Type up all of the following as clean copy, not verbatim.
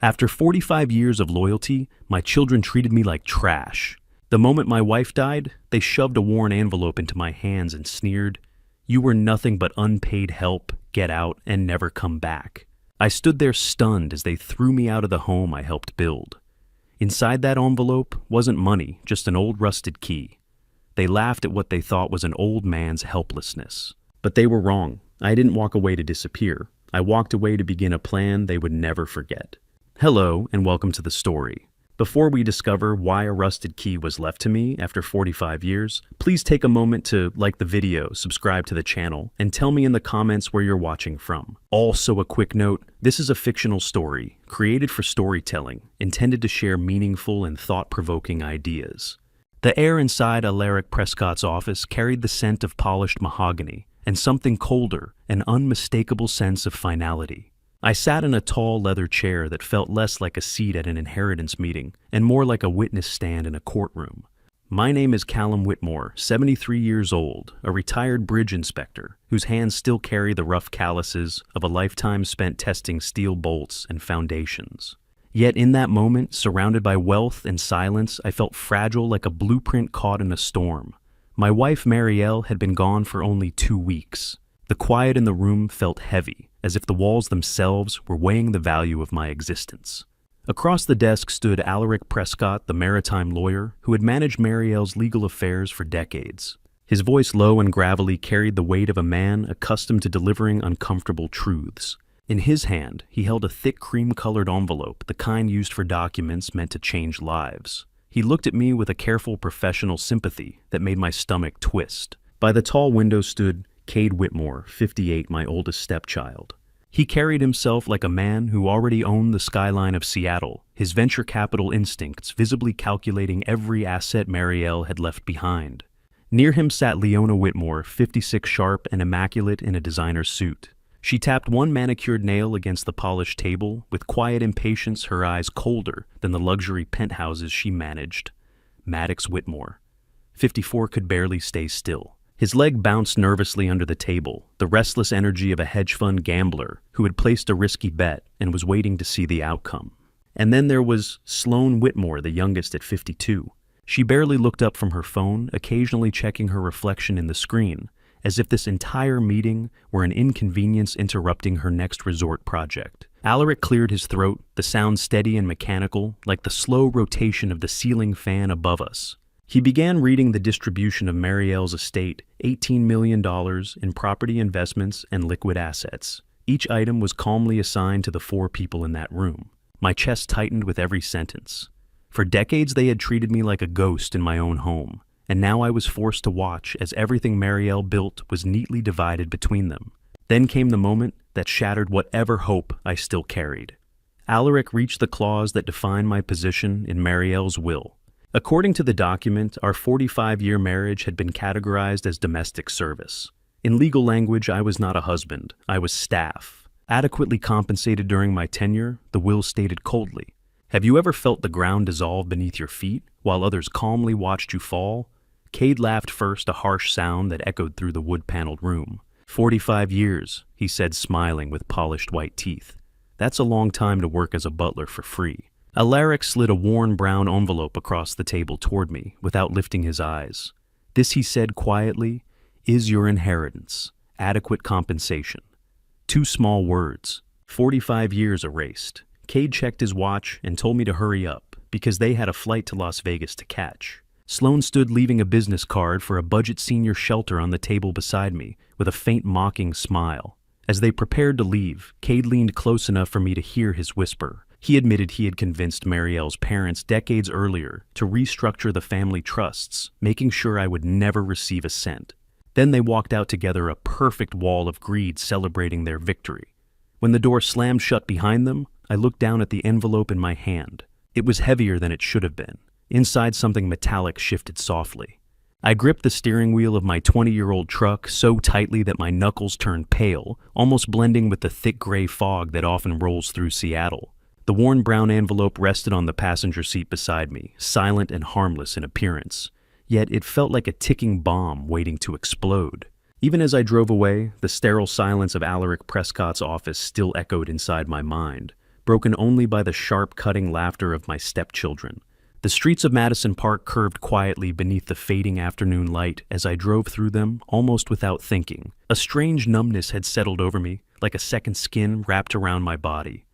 After 45 years of loyalty, my children treated me like trash. The moment my wife died, they shoved a worn envelope into my hands and sneered, "You were nothing but unpaid help, get out, and never come back." I stood there stunned as they threw me out of the home I helped build. Inside that envelope wasn't money, just an old rusted key. They laughed at what they thought was an old man's helplessness. But they were wrong. I didn't walk away to disappear. I walked away to begin a plan they would never forget. Hello, and welcome to the story. Before we discover why a rusted key was left to me after 45 years, please take a moment to like the video, subscribe to the channel, and tell me in the comments where you're watching from. Also a quick note, this is a fictional story, created for storytelling, intended to share meaningful and thought-provoking ideas. The air inside Alaric Prescott's office carried the scent of polished mahogany, and something colder, an unmistakable sense of finality. I sat in a tall leather chair that felt less like a seat at an inheritance meeting and more like a witness stand in a courtroom. My name is Callum Whitmore, 73 years old, a retired bridge inspector whose hands still carry the rough calluses of a lifetime spent testing steel bolts and foundations. Yet in that moment, surrounded by wealth and silence, I felt fragile like a blueprint caught in a storm. My wife, Marielle, had been gone for only 2 weeks. The quiet in the room felt heavy, as if the walls themselves were weighing the value of my existence. Across the desk stood Alaric Prescott, the maritime lawyer, who had managed Marielle's legal affairs for decades. His voice, low and gravelly, carried the weight of a man accustomed to delivering uncomfortable truths. In his hand, he held a thick cream-colored envelope, the kind used for documents meant to change lives. He looked at me with a careful professional sympathy that made my stomach twist. By the tall window stood Cade Whitmore, 58, my oldest stepchild. He carried himself like a man who already owned the skyline of Seattle, his venture capital instincts visibly calculating every asset Marielle had left behind. Near him sat Leona Whitmore, 56 sharp and immaculate in a designer suit. She tapped one manicured nail against the polished table, with quiet impatience, her eyes colder than the luxury penthouses she managed. Maddox Whitmore, 54, could barely stay still. His leg bounced nervously under the table, the restless energy of a hedge fund gambler who had placed a risky bet and was waiting to see the outcome. And then there was Sloane Whitmore, the youngest at 52. She barely looked up from her phone, occasionally checking her reflection in the screen, as if this entire meeting were an inconvenience interrupting her next resort project. Alaric cleared his throat, the sound steady and mechanical, like the slow rotation of the ceiling fan above us. He began reading the distribution of Marielle's estate, $18 million in property investments and liquid assets. Each item was calmly assigned to the 4 people in that room. My chest tightened with every sentence. For decades they had treated me like a ghost in my own home, and now I was forced to watch as everything Marielle built was neatly divided between them. Then came the moment that shattered whatever hope I still carried. Alaric reached the clause that defined my position in Marielle's will. According to the document, our 45-year marriage had been categorized as domestic service. In legal language, I was not a husband, I was staff. Adequately compensated during my tenure, the will stated coldly. Have you ever felt the ground dissolve beneath your feet while others calmly watched you fall? Cade laughed first, a harsh sound that echoed through the wood-paneled room. 45 years, he said, smiling with polished white teeth. That's a long time to work as a butler for free. Alaric slid a worn brown envelope across the table toward me without lifting his eyes. This, he said quietly, is your inheritance, adequate compensation. 2 small words, 45 years erased. Cade checked his watch and told me to hurry up because they had a flight to Las Vegas to catch. Sloane stood leaving a business card for a budget senior shelter on the table beside me with a faint mocking smile. As they prepared to leave, Cade leaned close enough for me to hear his whisper. He admitted he had convinced Marielle's parents decades earlier to restructure the family trusts, making sure I would never receive a cent. Then they walked out together, a perfect wall of greed celebrating their victory. When the door slammed shut behind them, I looked down at the envelope in my hand. It was heavier than it should have been. Inside, something metallic shifted softly. I gripped the steering wheel of my 20-year-old truck so tightly that my knuckles turned pale, almost blending with the thick gray fog that often rolls through Seattle. The worn brown envelope rested on the passenger seat beside me, silent and harmless in appearance. Yet it felt like a ticking bomb waiting to explode. Even as I drove away, the sterile silence of Alaric Prescott's office still echoed inside my mind. broken only by the sharp, cutting laughter of my stepchildren. The streets of Madison Park curved quietly beneath the fading afternoon light as I drove through them, almost without thinking. A strange numbness had settled over me, like a second skin wrapped around my body.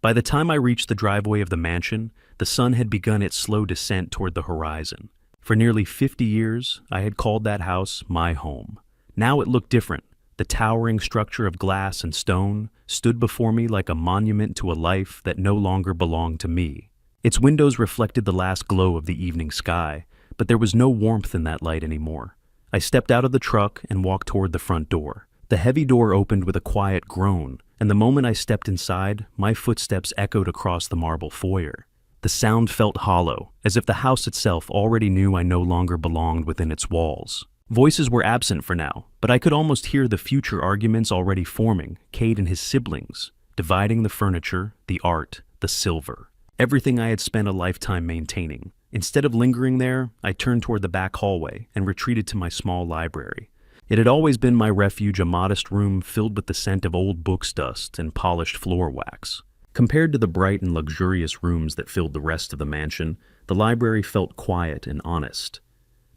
By the time I reached the driveway of the mansion, the sun had begun its slow descent toward the horizon. For nearly 50 years, I had called that house my home. Now it looked different. The towering structure of glass and stone stood before me like a monument to a life that no longer belonged to me. Its windows reflected the last glow of the evening sky, but there was no warmth in that light anymore. I stepped out of the truck and walked toward the front door. The heavy door opened with a quiet groan, and the moment I stepped inside, my footsteps echoed across the marble foyer. The sound felt hollow, as if the house itself already knew I no longer belonged within its walls. Voices were absent for now, but I could almost hear the future arguments already forming, Cade and his siblings, dividing the furniture, the art, the silver. Everything I had spent a lifetime maintaining. Instead of lingering there, I turned toward the back hallway and retreated to my small library. It had always been my refuge, a modest room filled with the scent of old books dust and polished floor wax. Compared to the bright and luxurious rooms that filled the rest of the mansion, the library felt quiet and honest.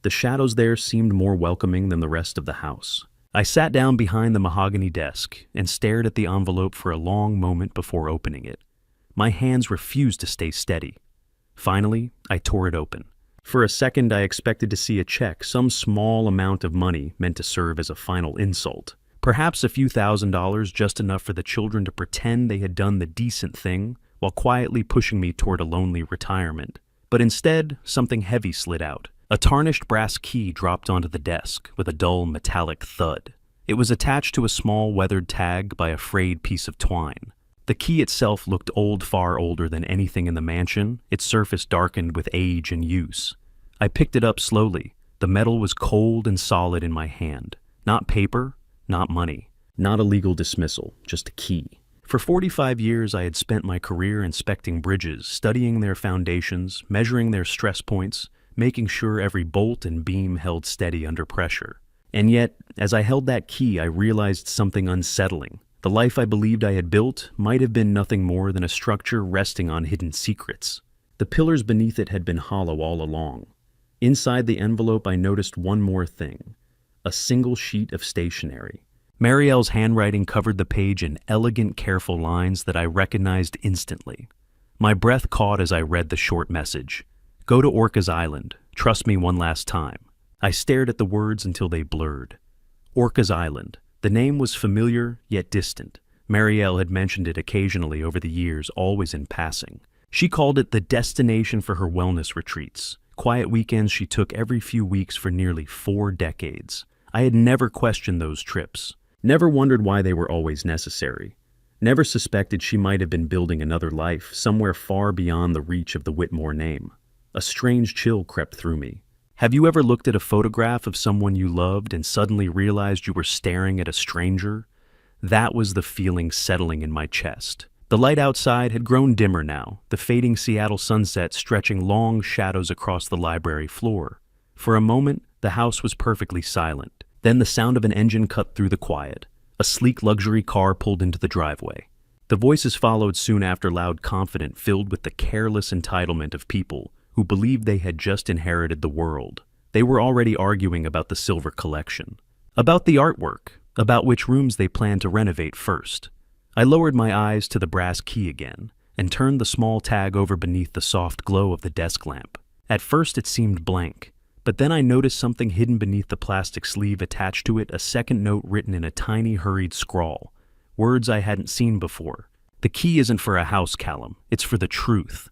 The shadows there seemed more welcoming than the rest of the house. I sat down behind the mahogany desk and stared at the envelope for a long moment before opening it. My hands refused to stay steady. Finally, I tore it open. For a second, I expected to see a check, some small amount of money meant to serve as a final insult. Perhaps a few $1,000s, just enough for the children to pretend they had done the decent thing, while quietly pushing me toward a lonely retirement. But instead, something heavy slid out. A tarnished brass key dropped onto the desk with a dull metallic thud. It was attached to a small weathered tag by a frayed piece of twine. The key itself looked old, far older than anything in the mansion, its surface darkened with age and use. I picked it up slowly. The metal was cold and solid in my hand. Not paper, not money, not a legal dismissal, just a key. For 45 years, I had spent my career inspecting bridges, studying their foundations, measuring their stress points, making sure every bolt and beam held steady under pressure. And yet, as I held that key, I realized something unsettling. The life I believed I had built might have been nothing more than a structure resting on hidden secrets. The pillars beneath it had been hollow all along. Inside the envelope, I noticed one more thing: a single sheet of stationery. Marielle's handwriting covered the page in elegant, careful lines that I recognized instantly. My breath caught as I read the short message. "Go to Orcas Island. Trust me one last time." I stared at the words until they blurred. Orcas Island. The name was familiar, yet distant. Marielle had mentioned it occasionally over the years, always in passing. She called it the destination for her wellness retreats, quiet weekends she took every few weeks for nearly 4 decades. I had never questioned those trips, never wondered why they were always necessary, never suspected she might have been building another life somewhere far beyond the reach of the Whitmore name. A strange chill crept through me. Have you ever looked at a photograph of someone you loved and suddenly realized you were staring at a stranger? That was the feeling settling in my chest. The light outside had grown dimmer now, the fading Seattle sunset stretching long shadows across the library floor. For a moment, the house was perfectly silent. Then the sound of an engine cut through the quiet. A sleek luxury car pulled into the driveway. The voices followed soon after, loud, confident, filled with the careless entitlement of people who believed they had just inherited the world. They were already arguing about the silver collection, about the artwork, about which rooms they planned to renovate first. I lowered my eyes to the brass key again and turned the small tag over beneath the soft glow of the desk lamp. At first it seemed blank, but then I noticed something hidden beneath the plastic sleeve attached to it, a second note written in a tiny, hurried scrawl. Words I hadn't seen before. "The key isn't for a house, Callum. It's for the truth."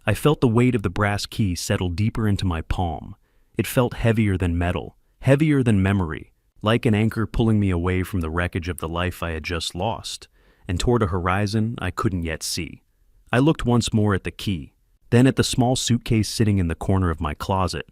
I felt the weight of the brass key settle deeper into my palm. It felt heavier than metal, heavier than memory, like an anchor pulling me away from the wreckage of the life I had just lost, and toward a horizon I couldn't yet see. I looked once more at the key, then at the small suitcase sitting in the corner of my closet,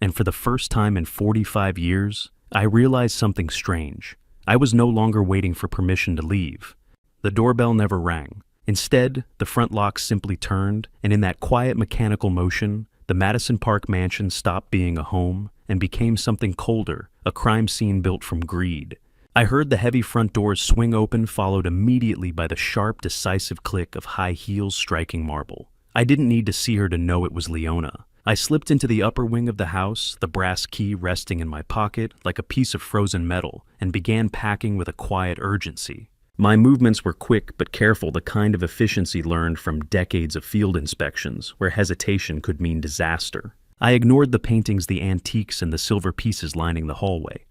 and for the first time in 45 years, I realized something strange. I was no longer waiting for permission to leave. The doorbell never rang. Instead, the front lock simply turned, and in that quiet mechanical motion, the Madison Park mansion stopped being a home and became something colder, a crime scene built from greed. I heard the heavy front doors swing open, followed immediately by the sharp, decisive click of high heels striking marble. I didn't need to see her to know it was Leona. I slipped into the upper wing of the house, the brass key resting in my pocket like a piece of frozen metal, and began packing with a quiet urgency. My movements were quick but careful, the kind of efficiency learned from decades of field inspections, where hesitation could mean disaster. I ignored the paintings, the antiques, and the silver pieces lining the hallway.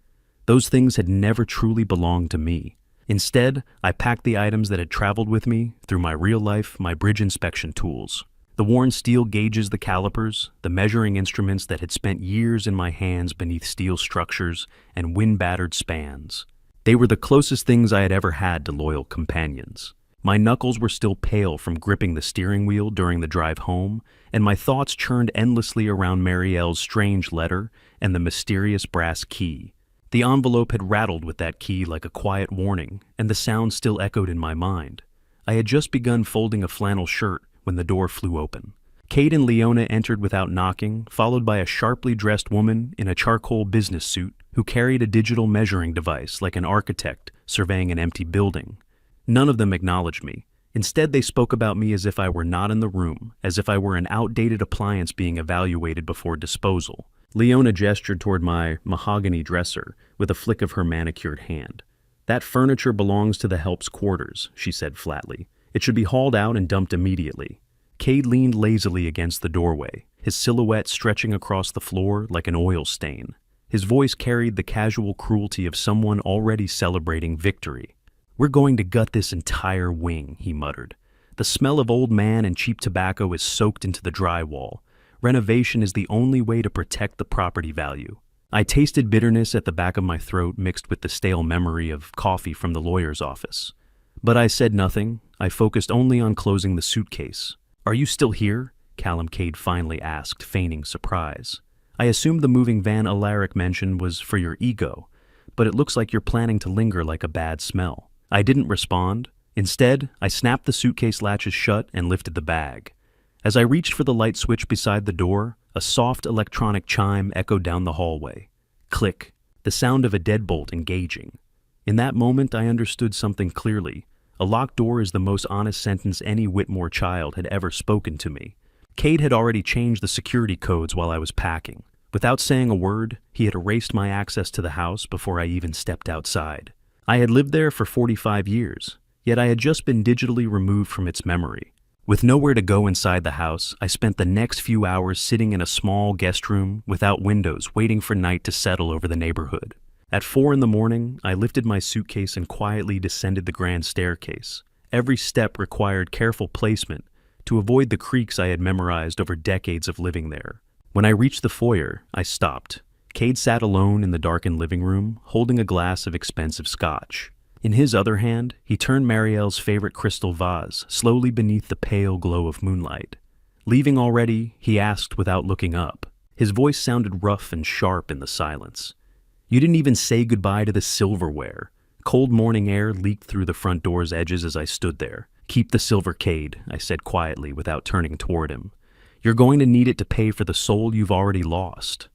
Those things had never truly belonged to me. Instead, I packed the items that had traveled with me through my real life, my bridge inspection tools. The worn steel gauges, the calipers, the measuring instruments that had spent years in my hands beneath steel structures and wind-battered spans. They were the closest things I had ever had to loyal companions. My knuckles were still pale from gripping the steering wheel during the drive home, and my thoughts churned endlessly around Marielle's strange letter and the mysterious brass key. The envelope had rattled with that key like a quiet warning, and the sound still echoed in my mind. I had just begun folding a flannel shirt when the door flew open. Kate and Leona entered without knocking, followed by a sharply dressed woman in a charcoal business suit who carried a digital measuring device like an architect surveying an empty building. None of them acknowledged me. Instead, they spoke about me as if I were not in the room, as if I were an outdated appliance being evaluated before disposal. Leona gestured toward my mahogany dresser with a flick of her manicured hand. "That furniture belongs to the help's quarters," she said flatly. "It should be hauled out and dumped immediately." Cade leaned lazily against the doorway, his silhouette stretching across the floor like an oil stain. His voice carried the casual cruelty of someone already celebrating victory. "We're going to gut this entire wing," he muttered. "The smell of old man and cheap tobacco is soaked into the drywall. Renovation is the only way to protect the property value." I tasted bitterness at the back of my throat mixed with the stale memory of coffee from the lawyer's office. But I said nothing. I focused only on closing the suitcase. "Are you still here?" Callum Cade finally asked, feigning surprise. "I assumed the moving van Alaric mentioned was for your ego, but it looks like you're planning to linger like a bad smell." I didn't respond. Instead, I snapped the suitcase latches shut and lifted the bag. As I reached for the light switch beside the door, a soft electronic chime echoed down the hallway. Click, the sound of a deadbolt engaging. In that moment, I understood something clearly. A locked door is the most honest sentence any Whitmore child had ever spoken to me. Cade had already changed the security codes while I was packing. Without saying a word, he had erased my access to the house before I even stepped outside. I had lived there for 45 years, yet I had just been digitally removed from its memory. With nowhere to go inside the house, I spent the next few hours sitting in a small guest room without windows, waiting for night to settle over the neighborhood. At 4 a.m, I lifted my suitcase and quietly descended the grand staircase. Every step required careful placement to avoid the creaks I had memorized over decades of living there. When I reached the foyer, I stopped. Cade sat alone in the darkened living room, holding a glass of expensive scotch. In his other hand, he turned Marielle's favorite crystal vase slowly beneath the pale glow of moonlight. "Leaving already?" he asked without looking up. His voice sounded rough and sharp in the silence. "You didn't even say goodbye to the silverware." Cold morning air leaked through the front door's edges as I stood there. "Keep the silver, Cade," I said quietly without turning toward him. "You're going to need it to pay for the soul you've already lost."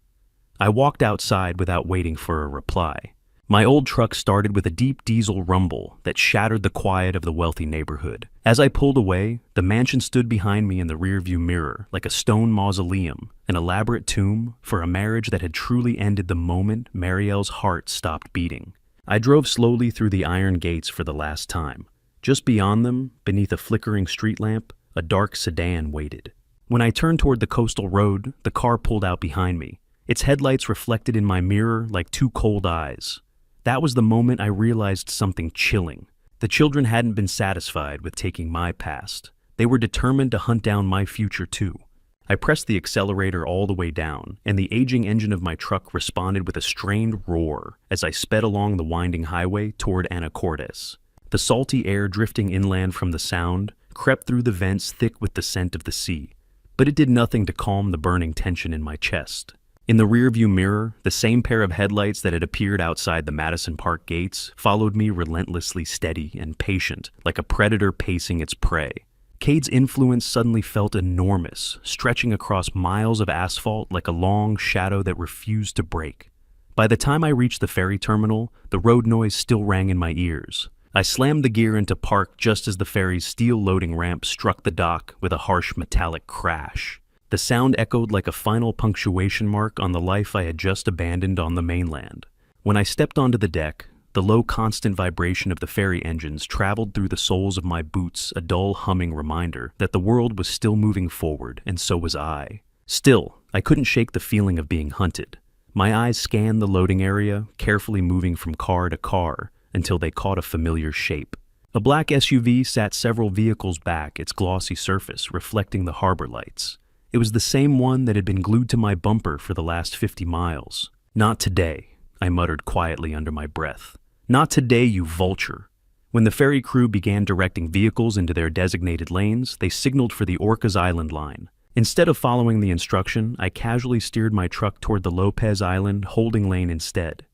I walked outside without waiting for a reply. My old truck started with a deep diesel rumble that shattered the quiet of the wealthy neighborhood. As I pulled away, the mansion stood behind me in the rearview mirror like a stone mausoleum, an elaborate tomb for a marriage that had truly ended the moment Marielle's heart stopped beating. I drove slowly through the iron gates for the last time. Just beyond them, beneath a flickering street lamp, a dark sedan waited. When I turned toward the coastal road, the car pulled out behind me. Its headlights reflected in my mirror like two cold eyes. That was the moment I realized something chilling. The children hadn't been satisfied with taking my past. They were determined to hunt down my future too. I pressed the accelerator all the way down, and the aging engine of my truck responded with a strained roar as I sped along the winding highway toward Anacortes. The salty air drifting inland from the sound crept through the vents thick with the scent of the sea, but it did nothing to calm the burning tension in my chest. In the rearview mirror, the same pair of headlights that had appeared outside the Madison Park gates followed me relentlessly steady and patient, like a predator pacing its prey. Cade's influence suddenly felt enormous, stretching across miles of asphalt like a long shadow that refused to break. By the time I reached the ferry terminal, the road noise still rang in my ears. I slammed the gear into park just as the ferry's steel loading ramp struck the dock with a harsh metallic crash. The sound echoed like a final punctuation mark on the life I had just abandoned on the mainland. When I stepped onto the deck, the low constant vibration of the ferry engines traveled through the soles of my boots, a dull humming reminder that the world was still moving forward, and so was I. Still, I couldn't shake the feeling of being hunted. My eyes scanned the loading area, carefully moving from car to car, until they caught a familiar shape. A black SUV sat several vehicles back, its glossy surface reflecting the harbor lights. It was the same one that had been glued to my bumper for the last 50 miles. "Not today," I muttered quietly under my breath. "Not today, you vulture." When the ferry crew began directing vehicles into their designated lanes, they signaled for the Orcas Island line. Instead of following the instruction, I casually steered my truck toward the Lopez Island holding lane instead.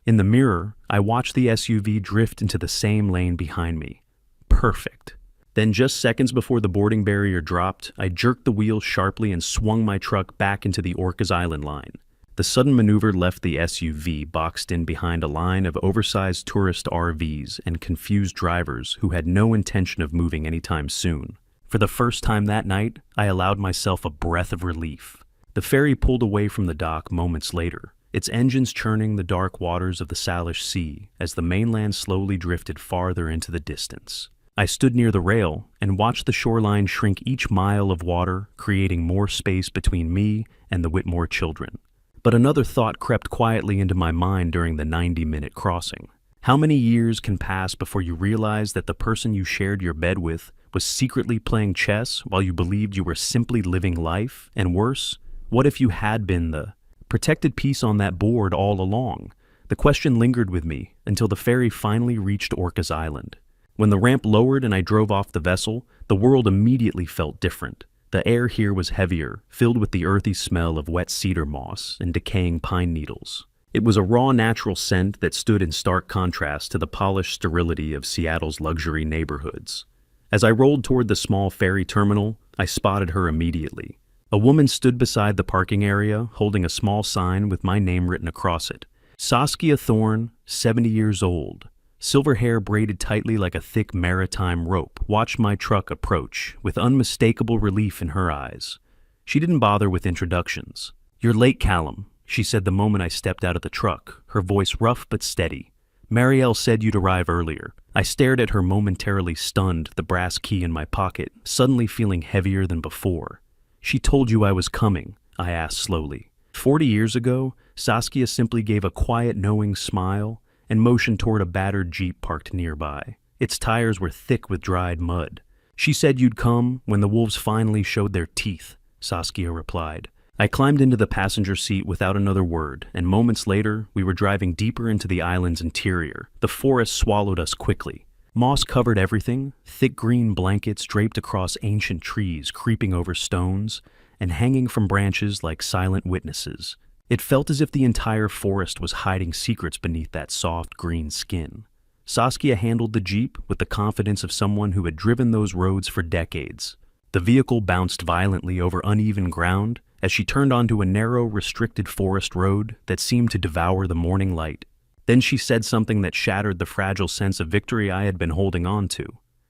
In the mirror, I watched the SUV drift into the same lane behind me. Perfect. Then just seconds before the boarding barrier dropped, I jerked the wheel sharply and swung my truck back into the Orcas Island line. The sudden maneuver left the SUV boxed in behind a line of oversized tourist RVs and confused drivers who had no intention of moving anytime soon. For the first time that night, I allowed myself a breath of relief. The ferry pulled away from the dock moments later, its engines churning the dark waters of the Salish Sea as the mainland slowly drifted farther into the distance. I stood near the rail and watched the shoreline shrink each mile of water, creating more space between me and the Whitmore children. But another thought crept quietly into my mind during the 90-minute crossing. How many years can pass before you realize that the person you shared your bed with was secretly playing chess while you believed you were simply living life? And worse, what if you had been the protected piece on that board all along? The question lingered with me until the ferry finally reached Orcas Island. When the ramp lowered and I drove off the vessel, the world immediately felt different. The air here was heavier, filled with the earthy smell of wet cedar moss and decaying pine needles. It was a raw, natural scent that stood in stark contrast to the polished sterility of Seattle's luxury neighborhoods. As I rolled toward the small ferry terminal, I spotted her immediately. A woman stood beside the parking area, holding a small sign with my name written across it. Saskia Thorne, 70 years old. Silver hair braided tightly like a thick maritime rope, watched my truck approach, with unmistakable relief in her eyes. She didn't bother with introductions. "You're late, Callum," she said the moment I stepped out of the truck, her voice rough but steady. "Marielle said you'd arrive earlier." I stared at her momentarily stunned, the brass key in my pocket, suddenly feeling heavier than before. "She told you I was coming," I asked slowly. 40 years ago, Saskia simply gave a quiet, knowing smile and motioned toward a battered Jeep parked nearby. Its tires were thick with dried mud. "She said you'd come when the wolves finally showed their teeth," Saskia replied. I climbed into the passenger seat without another word, and moments later, we were driving deeper into the island's interior. The forest swallowed us quickly. Moss covered everything, thick green blankets draped across ancient trees creeping over stones and hanging from branches like silent witnesses. It felt as if the entire forest was hiding secrets beneath that soft green skin. Saskia handled the Jeep with the confidence of someone who had driven those roads for decades. The vehicle bounced violently over uneven ground as she turned onto a narrow, restricted forest road that seemed to devour the morning light. Then she said something that shattered the fragile sense of victory I had been holding on to.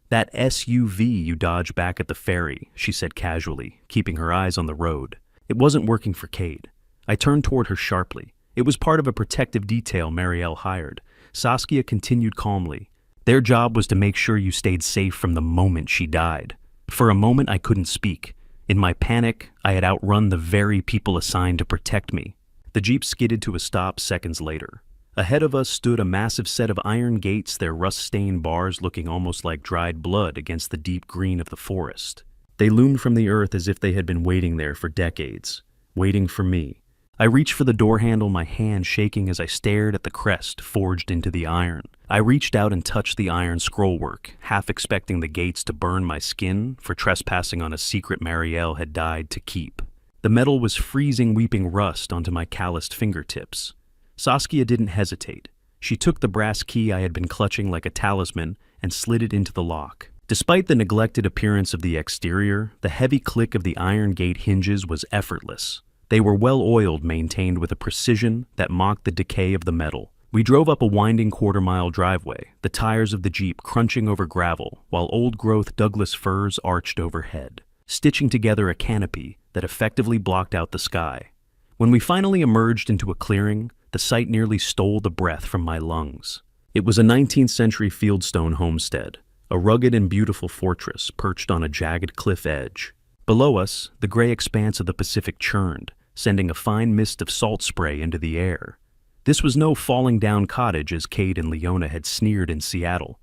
"That SUV you dodged back at the ferry," she said casually, keeping her eyes on the road. "It wasn't working for Cade." I turned toward her sharply. "It was part of a protective detail Marielle hired." Saskia continued calmly. "Their job was to make sure you stayed safe from the moment she died." For a moment I couldn't speak. In my panic, I had outrun the very people assigned to protect me. The Jeep skidded to a stop seconds later. Ahead of us stood a massive set of iron gates, their rust-stained bars looking almost like dried blood against the deep green of the forest. They loomed from the earth as if they had been waiting there for decades, waiting for me. I reached for the door handle, my hand shaking as I stared at the crest forged into the iron. I reached out and touched the iron scrollwork, half expecting the gates to burn my skin for trespassing on a secret Marielle had died to keep. The metal was freezing, weeping rust onto my calloused fingertips. Saskia didn't hesitate. She took the brass key I had been clutching like a talisman and slid it into the lock. Despite the neglected appearance of the exterior, the heavy click of the iron gate hinges was effortless. They were well-oiled, maintained with a precision that mocked the decay of the metal. We drove up a winding quarter-mile driveway, the tires of the Jeep crunching over gravel, while old-growth Douglas firs arched overhead, stitching together a canopy that effectively blocked out the sky. When we finally emerged into a clearing, the sight nearly stole the breath from my lungs. It was a 19th-century fieldstone homestead, a rugged and beautiful fortress perched on a jagged cliff edge. Below us, the gray expanse of the Pacific churned, sending a fine mist of salt spray into the air. This was no falling-down cottage as Kate and Leona had sneered in Seattle.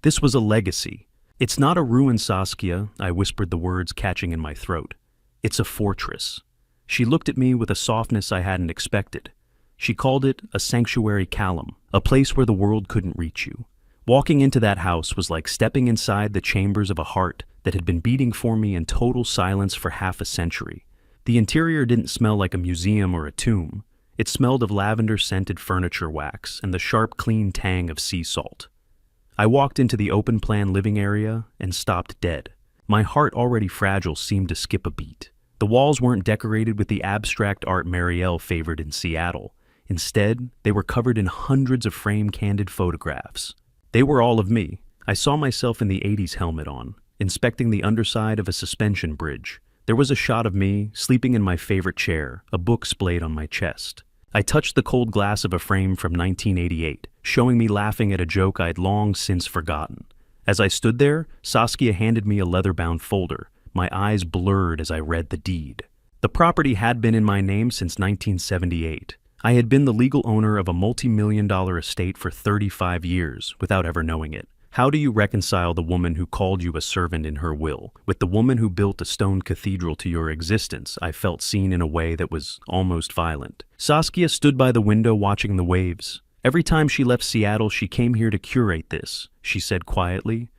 This was a legacy. "It's not a ruin, Saskia," I whispered, the words catching in my throat. "It's a fortress." She looked at me with a softness I hadn't expected. She called it a sanctuary calum, a place where the world couldn't reach you. Walking into that house was like stepping inside the chambers of a heart that had been beating for me in total silence for half a century. The interior didn't smell like a museum or a tomb. It smelled of lavender-scented furniture wax and the sharp, clean tang of sea salt. I walked into the open-plan living area and stopped dead. My heart, already fragile, seemed to skip a beat. The walls weren't decorated with the abstract art Marielle favored in Seattle. Instead, they were covered in hundreds of framed candid photographs. They were all of me. I saw myself in the 80s helmet on, inspecting the underside of a suspension bridge. There was a shot of me, sleeping in my favorite chair, a book splayed on my chest. I touched the cold glass of a frame from 1988, showing me laughing at a joke I'd long since forgotten. As I stood there, Saskia handed me a leather-bound folder, my eyes blurred as I read the deed. The property had been in my name since 1978. I had been the legal owner of a multi-million-dollar estate for 35 years, without ever knowing it. How do you reconcile the woman who called you a servant in her will with the woman who built a stone cathedral to your existence? I felt seen in a way that was almost violent. Saskia stood by the window watching the waves. "Every time she left Seattle, she came here to curate this," she said quietly.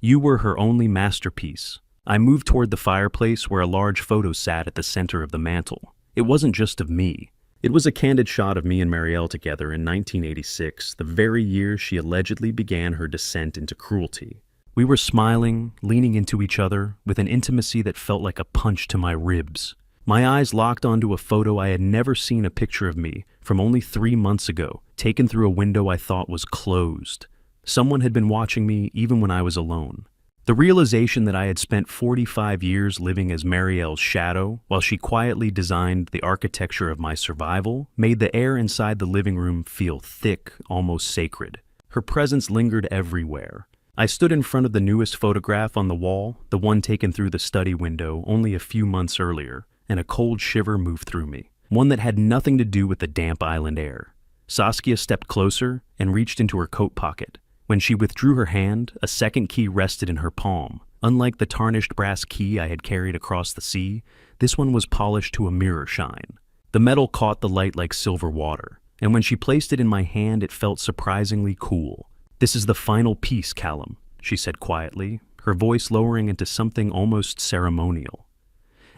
"You were her only masterpiece." I moved toward the fireplace where a large photo sat at the center of the mantel. It wasn't just of me. It was a candid shot of me and Marielle together in 1986, the very year she allegedly began her descent into cruelty. We were smiling, leaning into each other, with an intimacy that felt like a punch to my ribs. My eyes locked onto a photo I had never seen a picture of me from only 3 months ago, taken through a window I thought was closed. Someone had been watching me even when I was alone. The realization that I had spent 45 years living as Marielle's shadow while she quietly designed the architecture of my survival made the air inside the living room feel thick, almost sacred. Her presence lingered everywhere. I stood in front of the newest photograph on the wall, the one taken through the study window only a few months earlier, and a cold shiver moved through me, one that had nothing to do with the damp island air. Saskia stepped closer and reached into her coat pocket. When she withdrew her hand, a second key rested in her palm. Unlike the tarnished brass key I had carried across the sea, this one was polished to a mirror shine. The metal caught the light like silver water, and when she placed it in my hand, it felt surprisingly cool. "This is the final piece, Callum," she said quietly, her voice lowering into something almost ceremonial.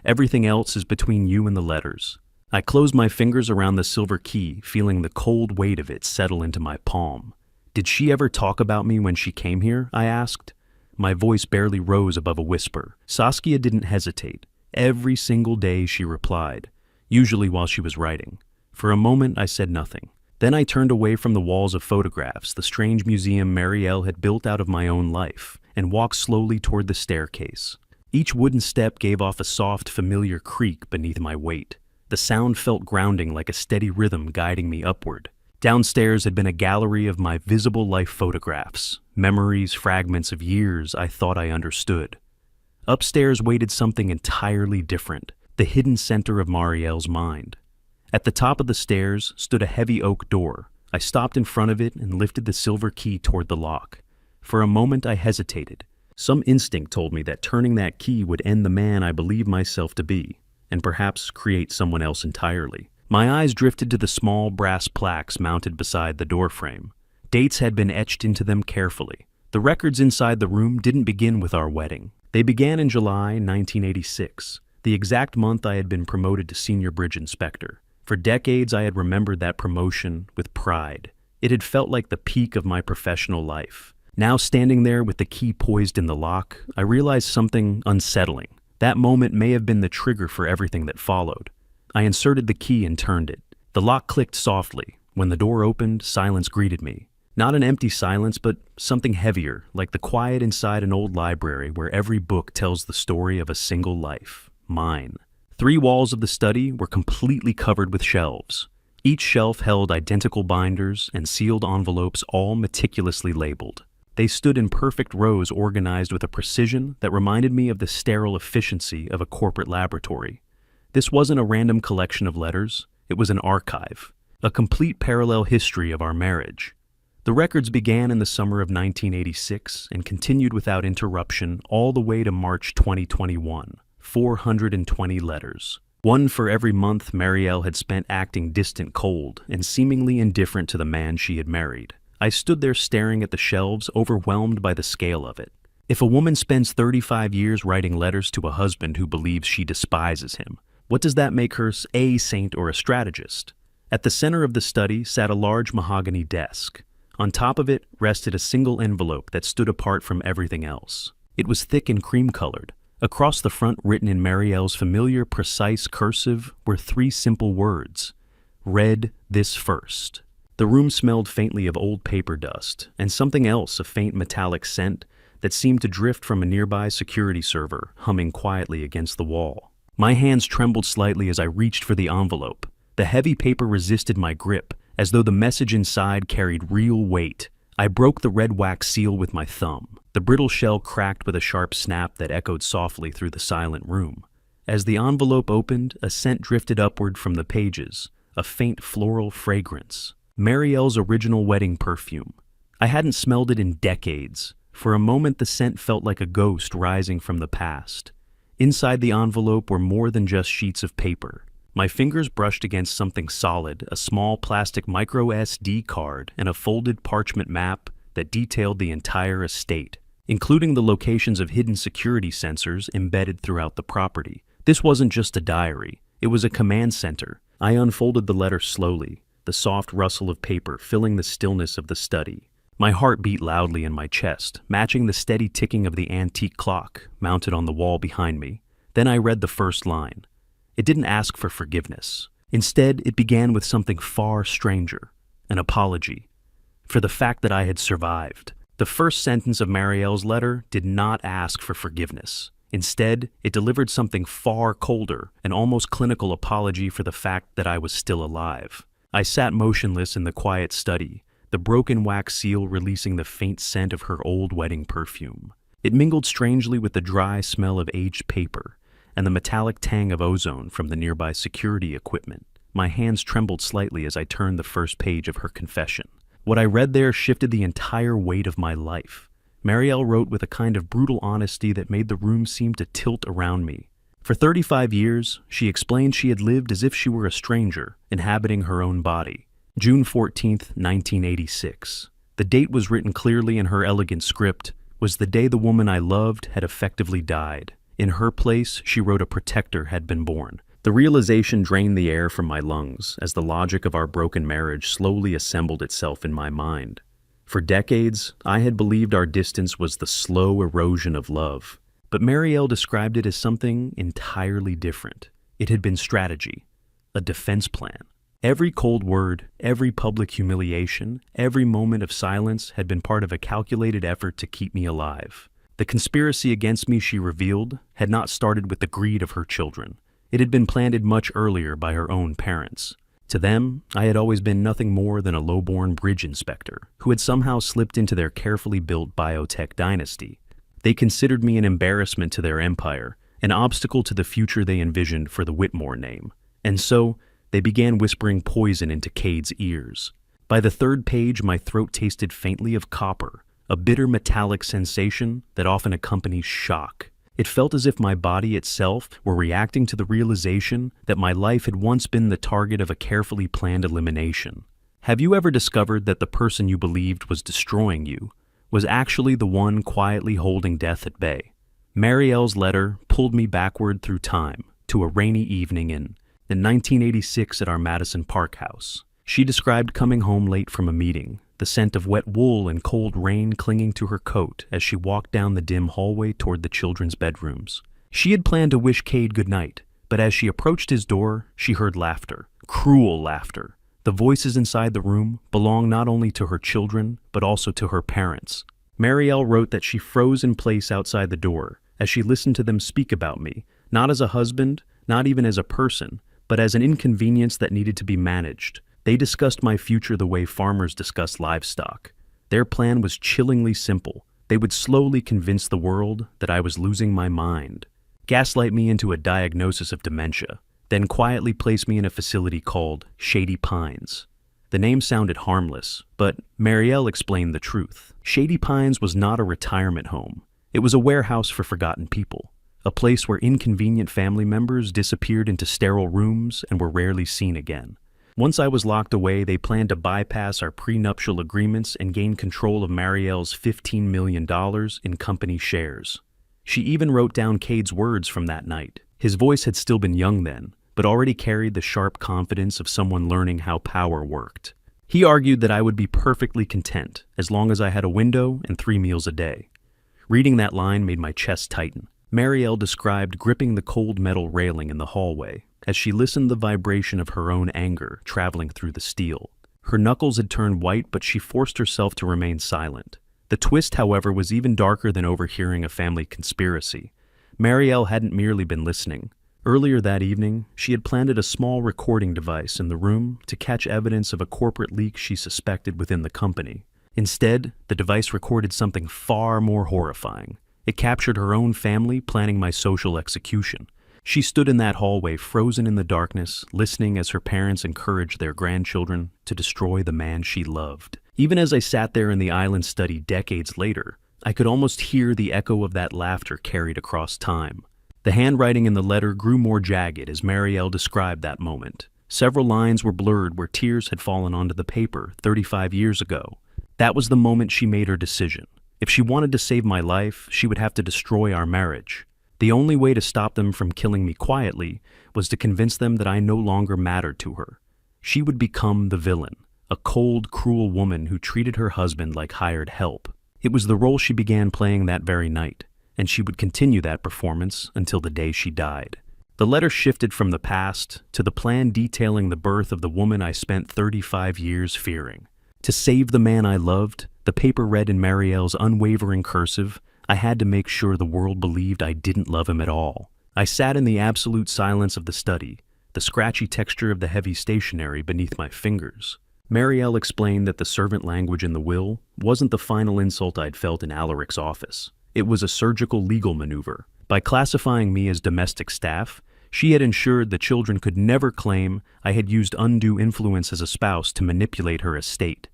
"Everything else is between you and the letters." I closed my fingers around the silver key, feeling the cold weight of it settle into my palm. "Did she ever talk about me when she came here?" I asked. My voice barely rose above a whisper. Saskia didn't hesitate. Every single day she replied, usually while she was writing. For a moment I said nothing. Then I turned away from the walls of photographs, the strange museum Marielle had built out of my own life, and walked slowly toward the staircase. Each wooden step gave off a soft, familiar creak beneath my weight. The sound felt grounding, like a steady rhythm guiding me upward. Downstairs had been a gallery of my visible life photographs, memories, fragments of years I thought I understood. Upstairs waited something entirely different, the hidden center of Marielle's mind. At the top of the stairs stood a heavy oak door. I stopped in front of it and lifted the silver key toward the lock. For a moment I hesitated. Some instinct told me that turning that key would end the man I believed myself to be, and perhaps create someone else entirely. My eyes drifted to the small brass plaques mounted beside the doorframe. Dates had been etched into them carefully. The records inside the room didn't begin with our wedding. They began in July 1986, the exact month I had been promoted to senior bridge inspector. For decades I had remembered that promotion with pride. It had felt like the peak of my professional life. Now standing there with the key poised in the lock, I realized something unsettling. That moment may have been the trigger for everything that followed. I inserted the key and turned it. The lock clicked softly. When the door opened, silence greeted me. Not an empty silence, but something heavier, like the quiet inside an old library where every book tells the story of a single life. Mine. 3 walls of the study were completely covered with shelves. Each shelf held identical binders and sealed envelopes, all meticulously labeled. They stood in perfect rows organized with a precision that reminded me of the sterile efficiency of a corporate laboratory. This wasn't a random collection of letters, it was an archive, a complete parallel history of our marriage. The records began in the summer of 1986 and continued without interruption all the way to March 2021, 420 letters. One for every month Marielle had spent acting distant, cold, and seemingly indifferent to the man she had married. I stood there staring at the shelves, overwhelmed by the scale of it. If a woman spends 35 years writing letters to a husband who believes she despises him, what does that make her a saint or a strategist? At the center of the study sat a large mahogany desk. On top of it rested a single envelope that stood apart from everything else. It was thick and cream-colored. Across the front, written in Marielle's familiar, precise cursive, were 3 simple words. Read this first. The room smelled faintly of old paper dust, and something else, a faint metallic scent, that seemed to drift from a nearby security server, humming quietly against the wall. My hands trembled slightly as I reached for the envelope. The heavy paper resisted my grip, as though the message inside carried real weight. I broke the red wax seal with my thumb. The brittle shell cracked with a sharp snap that echoed softly through the silent room. As the envelope opened, a scent drifted upward from the pages, a faint floral fragrance. Marielle's original wedding perfume. I hadn't smelled it in decades. For a moment, the scent felt like a ghost rising from the past. Inside the envelope were more than just sheets of paper. My fingers brushed against something solid, a small plastic micro SD card and a folded parchment map that detailed the entire estate, including the locations of hidden security sensors embedded throughout the property. This wasn't just a diary. It was a command center. I unfolded the letter slowly, the soft rustle of paper filling the stillness of the study. My heart beat loudly in my chest, matching the steady ticking of the antique clock mounted on the wall behind me. Then I read the first line. It didn't ask for forgiveness. Instead, it began with something far stranger, an apology, for the fact that I had survived. The first sentence of Marielle's letter did not ask for forgiveness. Instead, it delivered something far colder, an almost clinical apology for the fact that I was still alive. I sat motionless in the quiet study, the broken wax seal releasing the faint scent of her old wedding perfume. It mingled strangely with the dry smell of aged paper and the metallic tang of ozone from the nearby security equipment. My hands trembled slightly as I turned the first page of her confession. What I read there shifted the entire weight of my life. Marielle wrote with a kind of brutal honesty that made the room seem to tilt around me. For 35 years, she explained she had lived as if she were a stranger, inhabiting her own body. June 14th, 1986. The date was written clearly in her elegant script, was the day the woman I loved had effectively died. In her place, she wrote a protector had been born. The realization drained the air from my lungs as the logic of our broken marriage slowly assembled itself in my mind. For decades, I had believed our distance was the slow erosion of love. But Marielle described it as something entirely different. It had been strategy, a defense plan. Every cold word, every public humiliation, every moment of silence had been part of a calculated effort to keep me alive. The conspiracy against me, she revealed, had not started with the greed of her children. It had been planted much earlier by her own parents. To them, I had always been nothing more than a low-born bridge inspector who had somehow slipped into their carefully built biotech dynasty. They considered me an embarrassment to their empire, an obstacle to the future they envisioned for the Whitmore name. And so, they began whispering poison into Cade's ears. By the 3rd page, my throat tasted faintly of copper, a bitter metallic sensation that often accompanies shock. It felt as if my body itself were reacting to the realization that my life had once been the target of a carefully planned elimination. Have you ever discovered that the person you believed was destroying you was actually the one quietly holding death at bay? Marielle's letter pulled me backward through time to a rainy evening in 1986 at our Madison Park house. She described coming home late from a meeting, the scent of wet wool and cold rain clinging to her coat as she walked down the dim hallway toward the children's bedrooms. She had planned to wish Cade goodnight, But as she approached his door, she heard laughter, cruel laughter. The voices inside the room belonged not only to her children, but also to her parents. Marielle wrote that she froze in place outside the door as she listened to them speak about me, not as a husband, not even as a person, but as an inconvenience that needed to be managed. They discussed my future the way farmers discuss livestock. Their plan was chillingly simple. They would slowly convince the world that I was losing my mind, gaslight me into a diagnosis of dementia, then quietly place me in a facility called Shady Pines. The name sounded harmless, but Marielle explained the truth. Shady Pines was not a retirement home. It was a warehouse for forgotten people, a place where inconvenient family members disappeared into sterile rooms and were rarely seen again. Once I was locked away, they planned to bypass our prenuptial agreements and gain control of Marielle's $15 million in company shares. She even wrote down Cade's words from that night. His voice had still been young then, but already carried the sharp confidence of someone learning how power worked. He argued that I would be perfectly content as long as I had a window and 3 meals a day. Reading that line made my chest tighten. Marielle described gripping the cold metal railing in the hallway as she listened to the vibration of her own anger traveling through the steel. Her knuckles had turned white, but she forced herself to remain silent. The twist, however, was even darker than overhearing a family conspiracy. Marielle hadn't merely been listening. Earlier that evening, she had planted a small recording device in the room to catch evidence of a corporate leak she suspected within the company. Instead, the device recorded something far more horrifying. It captured her own family planning my social execution. She stood in that hallway, frozen in the darkness, listening as her parents encouraged their grandchildren to destroy the man she loved. Even as I sat there in the island study decades later, I could almost hear the echo of that laughter carried across time. The handwriting in the letter grew more jagged as Marielle described that moment. Several lines were blurred where tears had fallen onto the paper 35 years ago. That was the moment she made her decision. If she wanted to save my life, she would have to destroy our marriage. The only way to stop them from killing me quietly was to convince them that I no longer mattered to her. She would become the villain, a cold, cruel woman who treated her husband like hired help. It was the role she began playing that very night, and she would continue that performance until the day she died. The letter shifted from the past to the plan detailing the birth of the woman I spent 35 years fearing. To save the man I loved, the paper read in Marielle's unwavering cursive, I had to make sure the world believed I didn't love him at all. I sat in the absolute silence of the study, the scratchy texture of the heavy stationery beneath my fingers. Marielle explained that the servant language in the will wasn't the final insult I'd felt in Alaric's office. It was a surgical legal maneuver. By classifying me as domestic staff, she had ensured the children could never claim I had used undue influence as a spouse to manipulate her estate.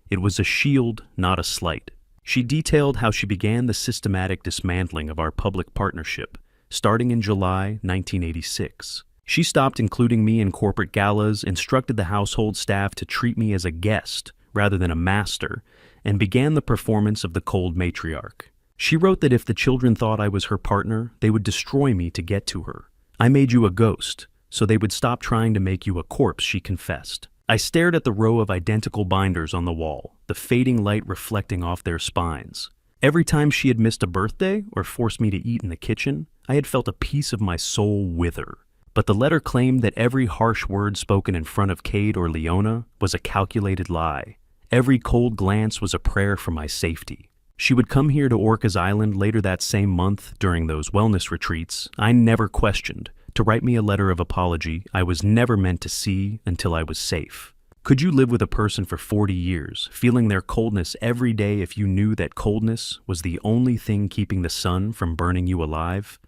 It was a shield, not a slight. She detailed how she began the systematic dismantling of our public partnership, starting in July 1986. She stopped including me in corporate galas, instructed the household staff to treat me as a guest rather than a master, and began the performance of the cold matriarch. She wrote that if the children thought I was her partner, they would destroy me to get to her. I made you a ghost, so they would stop trying to make you a corpse, she confessed. I stared at the row of identical binders on the wall, the fading light reflecting off their spines. Every time she had missed a birthday or forced me to eat in the kitchen, I had felt a piece of my soul wither. But the letter claimed that every harsh word spoken in front of Cade or Leona was a calculated lie. Every cold glance was a prayer for my safety. She would come here to Orcas Island later that same month during those wellness retreats I never questioned, to write me a letter of apology I was never meant to see until I was safe. Could you live with a person for 40 years, feeling their coldness every day if you knew that coldness was the only thing keeping the sun from burning you alive?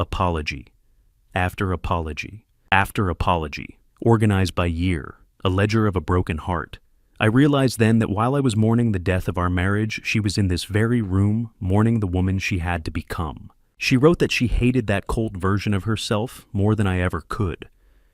Apology. After apology. After apology. Organized by year. A ledger of a broken heart. I realized then that while I was mourning the death of our marriage, she was in this very room mourning the woman she had to become. She wrote that she hated that cold version of herself more than I ever could.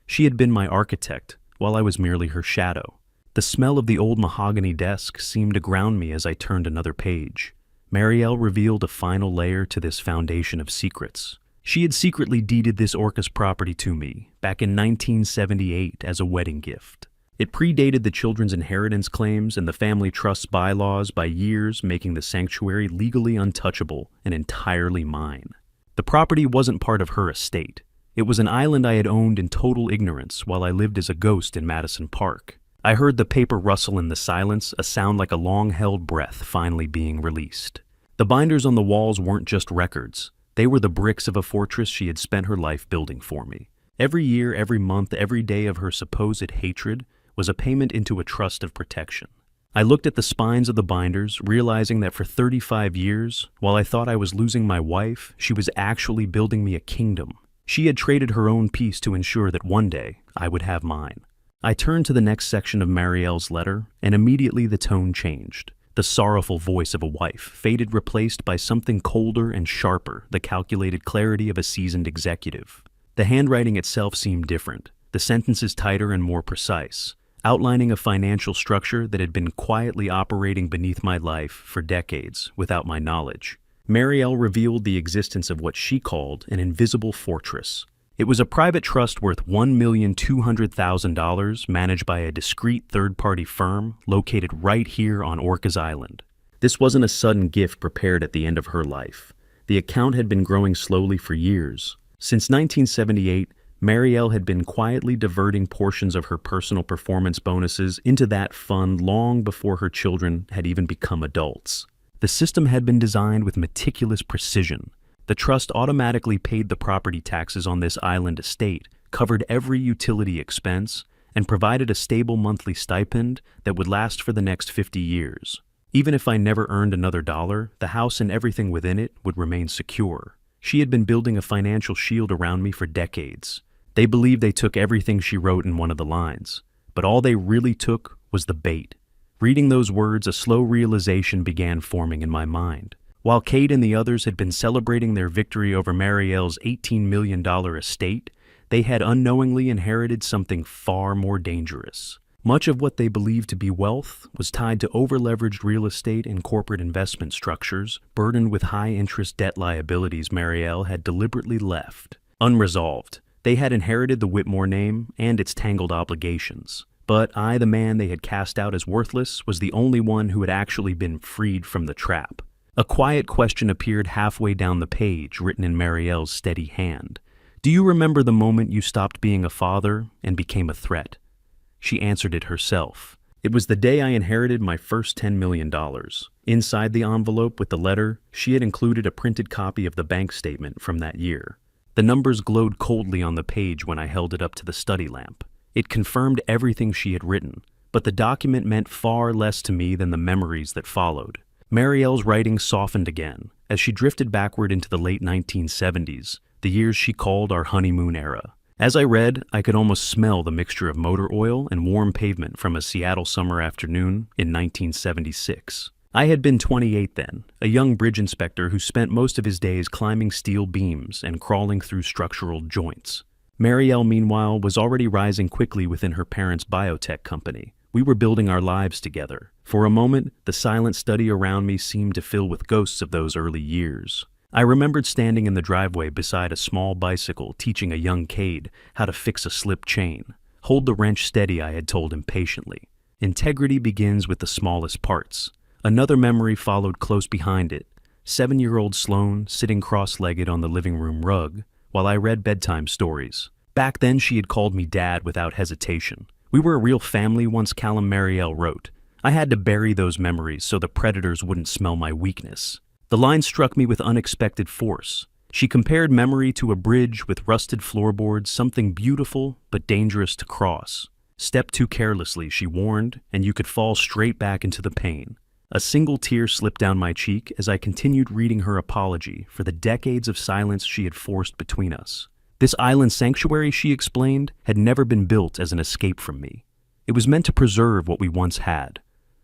She had been my architect, while I was merely her shadow. The smell of the old mahogany desk seemed to ground me as I turned another page. Marielle revealed a final layer to this foundation of secrets. She had secretly deeded this Orcas property to me, back in 1978 as a wedding gift. It predated the children's inheritance claims and the family trust's bylaws by years, making the sanctuary legally untouchable and entirely mine. The property wasn't part of her estate. It was an island I had owned in total ignorance while I lived as a ghost in Madison Park. I heard the paper rustle in the silence, a sound like a long-held breath finally being released. The binders on the walls weren't just records. They were the bricks of a fortress she had spent her life building for me. Every year, every month, every day of her supposed hatred was a payment into a trust of protection. I looked at the spines of the binders, realizing that for 35 years, while I thought I was losing my wife, she was actually building me a kingdom. She had traded her own peace to ensure that one day I would have mine. I turned to the next section of Marielle's letter, and immediately the tone changed. The sorrowful voice of a wife faded, replaced by something colder and sharper, the calculated clarity of a seasoned executive. The handwriting itself seemed different, the sentences tighter and more precise, outlining a financial structure that had been quietly operating beneath my life for decades without my knowledge. Marielle revealed the existence of what she called an invisible fortress. It was a private trust worth $1,200,000 managed by a discreet third-party firm located right here on Orcas Island. This wasn't a sudden gift prepared at the end of her life. The account had been growing slowly for years. Since 1978, Marielle had been quietly diverting portions of her personal performance bonuses into that fund long before her children had even become adults. The system had been designed with meticulous precision. The trust automatically paid the property taxes on this island estate, covered every utility expense, and provided a stable monthly stipend that would last for the next 50 years. Even if I never earned another dollar, the house and everything within it would remain secure. She had been building a financial shield around me for decades. They believed they took everything she wrote in one of the lines, but all they really took was the bait. Reading those words, a slow realization began forming in my mind. While Cade and the others had been celebrating their victory over Marielle's $18 million estate, they had unknowingly inherited something far more dangerous. Much of what they believed to be wealth was tied to over-leveraged real estate and corporate investment structures, burdened with high-interest debt liabilities Marielle had deliberately left unresolved. They had inherited the Whitmore name and its tangled obligations. But I, the man they had cast out as worthless, was the only one who had actually been freed from the trap. A quiet question appeared halfway down the page, written in Marielle's steady hand. "Do you remember the moment you stopped being a father and became a threat?" She answered it herself. It was the day I inherited my first $10 million. Inside the envelope with the letter, she had included a printed copy of the bank statement from that year. The numbers glowed coldly on the page when I held it up to the study lamp. It confirmed everything she had written, but the document meant far less to me than the memories that followed. Marielle's writing softened again, as she drifted backward into the late 1970s, the years she called our honeymoon era. As I read, I could almost smell the mixture of motor oil and warm pavement from a Seattle summer afternoon in 1976. I had been 28 then, a young bridge inspector who spent most of his days climbing steel beams and crawling through structural joints. Marielle, meanwhile, was already rising quickly within her parents' biotech company. We were building our lives together. For a moment, the silent study around me seemed to fill with ghosts of those early years. I remembered standing in the driveway beside a small bicycle teaching a young Cade how to fix a slipped chain. "Hold the wrench steady," I had told him patiently. "Integrity begins with the smallest parts." Another memory followed close behind it. 7-year-old Sloane sitting cross-legged on the living room rug while I read bedtime stories. Back then she had called me Dad without hesitation. "We were a real family," once Callum Marielle wrote. I had to bury those memories so the predators wouldn't smell my weakness. The line struck me with unexpected force. She compared memory to a bridge with rusted floorboards, something beautiful but dangerous to cross. "Step too carelessly," she warned, "and you could fall straight back into the pain." A single tear slipped down my cheek as I continued reading her apology for the decades of silence she had forced between us. This island sanctuary, she explained, had never been built as an escape from me. It was meant to preserve what we once had,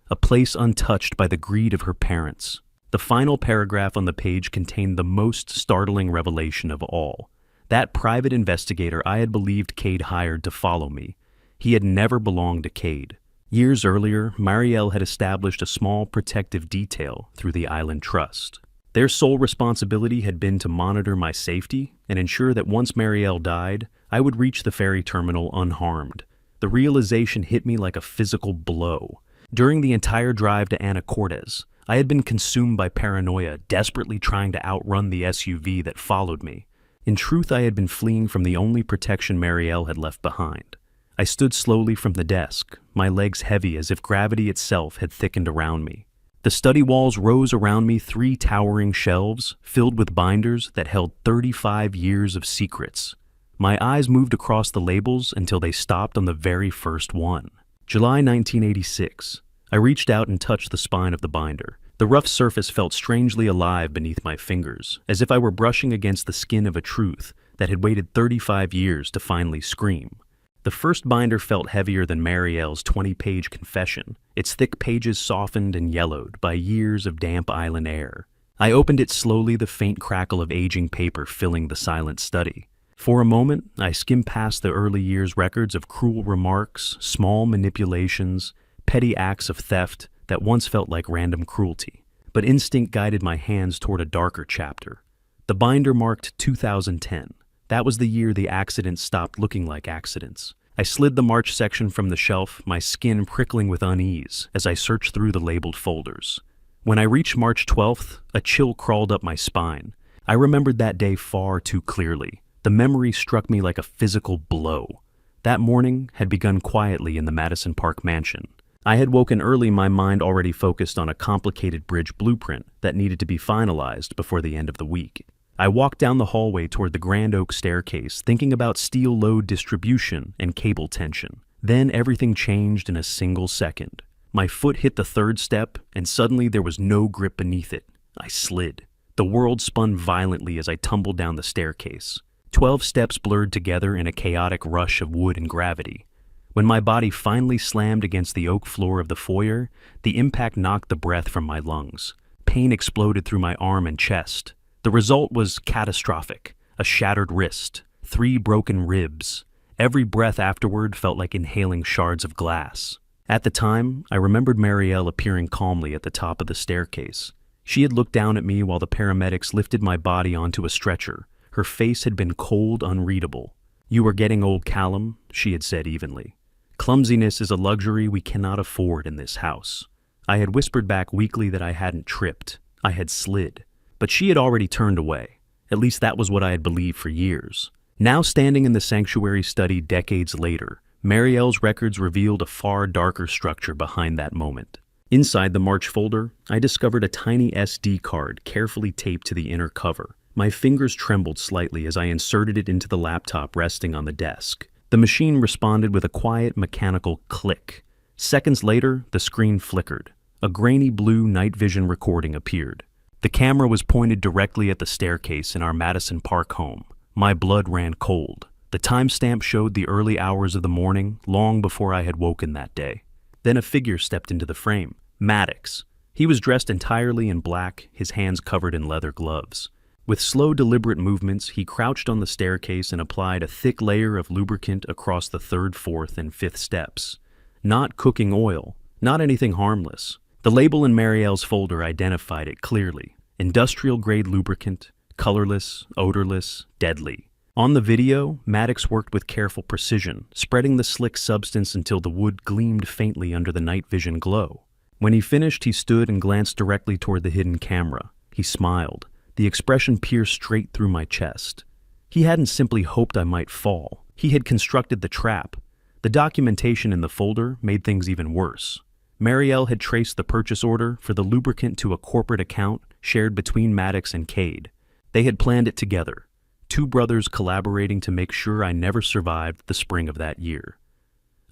a place untouched by the greed of her parents. The final paragraph on the page contained the most startling revelation of all. That private investigator I had believed Cade hired to follow me. He had never belonged to Cade. Years earlier, Marielle had established a small protective detail through the Island Trust. Their sole responsibility had been to monitor my safety and ensure that once Marielle died, I would reach the ferry terminal unharmed. The realization hit me like a physical blow. During the entire drive to Anacortes, I had been consumed by paranoia, desperately trying to outrun the SUV that followed me. In truth, I had been fleeing from the only protection Marielle had left behind. I stood slowly from the desk, my legs heavy as if gravity itself had thickened around me. The study walls rose around me, 3 towering shelves filled with binders that held 35 years of secrets. My eyes moved across the labels until they stopped on the very first one. July 1986. I reached out and touched the spine of the binder. The rough surface felt strangely alive beneath my fingers, as if I were brushing against the skin of a truth that had waited 35 years to finally scream. The first binder felt heavier than Marielle's 20-page confession, its thick pages softened and yellowed by years of damp island air. I opened it slowly, the faint crackle of aging paper filling the silent study. For a moment, I skimmed past the early years' records of cruel remarks, small manipulations, petty acts of theft that once felt like random cruelty. But instinct guided my hands toward a darker chapter. The binder marked 2010. That was the year the accidents stopped looking like accidents. I slid the March section from the shelf, my skin prickling with unease as I searched through the labeled folders. When I reached March 12th, a chill crawled up my spine. I remembered that day far too clearly. The memory struck me like a physical blow. That morning had begun quietly in the Madison Park mansion. I had woken early, my mind already focused on a complicated bridge blueprint that needed to be finalized before the end of the week. I walked down the hallway toward the grand oak staircase, thinking about steel load distribution and cable tension. Then everything changed in a single second. My foot hit the 3rd step, and suddenly there was no grip beneath it. I slid. The world spun violently as I tumbled down the staircase. 12 steps blurred together in a chaotic rush of wood and gravity. When my body finally slammed against the oak floor of the foyer, the impact knocked the breath from my lungs. Pain exploded through my arm and chest. The result was catastrophic. A shattered wrist, 3 broken ribs. Every breath afterward felt like inhaling shards of glass. At the time, I remembered Marielle appearing calmly at the top of the staircase. She had looked down at me while the paramedics lifted my body onto a stretcher. Her face had been cold, unreadable. "You are getting old, Callum," she had said evenly. "Clumsiness is a luxury we cannot afford in this house." I had whispered back weakly that I hadn't tripped. I had slid. But she had already turned away. At least that was what I had believed for years. Now standing in the sanctuary study decades later, Marielle's records revealed a far darker structure behind that moment. Inside the March folder, I discovered a tiny SD card carefully taped to the inner cover. My fingers trembled slightly as I inserted it into the laptop resting on the desk. The machine responded with a quiet mechanical click. Seconds later, the screen flickered. A grainy blue night vision recording appeared. The camera was pointed directly at the staircase in our Madison Park home. My blood ran cold. The timestamp showed the early hours of the morning, long before I had woken that day. Then a figure stepped into the frame. Maddox. He was dressed entirely in black, his hands covered in leather gloves. With slow, deliberate movements, he crouched on the staircase and applied a thick layer of lubricant across the 3rd, 4th, and 5th steps. Not cooking oil, not anything harmless. The label in Marielle's folder identified it clearly. Industrial-grade lubricant, colorless, odorless, deadly. On the video, Maddox worked with careful precision, spreading the slick substance until the wood gleamed faintly under the night vision glow. When he finished, he stood and glanced directly toward the hidden camera. He smiled. The expression pierced straight through my chest. He hadn't simply hoped I might fall. He had constructed the trap. The documentation in the folder made things even worse. Marielle had traced the purchase order for the lubricant to a corporate account shared between Maddox and Cade. They had planned it together, 2 brothers collaborating to make sure I never survived the spring of that year.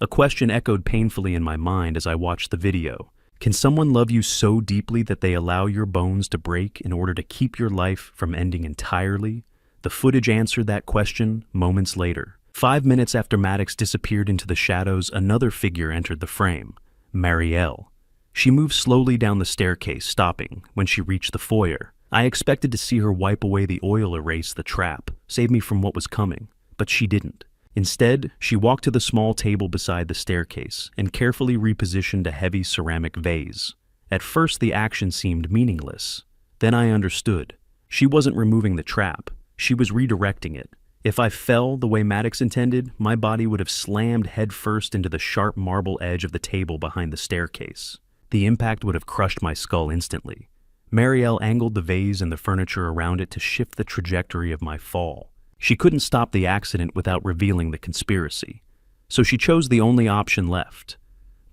A question echoed painfully in my mind as I watched the video. Can someone love you so deeply that they allow your bones to break in order to keep your life from ending entirely? The footage answered that question moments later. 5 minutes after Maddox disappeared into the shadows, another figure entered the frame. Marielle. She moved slowly down the staircase, stopping when she reached the foyer. I expected to see her wipe away the oil, erase the trap, save me from what was coming, but she didn't. Instead, she walked to the small table beside the staircase and carefully repositioned a heavy ceramic vase. At first, the action seemed meaningless. Then I understood. She wasn't removing the trap. She was redirecting it. If I fell the way Maddox intended, my body would have slammed headfirst into the sharp marble edge of the table behind the staircase. The impact would have crushed my skull instantly. Marielle angled the vase and the furniture around it to shift the trajectory of my fall. She couldn't stop the accident without revealing the conspiracy. So she chose the only option left: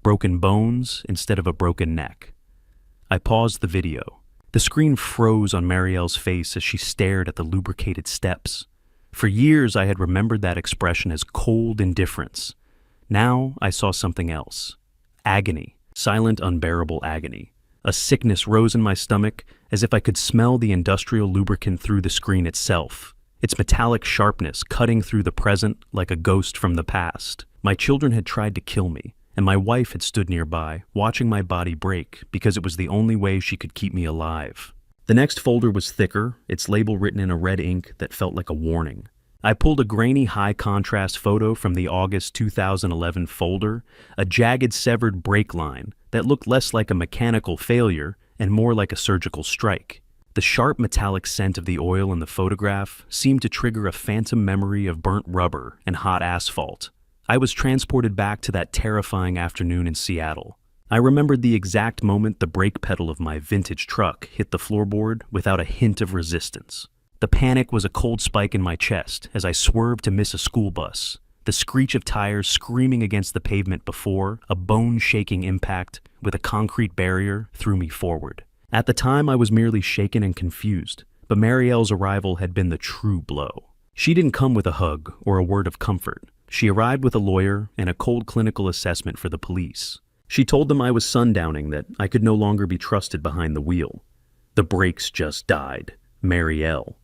broken bones instead of a broken neck. I paused the video. The screen froze on Marielle's face as she stared at the lubricated steps. For years I had remembered that expression as cold indifference. Now I saw something else. Agony. Silent, unbearable agony. A sickness rose in my stomach as if I could smell the industrial lubricant through the screen itself, its metallic sharpness cutting through the present like a ghost from the past. My children had tried to kill me, and my wife had stood nearby, watching my body break because it was the only way she could keep me alive. The next folder was thicker, its label written in a red ink that felt like a warning. I pulled a grainy high-contrast photo from the August 2011 folder, a jagged severed brake line that looked less like a mechanical failure and more like a surgical strike. The sharp metallic scent of the oil in the photograph seemed to trigger a phantom memory of burnt rubber and hot asphalt. I was transported back to that terrifying afternoon in Seattle. I remembered the exact moment the brake pedal of my vintage truck hit the floorboard without a hint of resistance. The panic was a cold spike in my chest as I swerved to miss a school bus, the screech of tires screaming against the pavement before a bone-shaking impact with a concrete barrier threw me forward. At the time, I was merely shaken and confused, but Marielle's arrival had been the true blow. She didn't come with a hug or a word of comfort. She arrived with a lawyer and a cold clinical assessment for the police. She told them I was sundowning, that I could no longer be trusted behind the wheel. The brakes just died. Marielle.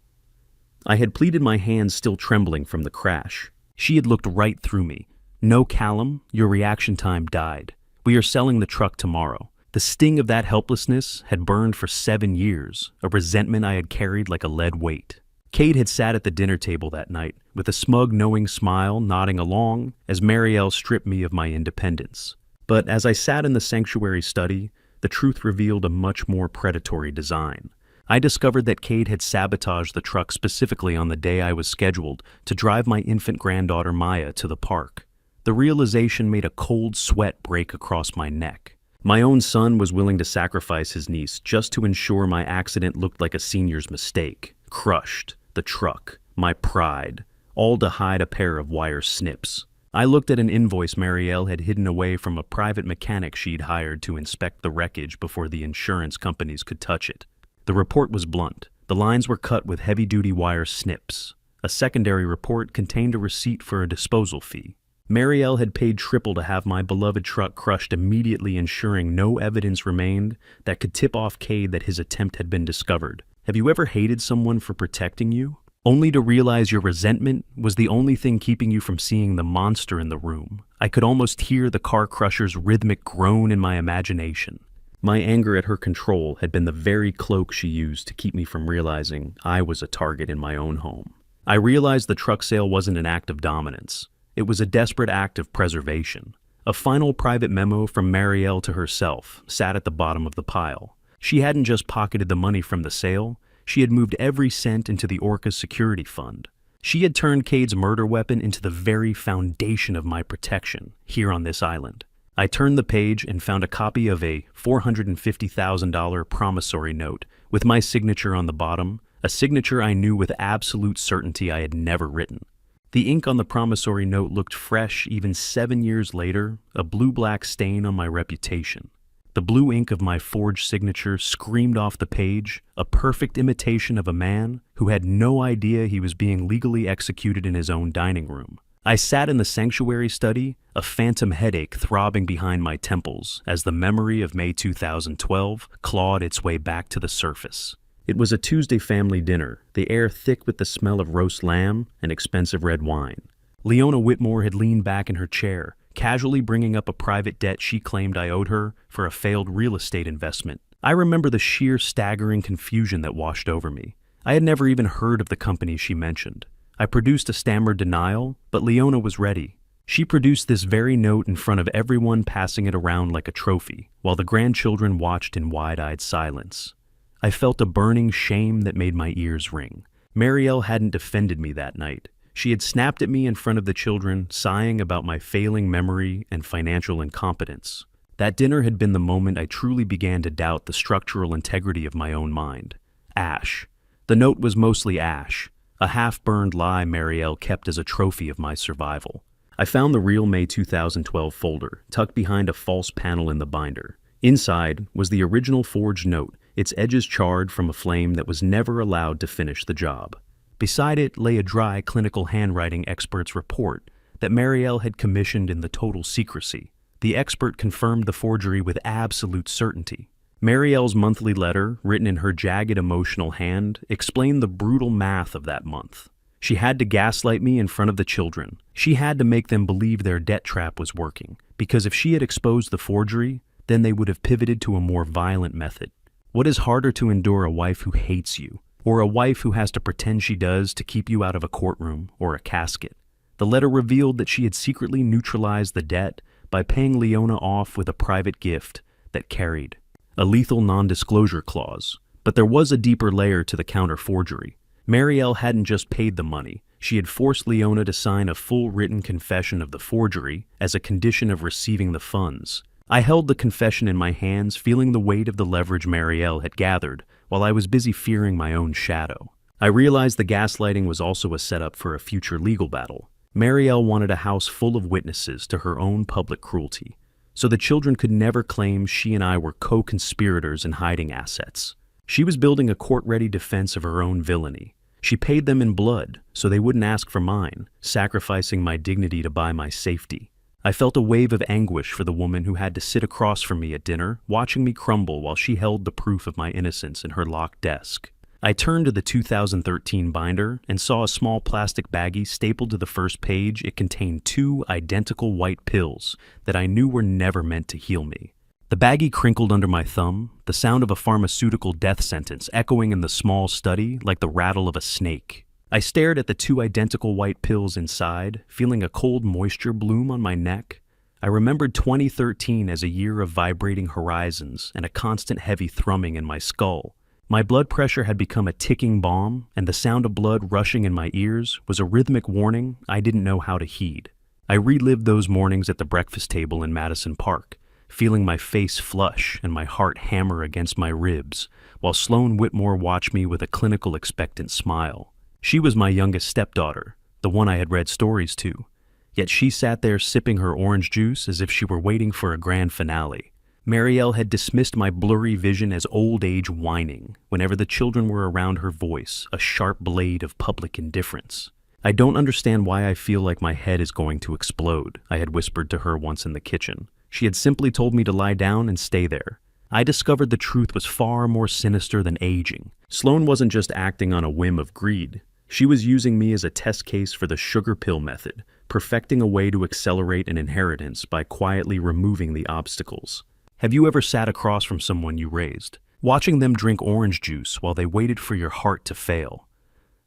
I had pleaded, my hands still trembling from the crash. She had looked right through me. "No, Callum, your reaction time died. We are selling the truck tomorrow." The sting of that helplessness had burned for 7 years, a resentment I had carried like a lead weight. Kate had sat at the dinner table that night, with a smug, knowing smile nodding along as Marielle stripped me of my independence. But as I sat in the sanctuary study, the truth revealed a much more predatory design. I discovered that Kate had sabotaged the truck specifically on the day I was scheduled to drive my infant granddaughter Maya to the park. The realization made a cold sweat break across my neck. My own son was willing to sacrifice his niece just to ensure my accident looked like a senior's mistake. Crushed, the truck, my pride, all to hide a pair of wire snips. I looked at an invoice Marielle had hidden away from a private mechanic she'd hired to inspect the wreckage before the insurance companies could touch it. The report was blunt. The lines were cut with heavy-duty wire snips. A secondary report contained a receipt for a disposal fee. Marielle had paid triple to have my beloved truck crushed, immediately ensuring no evidence remained that could tip off Cade that his attempt had been discovered. Have you ever hated someone for protecting you, only to realize your resentment was the only thing keeping you from seeing the monster in the room? I could almost hear the car crusher's rhythmic groan in my imagination. My anger at her control had been the very cloak she used to keep me from realizing I was a target in my own home. I realized the truck sale wasn't an act of dominance. It was a desperate act of preservation. A final private memo from Marielle to herself sat at the bottom of the pile. She hadn't just pocketed the money from the sale, she had moved every cent into the Orcas security fund. She had turned Cade's murder weapon into the very foundation of my protection here on this island. I turned the page and found a copy of a $450,000 promissory note with my signature on the bottom, a signature I knew with absolute certainty I had never written. The ink on the promissory note looked fresh even 7 years later, a blue-black stain on my reputation. The blue ink of my forged signature screamed off the page, a perfect imitation of a man who had no idea he was being legally executed in his own dining room. I sat in the sanctuary study, a phantom headache throbbing behind my temples as the memory of May 2012 clawed its way back to the surface. It was a Tuesday family dinner, the air thick with the smell of roast lamb and expensive red wine. Leona Whitmore had leaned back in her chair, casually bringing up a private debt she claimed I owed her for a failed real estate investment. I remember the sheer staggering confusion that washed over me. I had never even heard of the company she mentioned. I produced a stammered denial, but Leona was ready. She produced this very note in front of everyone, passing it around like a trophy, while the grandchildren watched in wide-eyed silence. I felt a burning shame that made my ears ring. Marielle hadn't defended me that night. She had snapped at me in front of the children, sighing about my failing memory and financial incompetence. That dinner had been the moment I truly began to doubt the structural integrity of my own mind. Ash. The note was mostly ash. a half-burned lie Marielle kept as a trophy of my survival. I found the real May 2012 folder, tucked behind a false panel in the binder. Inside was the original forged note, its edges charred from a flame that was never allowed to finish the job. Beside it lay a dry clinical handwriting expert's report that Marielle had commissioned in the total secrecy. The expert confirmed the forgery with absolute certainty. Marielle's monthly letter, written in her jagged emotional hand, explained the brutal math of that month. She had to gaslight me in front of the children. She had to make them believe their debt trap was working, because if she had exposed the forgery, then they would have pivoted to a more violent method. What is harder to endure, a wife who hates you, or a wife who has to pretend she does to keep you out of a courtroom or a casket? The letter revealed that she had secretly neutralized the debt by paying Leona off with a private gift that carried a lethal non-disclosure clause. But there was a deeper layer to the counter-forgery. Marielle hadn't just paid the money. She had forced Leona to sign a full written confession of the forgery as a condition of receiving the funds. I held the confession in my hands, feeling the weight of the leverage Marielle had gathered, while I was busy fearing my own shadow. I realized the gaslighting was also a setup for a future legal battle. Marielle wanted a house full of witnesses to her own public cruelty, so the children could never claim she and I were co-conspirators in hiding assets. She was building a court-ready defense of her own villainy. She paid them in blood, so they wouldn't ask for mine, sacrificing my dignity to buy my safety. I felt a wave of anguish for the woman who had to sit across from me at dinner, watching me crumble while she held the proof of my innocence in her locked desk. I turned to the 2013 binder and saw a small plastic baggie stapled to the first page. It contained 2 identical white pills that I knew were never meant to heal me. The baggie crinkled under my thumb, the sound of a pharmaceutical death sentence echoing in the small study like the rattle of a snake. I stared at the 2 identical white pills inside, feeling a cold moisture bloom on my neck. I remembered 2013 as a year of vibrating horizons and a constant heavy thrumming in my skull. My blood pressure had become a ticking bomb, and the sound of blood rushing in my ears was a rhythmic warning I didn't know how to heed. I relived those mornings at the breakfast table in Madison Park, feeling my face flush and my heart hammer against my ribs, while Sloan Whitmore watched me with a clinical expectant smile. She was my youngest stepdaughter, the one I had read stories to, yet she sat there sipping her orange juice as if she were waiting for a grand finale. Marielle had dismissed my blurry vision as old age whining whenever the children were around, her voice a sharp blade of public indifference. "I don't understand why I feel like my head is going to explode," I had whispered to her once in the kitchen. She had simply told me to lie down and stay there. I discovered the truth was far more sinister than aging. Sloan wasn't just acting on a whim of greed. She was using me as a test case for the sugar pill method, perfecting a way to accelerate an inheritance by quietly removing the obstacles. Have you ever sat across from someone you raised, watching them drink orange juice while they waited for your heart to fail?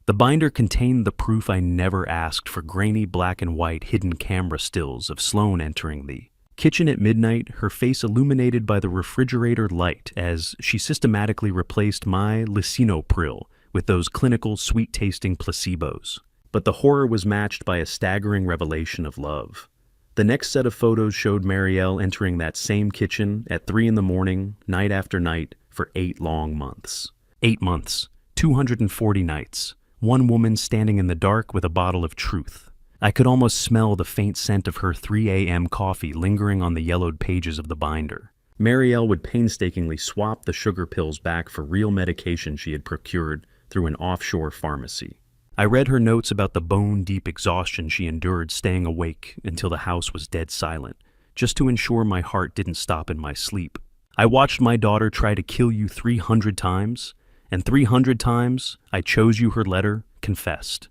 The binder contained the proof I never asked for: grainy black and white hidden camera stills of Sloan entering the kitchen at midnight, her face illuminated by the refrigerator light as she systematically replaced my lisinopril with those clinical, sweet-tasting placebos. But the horror was matched by a staggering revelation of love. The next set of photos showed Marielle entering that same kitchen at 3 a.m, night after night, for 8 long months. 8 months, 240 nights, one woman standing in the dark with a bottle of truth. I could almost smell the faint scent of her 3 a.m. coffee lingering on the yellowed pages of the binder. Marielle would painstakingly swap the sugar pills back for real medication she had procured through an offshore pharmacy. I read her notes about the bone-deep exhaustion she endured staying awake until the house was dead silent, just to ensure my heart didn't stop in my sleep. I watched my daughter try to kill you 300 times, and 300 times I chose you, her letter confessed.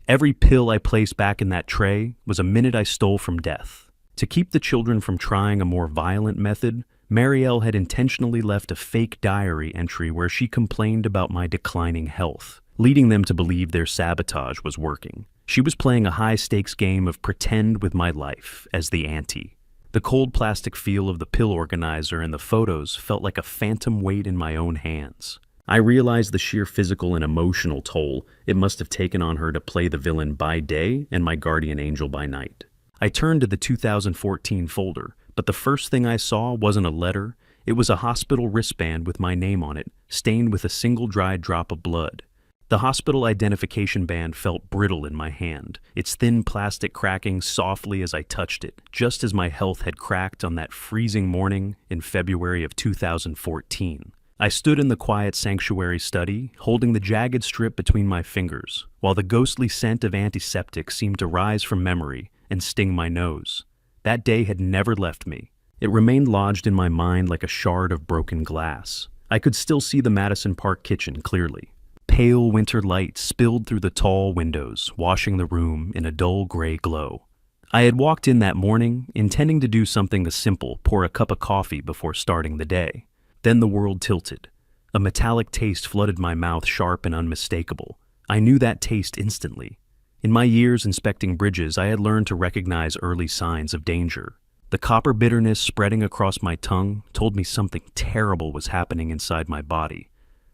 Every pill I placed back in that tray was a minute I stole from death. To keep the children from trying a more violent method, Marielle had intentionally left a fake diary entry where she complained about my declining health, leading them to believe their sabotage was working. She was playing a high-stakes game of pretend with my life as the ante. The cold plastic feel of the pill organizer and the photos felt like a phantom weight in my own hands. I realized the sheer physical and emotional toll it must have taken on her to play the villain by day and my guardian angel by night. I turned to the 2014 folder, but the first thing I saw wasn't a letter. It was a hospital wristband with my name on it, stained with a single dried drop of blood. The hospital identification band felt brittle in my hand, its thin plastic cracking softly as I touched it, just as my health had cracked on that freezing morning in February of 2014. I stood in the quiet sanctuary study, holding the jagged strip between my fingers, while the ghostly scent of antiseptic seemed to rise from memory and sting my nose. That day had never left me. It remained lodged in my mind like a shard of broken glass. I could still see the Madison Park kitchen clearly. Pale winter light spilled through the tall windows, washing the room in a dull gray glow. I had walked in that morning, intending to do something simple, pour a cup of coffee before starting the day. Then the world tilted. A metallic taste flooded my mouth, sharp and unmistakable. I knew that taste instantly. In my years inspecting bridges, I had learned to recognize early signs of danger. The copper bitterness spreading across my tongue told me something terrible was happening inside my body.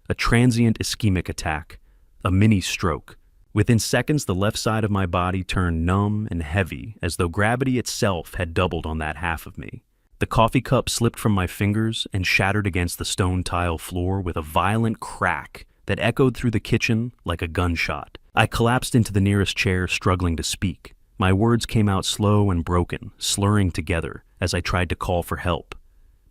A transient ischemic attack, a mini stroke. Within seconds, the left side of my body turned numb and heavy, as though gravity itself had doubled on that half of me. The coffee cup slipped from my fingers and shattered against the stone tile floor with a violent crack that echoed through the kitchen like a gunshot. I collapsed into the nearest chair, struggling to speak. My words came out slow and broken, slurring together as I tried to call for help.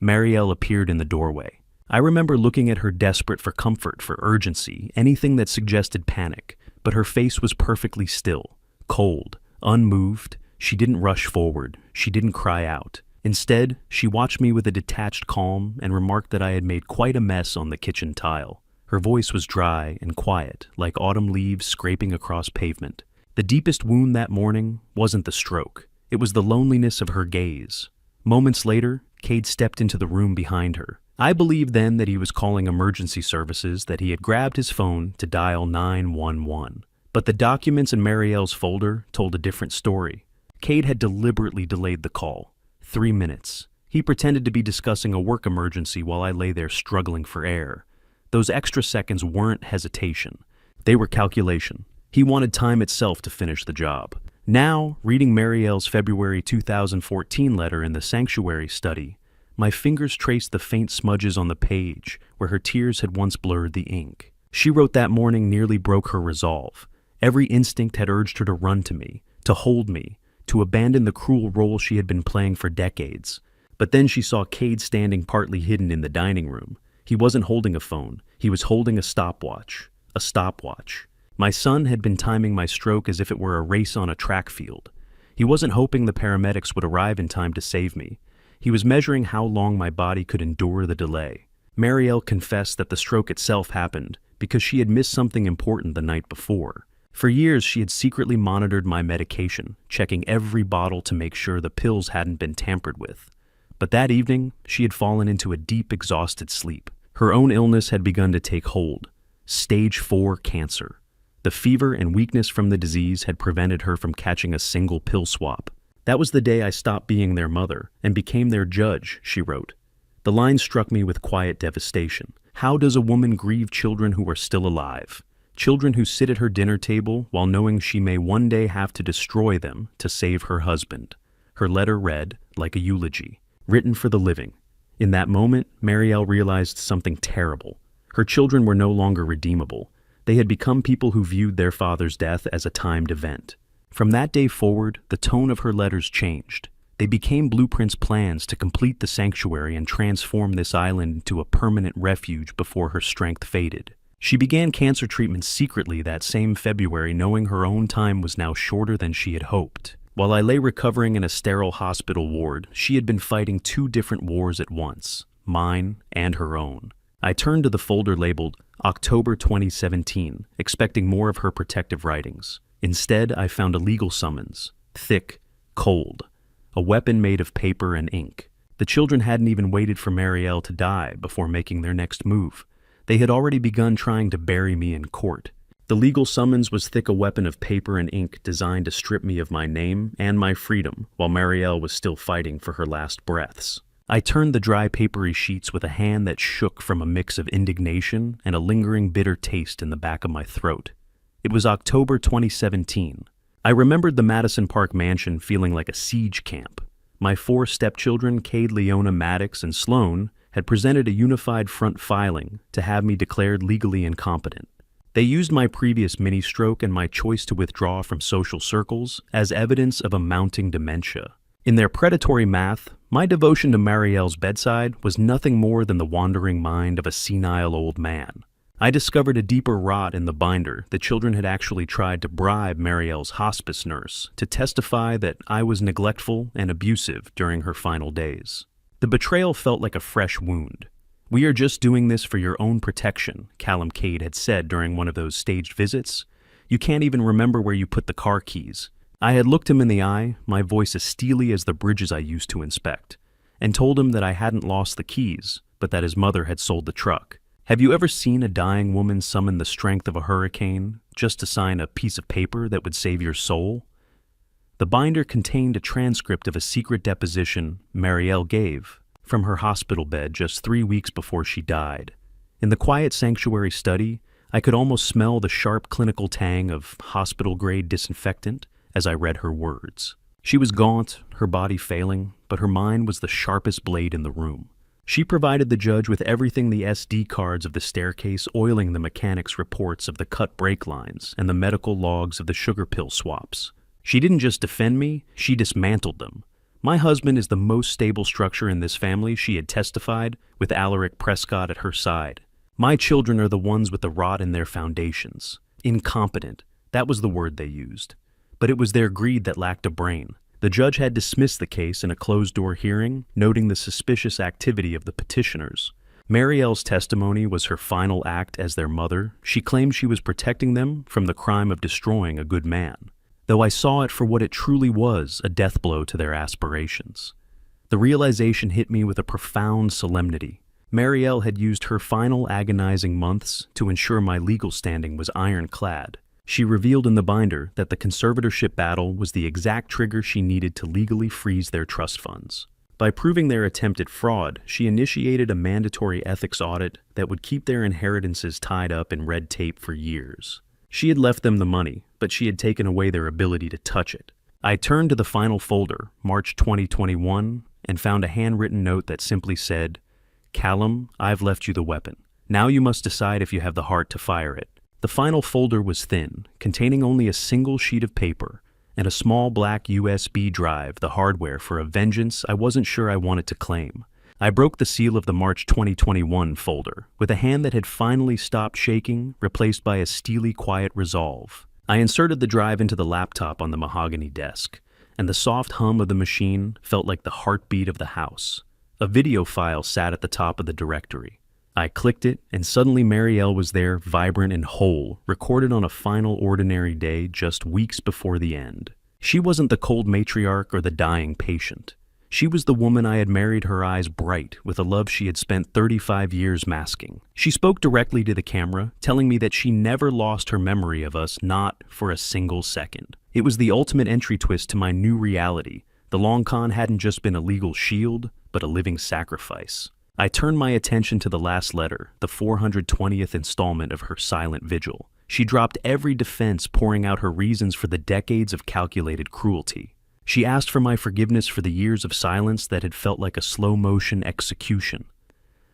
Marielle appeared in the doorway. I remember looking at her, desperate for comfort, for urgency, anything that suggested panic, but her face was perfectly still, cold, unmoved. She didn't rush forward. She didn't cry out. Instead, she watched me with a detached calm and remarked that I had made quite a mess on the kitchen tile. Her voice was dry and quiet, like autumn leaves scraping across pavement. The deepest wound that morning wasn't the stroke. It was the loneliness of her gaze. Moments later, Cade stepped into the room behind her. I believed then that he was calling emergency services, that he had grabbed his phone to dial 911. But the documents in Marielle's folder told a different story. Cade had deliberately delayed the call. 3 minutes. He pretended to be discussing a work emergency while I lay there struggling for air. Those extra seconds weren't hesitation. They were calculation. He wanted time itself to finish the job. Now, reading Marielle's February 2014 letter in the sanctuary study, my fingers traced the faint smudges on the page where her tears had once blurred the ink. She wrote that morning nearly broke her resolve. Every instinct had urged her to run to me, to hold me, to abandon the cruel role she had been playing for decades. But then she saw Cade standing partly hidden in the dining room. He wasn't holding a phone. He was holding a stopwatch. A stopwatch. My son had been timing my stroke as if it were a race on a track field. He wasn't hoping the paramedics would arrive in time to save me. He was measuring how long my body could endure the delay. Marielle confessed that the stroke itself happened because she had missed something important the night before. For years, she had secretly monitored my medication, checking every bottle to make sure the pills hadn't been tampered with. But that evening, she had fallen into a deep, exhausted sleep. Her own illness had begun to take hold. Stage 4 cancer. The fever and weakness from the disease had prevented her from catching a single pill swap. That was the day I stopped being their mother and became their judge, she wrote. The line struck me with quiet devastation. How does a woman grieve children who are still alive? Children who sit at her dinner table while knowing she may one day have to destroy them to save her husband. Her letter read like a eulogy, written for the living. In that moment, Marielle realized something terrible. Her children were no longer redeemable. They had become people who viewed their father's death as a timed event. From that day forward, the tone of her letters changed. They became Blueprint's plans to complete the sanctuary and transform this island into a permanent refuge before her strength faded. She began cancer treatment secretly that same February, knowing her own time was now shorter than she had hoped. While I lay recovering in a sterile hospital ward, she had been fighting 2 different wars at once, mine and her own. I turned to the folder labeled October 2017, expecting more of her protective writings. Instead, I found a legal summons, thick, cold, a weapon made of paper and ink. The children hadn't even waited for Marielle to die before making their next move. They had already begun trying to bury me in court. The legal summons was thick, a weapon of paper and ink designed to strip me of my name and my freedom while Marielle was still fighting for her last breaths. I turned the dry, papery sheets with a hand that shook from a mix of indignation and a lingering bitter taste in the back of my throat. It was October 2017. I remembered the Madison Park mansion feeling like a siege camp. My 4 stepchildren, Cade, Leona, Maddox, and Sloan, had presented a unified front filing to have me declared legally incompetent. They used my previous mini-stroke and my choice to withdraw from social circles as evidence of a mounting dementia. In their predatory math, my devotion to Marielle's bedside was nothing more than the wandering mind of a senile old man. I discovered a deeper rot in the binder. The children had actually tried to bribe Marielle's hospice nurse to testify that I was neglectful and abusive during her final days. The betrayal felt like a fresh wound. "We are just doing this for your own protection," Callum Cade had said during one of those staged visits. "You can't even remember where you put the car keys." I had looked him in the eye, my voice as steely as the bridges I used to inspect, and told him that I hadn't lost the keys, but that his mother had sold the truck. Have you ever seen a dying woman summon the strength of a hurricane just to sign a piece of paper that would save your soul? The binder contained a transcript of a secret deposition Marielle gave from her hospital bed just 3 weeks before she died. In the quiet sanctuary study, I could almost smell the sharp clinical tang of hospital-grade disinfectant as I read her words. She was gaunt, her body failing, but her mind was the sharpest blade in the room. She provided the judge with everything: the SD cards of the staircase oiling the mechanics' reports of the cut brake lines and the medical logs of the sugar pill swaps. She didn't just defend me, she dismantled them. "My husband is the most stable structure in this family," she had testified, with Alaric Prescott at her side. "My children are the ones with the rot in their foundations. Incompetent, that was the word they used. But it was their greed that lacked a brain." The judge had dismissed the case in a closed-door hearing, noting the suspicious activity of the petitioners. Marielle's testimony was her final act as their mother. She claimed she was protecting them from the crime of destroying a good man, though I saw it for what it truly was: a death blow to their aspirations. The realization hit me with a profound solemnity. Marielle had used her final agonizing months to ensure my legal standing was ironclad. She revealed in the binder that the conservatorship battle was the exact trigger she needed to legally freeze their trust funds. By proving their attempted fraud, she initiated a mandatory ethics audit that would keep their inheritances tied up in red tape for years. She had left them the money, but she had taken away their ability to touch it. I turned to the final folder, March 2021, and found a handwritten note that simply said, "Callum, I've left you the weapon. Now you must decide if you have the heart to fire it." The final folder was thin, containing only a single sheet of paper and a small black USB drive, the hardware for a vengeance I wasn't sure I wanted to claim. I broke the seal of the March 2021 folder with a hand that had finally stopped shaking, replaced by a steely, quiet resolve. I inserted the drive into the laptop on the mahogany desk, and the soft hum of the machine felt like the heartbeat of the house. A video file sat at the top of the directory. I clicked it, and suddenly Marielle was there, vibrant and whole, recorded on a final ordinary day just weeks before the end. She wasn't the cold matriarch or the dying patient. She was the woman I had married, her eyes bright with a love she had spent 35 years masking. She spoke directly to the camera, telling me that she never lost her memory of us, not for a single second. It was the ultimate entry twist to my new reality. The long con hadn't just been a legal shield, but a living sacrifice. I turned my attention to the last letter, the 420th installment of her silent vigil. She dropped every defense, pouring out her reasons for the decades of calculated cruelty. She asked for my forgiveness for the years of silence that had felt like a slow-motion execution.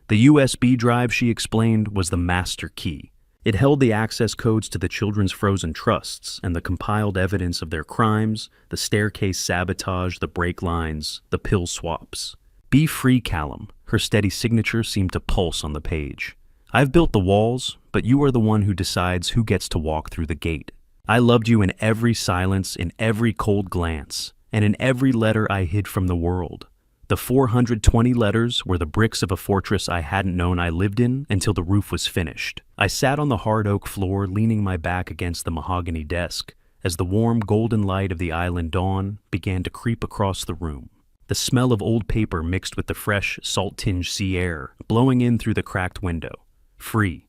The USB drive, she explained, was the master key. It held the access codes to the children's frozen trusts and the compiled evidence of their crimes, the staircase sabotage, the brake lines, the pill swaps. "Be free, Callum." Her steady signature seemed to pulse on the page. "I've built the walls, but you are the one who decides who gets to walk through the gate. I loved you in every silence, in every cold glance, and in every letter I hid from the world. The 420 letters were the bricks of a fortress I hadn't known I lived in until the roof was finished. I sat on the hard oak floor, leaning my back against the mahogany desk, as the warm golden light of the island dawn began to creep across the room. The smell of old paper mixed with the fresh, salt-tinged sea air, blowing in through the cracked window. Free.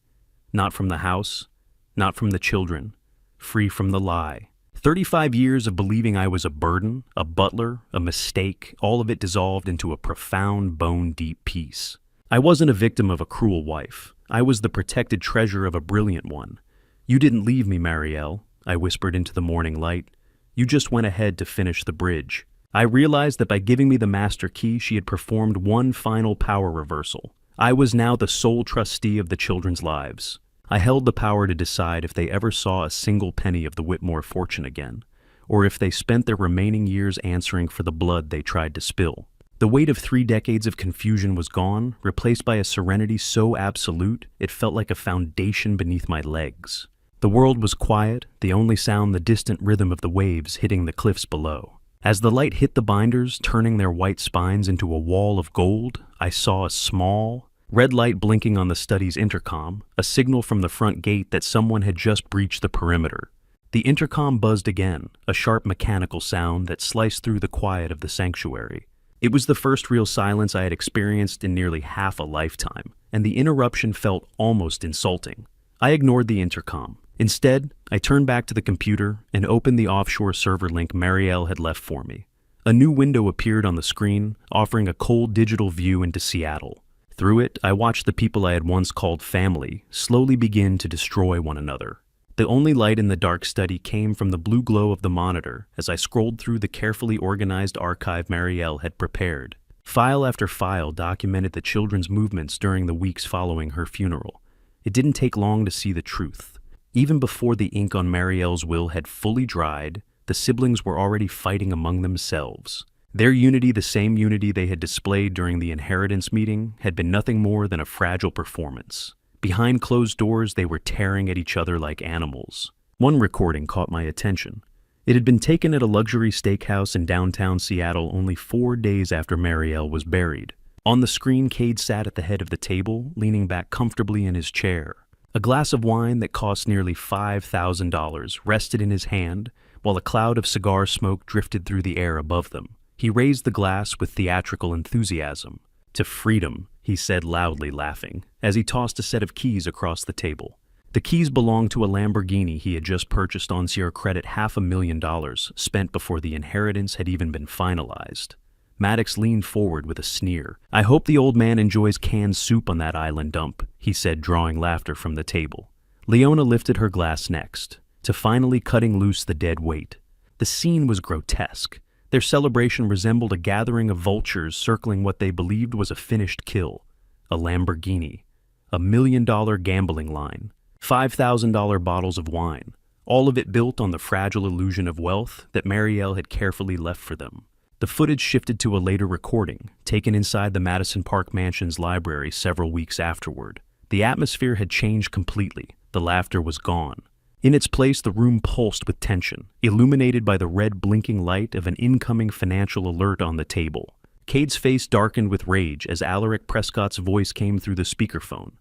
Not from the house, not from the children. Free from the lie. 35 years of believing I was a burden, a butler, a mistake, all of it dissolved into a profound, bone-deep peace. I wasn't a victim of a cruel wife. I was the protected treasure of a brilliant one. "You didn't leave me, Marielle," I whispered into the morning light. "You just went ahead to finish the bridge." I realized that by giving me the master key, she had performed one final power reversal. I was now the sole trustee of the children's lives. I held the power to decide if they ever saw a single penny of the Whitmore fortune again, or if they spent their remaining years answering for the blood they tried to spill. The weight of 3 decades of confusion was gone, replaced by a serenity so absolute it felt like a foundation beneath my legs. The world was quiet, the only sound the distant rhythm of the waves hitting the cliffs below. As the light hit the binders, turning their white spines into a wall of gold, I saw a small, red light blinking on the study's intercom, a signal from the front gate that someone had just breached the perimeter. The intercom buzzed again, a sharp mechanical sound that sliced through the quiet of the sanctuary. It was the first real silence I had experienced in nearly half a lifetime, and the interruption felt almost insulting. I ignored the intercom. Instead, I turned back to the computer and opened the offshore server link Marielle had left for me. A new window appeared on the screen, offering a cold digital view into Seattle. Through it, I watched the people I had once called family slowly begin to destroy one another. The only light in the dark study came from the blue glow of the monitor as I scrolled through the carefully organized archive Marielle had prepared. File after file documented the children's movements during the weeks following her funeral. It didn't take long to see the truth. Even before the ink on Marielle's will had fully dried, the siblings were already fighting among themselves. Their unity, the same unity they had displayed during the inheritance meeting, had been nothing more than a fragile performance. Behind closed doors, they were tearing at each other like animals. One recording caught my attention. It had been taken at a luxury steakhouse in downtown Seattle only 4 days after Marielle was buried. On the screen, Cade sat at the head of the table, leaning back comfortably in his chair. A glass of wine that cost nearly $5,000 rested in his hand, while a cloud of cigar smoke drifted through the air above them. He raised the glass with theatrical enthusiasm. "To freedom," he said loudly, laughing, as he tossed a set of keys across the table. The keys belonged to a Lamborghini he had just purchased on Sierra credit $500,000 spent before the inheritance had even been finalized. Maddox leaned forward with a sneer. "I hope the old man enjoys canned soup on that island dump," he said, drawing laughter from the table. Leona lifted her glass next, to finally cutting loose the dead weight. The scene was grotesque. Their celebration resembled a gathering of vultures circling what they believed was a finished kill. A Lamborghini, $1 million gambling line, $5,000 bottles of wine, all of it built on the fragile illusion of wealth that Marielle had carefully left for them. The footage shifted to a later recording, taken inside the Madison Park Mansion's library several weeks afterward. The atmosphere had changed completely. The laughter was gone. In its place, the room pulsed with tension, illuminated by the red blinking light of an incoming financial alert on the table. Cade's face darkened with rage as Alaric Prescott's voice came through the speakerphone.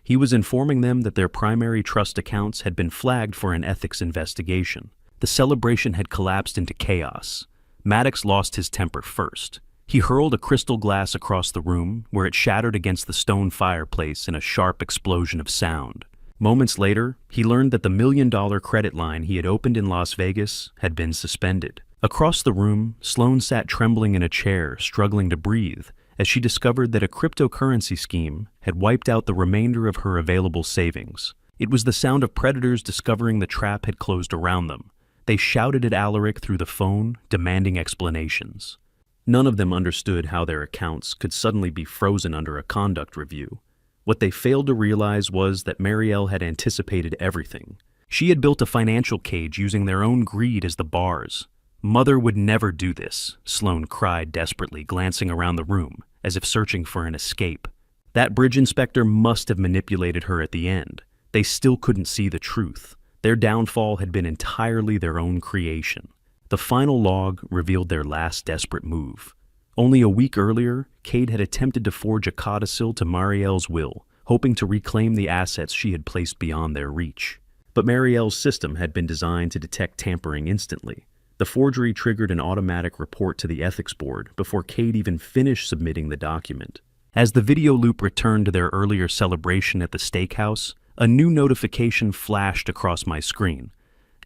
He was informing them that their primary trust accounts had been flagged for an ethics investigation. The celebration had collapsed into chaos. Maddox lost his temper first. He hurled a crystal glass across the room, where it shattered against the stone fireplace in a sharp explosion of sound. Moments later, he learned that the $1 million credit line he had opened in Las Vegas had been suspended. Across the room, Sloane sat trembling in a chair, struggling to breathe, as she discovered that a cryptocurrency scheme had wiped out the remainder of her available savings. It was the sound of predators discovering the trap had closed around them. They shouted at Alaric through the phone, demanding explanations. None of them understood how their accounts could suddenly be frozen under a conduct review. What they failed to realize was that Marielle had anticipated everything. She had built a financial cage using their own greed as the bars. "Mother would never do this," Sloane cried desperately, glancing around the room, as if searching for an escape. That bridge inspector must have manipulated her at the end. They still couldn't see the truth. Their downfall had been entirely their own creation. The final log revealed their last desperate move. Only a week earlier, Cade had attempted to forge a codicil to Marielle's will, hoping to reclaim the assets she had placed beyond their reach. But Marielle's system had been designed to detect tampering instantly. The forgery triggered an automatic report to the ethics board before Cade even finished submitting the document. As the video loop returned to their earlier celebration at the steakhouse, a new notification flashed across my screen.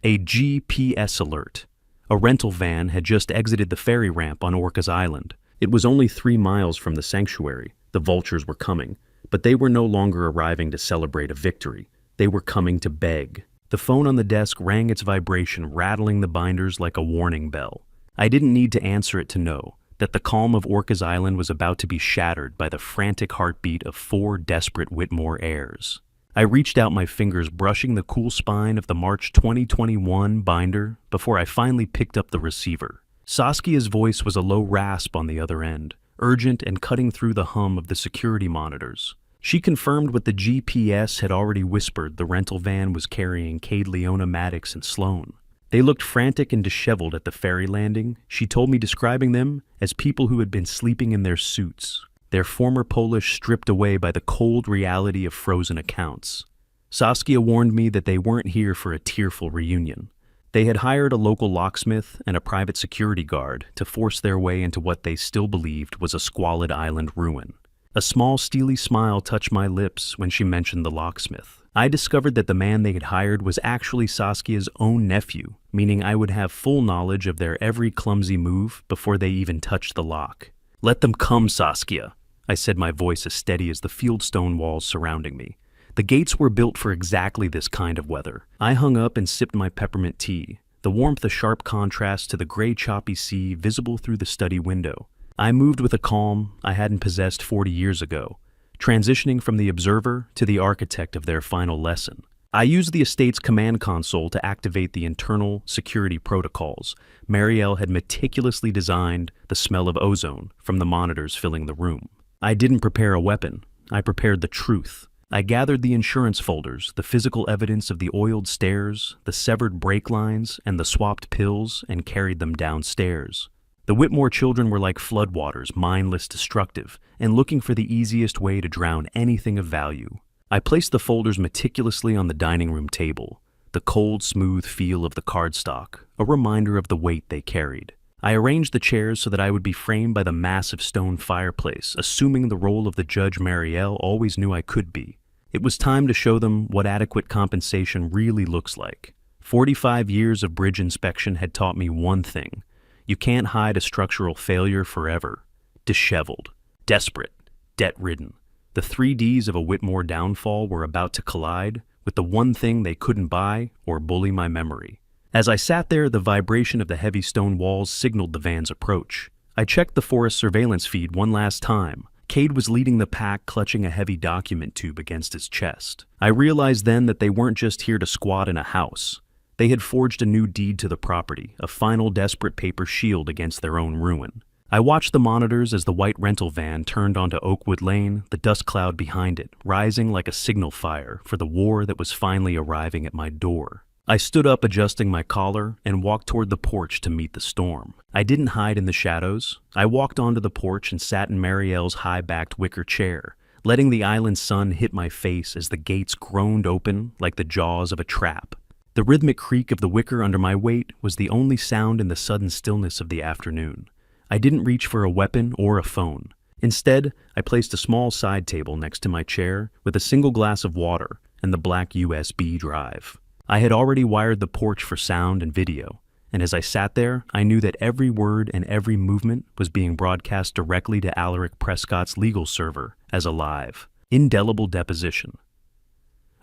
A GPS alert. A rental van had just exited the ferry ramp on Orcas Island. It was only 3 miles from the sanctuary. The vultures were coming, but they were no longer arriving to celebrate a victory. They were coming to beg. The phone on the desk rang its vibration, rattling the binders like a warning bell. I didn't need to answer it to know that the calm of Orcas Island was about to be shattered by the frantic heartbeat of 4 desperate Whitmore heirs. I reached out my fingers, brushing the cool spine of the March 2021 binder before I finally picked up the receiver. Saskia's voice was a low rasp on the other end, urgent and cutting through the hum of the security monitors. She confirmed what the GPS had already whispered: the rental van was carrying Cade, Leona, Maddox, and Sloan. They looked frantic and disheveled at the ferry landing, she told me, describing them as people who had been sleeping in their suits, their former Polish stripped away by the cold reality of frozen accounts. Saskia warned me that they weren't here for a tearful reunion. They had hired a local locksmith and a private security guard to force their way into what they still believed was a squalid island ruin. A small steely smile touched my lips when she mentioned the locksmith. I discovered that the man they had hired was actually Saskia's own nephew, meaning I would have full knowledge of their every clumsy move before they even touched the lock. "Let them come, Saskia," I said, my voice as steady as the fieldstone walls surrounding me. The gates were built for exactly this kind of weather. I hung up and sipped my peppermint tea, the warmth a sharp contrast to the gray choppy sea visible through the study window. I moved with a calm I hadn't possessed 40 years ago, transitioning from the observer to the architect of their final lesson. I used the estate's command console to activate the internal security protocols Marielle had meticulously designed, the smell of ozone from the monitors filling the room. I didn't prepare a weapon, I prepared the truth. I gathered the insurance folders, the physical evidence of the oiled stairs, the severed brake lines, and the swapped pills, and carried them downstairs. The Whitmore children were like floodwaters, mindless, destructive, and looking for the easiest way to drown anything of value. I placed the folders meticulously on the dining room table, the cold, smooth feel of the cardstock, a reminder of the weight they carried. I arranged the chairs so that I would be framed by the massive stone fireplace, assuming the role of the Judge Marielle always knew I could be. It was time to show them what adequate compensation really looks like. 45 years of bridge inspection had taught me one thing: you can't hide a structural failure forever. Disheveled, desperate, debt-ridden. The 3Ds of a Whitmore downfall were about to collide with the one thing they couldn't buy or bully my memory. As I sat there, the vibration of the heavy stone walls signaled the van's approach. I checked the forest surveillance feed one last time. Cade was leading the pack, clutching a heavy document tube against his chest. I realized then that they weren't just here to squat in a house. They had forged a new deed to the property, a final desperate paper shield against their own ruin. I watched the monitors as the white rental van turned onto Oakwood Lane, the dust cloud behind it, rising like a signal fire for the war that was finally arriving at my door. I stood up, adjusting my collar, and walked toward the porch to meet the storm. I didn't hide in the shadows. I walked onto the porch and sat in Marielle's high-backed wicker chair, letting the island sun hit my face as the gates groaned open like the jaws of a trap. The rhythmic creak of the wicker under my weight was the only sound in the sudden stillness of the afternoon. I didn't reach for a weapon or a phone. Instead, I placed a small side table next to my chair with a single glass of water and the black USB drive. I had already wired the porch for sound and video, and as I sat there, I knew that every word and every movement was being broadcast directly to Alaric Prescott's legal server as a live, indelible deposition.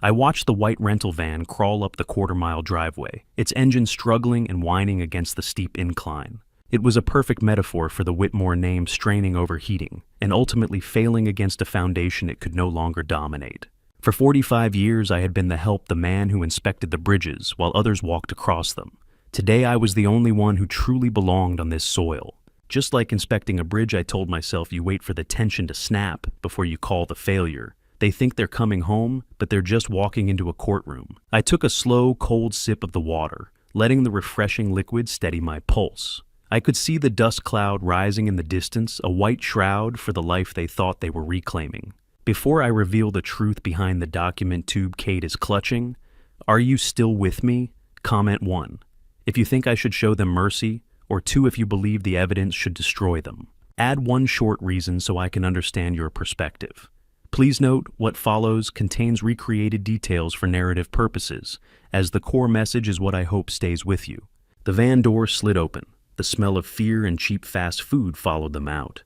I watched the white rental van crawl up the quarter-mile driveway, its engine struggling and whining against the steep incline. It was a perfect metaphor for the Whitmore name straining overheating and ultimately failing against a foundation it could no longer dominate. For 45 years, I had been the man who inspected the bridges while others walked across them. Today, I was the only one who truly belonged on this soil. Just like inspecting a bridge, I told myself, you wait for the tension to snap before you call the failure. They think they're coming home, but they're just walking into a courtroom. I took a slow, cold sip of the water, letting the refreshing liquid steady my pulse. I could see the dust cloud rising in the distance, a white shroud for the life they thought they were reclaiming. Before I reveal the truth behind the document tube Cade is clutching, are you still with me? Comment 1, if you think I should show them mercy, or 2 if you believe the evidence should destroy them. Add 1 short reason so I can understand your perspective. Please note, what follows contains recreated details for narrative purposes, as the core message is what I hope stays with you. The van door slid open. The smell of fear and cheap fast food followed them out.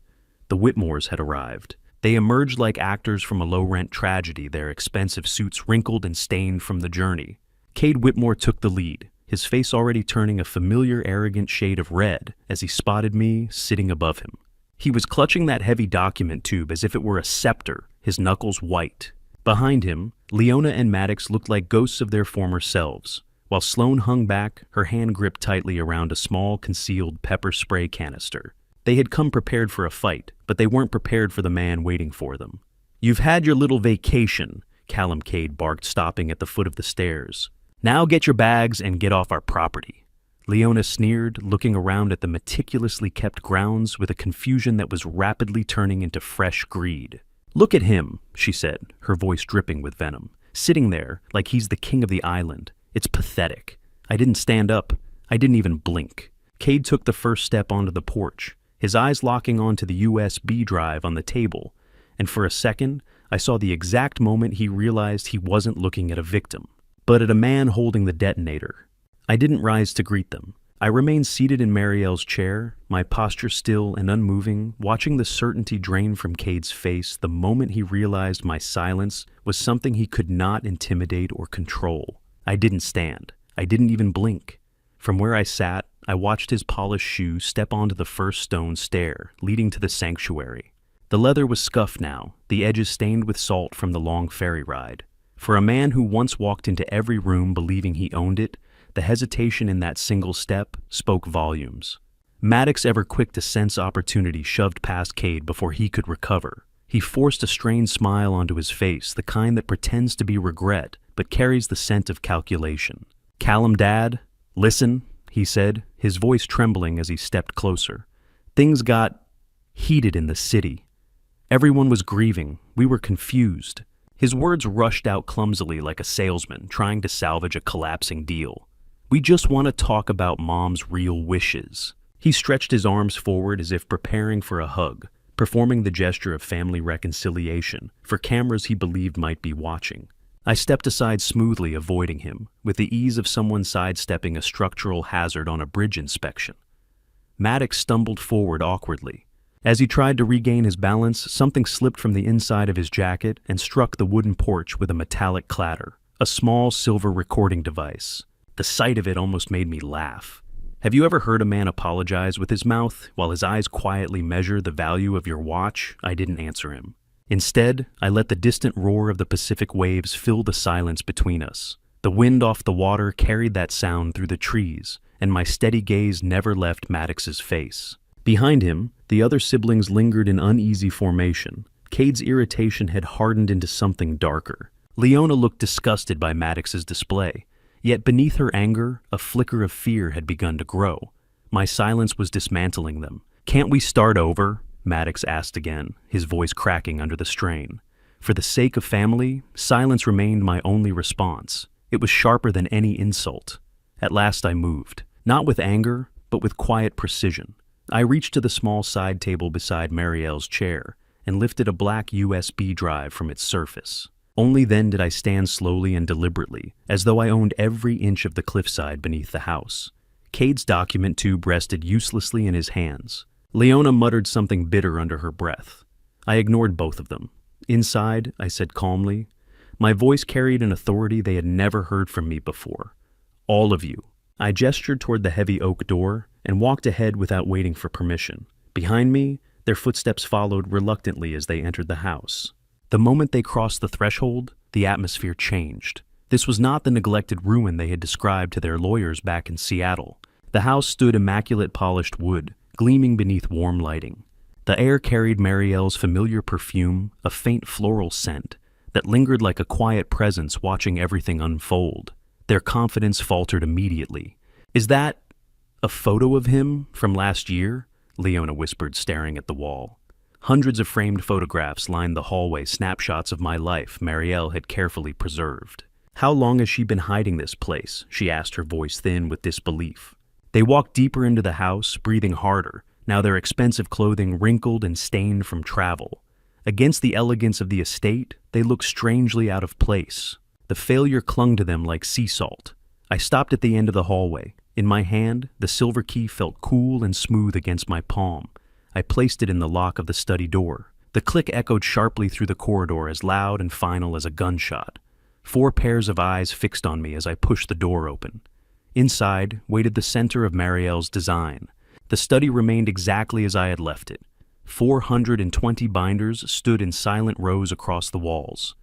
The Whitmores had arrived. They emerged like actors from a low-rent tragedy, their expensive suits wrinkled and stained from the journey. Cade Whitmore took the lead, his face already turning a familiar, arrogant shade of red as he spotted me sitting above him. He was clutching that heavy document tube as if it were a scepter, his knuckles white. Behind him, Leona and Maddox looked like ghosts of their former selves, while Sloane hung back, her hand gripped tightly around a small, concealed pepper spray canister. They had come prepared for a fight, but they weren't prepared for the man waiting for them. "You've had your little vacation," Callum Cade barked, stopping at the foot of the stairs. "Now get your bags and get off our property." Leona sneered, looking around at the meticulously kept grounds with a confusion that was rapidly turning into fresh greed. "Look at him," she said, her voice dripping with venom, "sitting there like he's the king of the island. It's pathetic. I didn't stand up. I didn't even blink." Cade took the first step onto the porch, his eyes locking onto the USB drive on the table, and for a second, I saw the exact moment he realized he wasn't looking at a victim, but at a man holding the detonator. I didn't rise to greet them. I remained seated in Marielle's chair, my posture still and unmoving, watching the certainty drain from Cade's face the moment he realized my silence was something he could not intimidate or control. I didn't stand. I didn't even blink. From where I sat, I watched his polished shoe step onto the first stone stair, leading to the sanctuary. The leather was scuffed now, the edges stained with salt from the long ferry ride. For a man who once walked into every room believing he owned it, the hesitation in that single step spoke volumes. Maddox, ever quick to sense opportunity, shoved past Cade before he could recover. He forced a strained smile onto his face, the kind that pretends to be regret, but carries the scent of calculation. "Callum, Dad, listen," he said, his voice trembling as he stepped closer. "Things got heated in the city. Everyone was grieving. We were confused." His words rushed out clumsily like a salesman trying to salvage a collapsing deal. "We just want to talk about Mom's real wishes." He stretched his arms forward as if preparing for a hug, performing the gesture of family reconciliation for cameras he believed might be watching. I stepped aside smoothly, avoiding him, with the ease of someone sidestepping a structural hazard on a bridge inspection. Maddox stumbled forward awkwardly. As he tried to regain his balance, something slipped from the inside of his jacket and struck the wooden porch with a metallic clatter, a small silver recording device. The sight of it almost made me laugh. Have you ever heard a man apologize with his mouth while his eyes quietly measure the value of your watch? I didn't answer him. Instead, I let the distant roar of the Pacific waves fill the silence between us. The wind off the water carried that sound through the trees, and my steady gaze never left Maddox's face. Behind him, the other siblings lingered in uneasy formation. Cade's irritation had hardened into something darker. Leona looked disgusted by Maddox's display. Yet beneath her anger, a flicker of fear had begun to grow. My silence was dismantling them. "Can't we start over?" Maddox asked again, his voice cracking under the strain. For the sake of family, silence remained my only response. It was sharper than any insult. At last I moved, not with anger, but with quiet precision. I reached to the small side table beside Marielle's chair and lifted a black USB drive from its surface. Only then did I stand slowly and deliberately, as though I owned every inch of the cliffside beneath the house. Cade's document tube rested uselessly in his hands. Leona muttered something bitter under her breath. I ignored both of them. "Inside," I said calmly. My voice carried an authority they had never heard from me before. "All of you." I gestured toward the heavy oak door and walked ahead without waiting for permission. Behind me, their footsteps followed reluctantly as they entered the house. The moment they crossed the threshold, the atmosphere changed. This was not the neglected ruin they had described to their lawyers back in Seattle. The house stood immaculate polished wood, gleaming beneath warm lighting. The air carried Marielle's familiar perfume, a faint floral scent that lingered like a quiet presence watching everything unfold. Their confidence faltered immediately. "Is that a photo of him from last year?" Leona whispered, staring at the wall. Hundreds of framed photographs lined the hallway, snapshots of my life Marielle had carefully preserved. "How long has she been hiding this place?" she asked, her voice thin with disbelief. They walked deeper into the house, breathing harder, now their expensive clothing wrinkled and stained from travel. Against the elegance of the estate, they looked strangely out of place. The failure clung to them like sea salt. I stopped at the end of the hallway. In my hand, the silver key felt cool and smooth against my palm. I placed it in the lock of the study door. The click echoed sharply through the corridor, as loud and final as a gunshot. 4 pairs of eyes fixed on me as I pushed the door open. Inside waited the center of Marielle's design. The study remained exactly as I had left it. 420 binders stood in silent rows across the walls.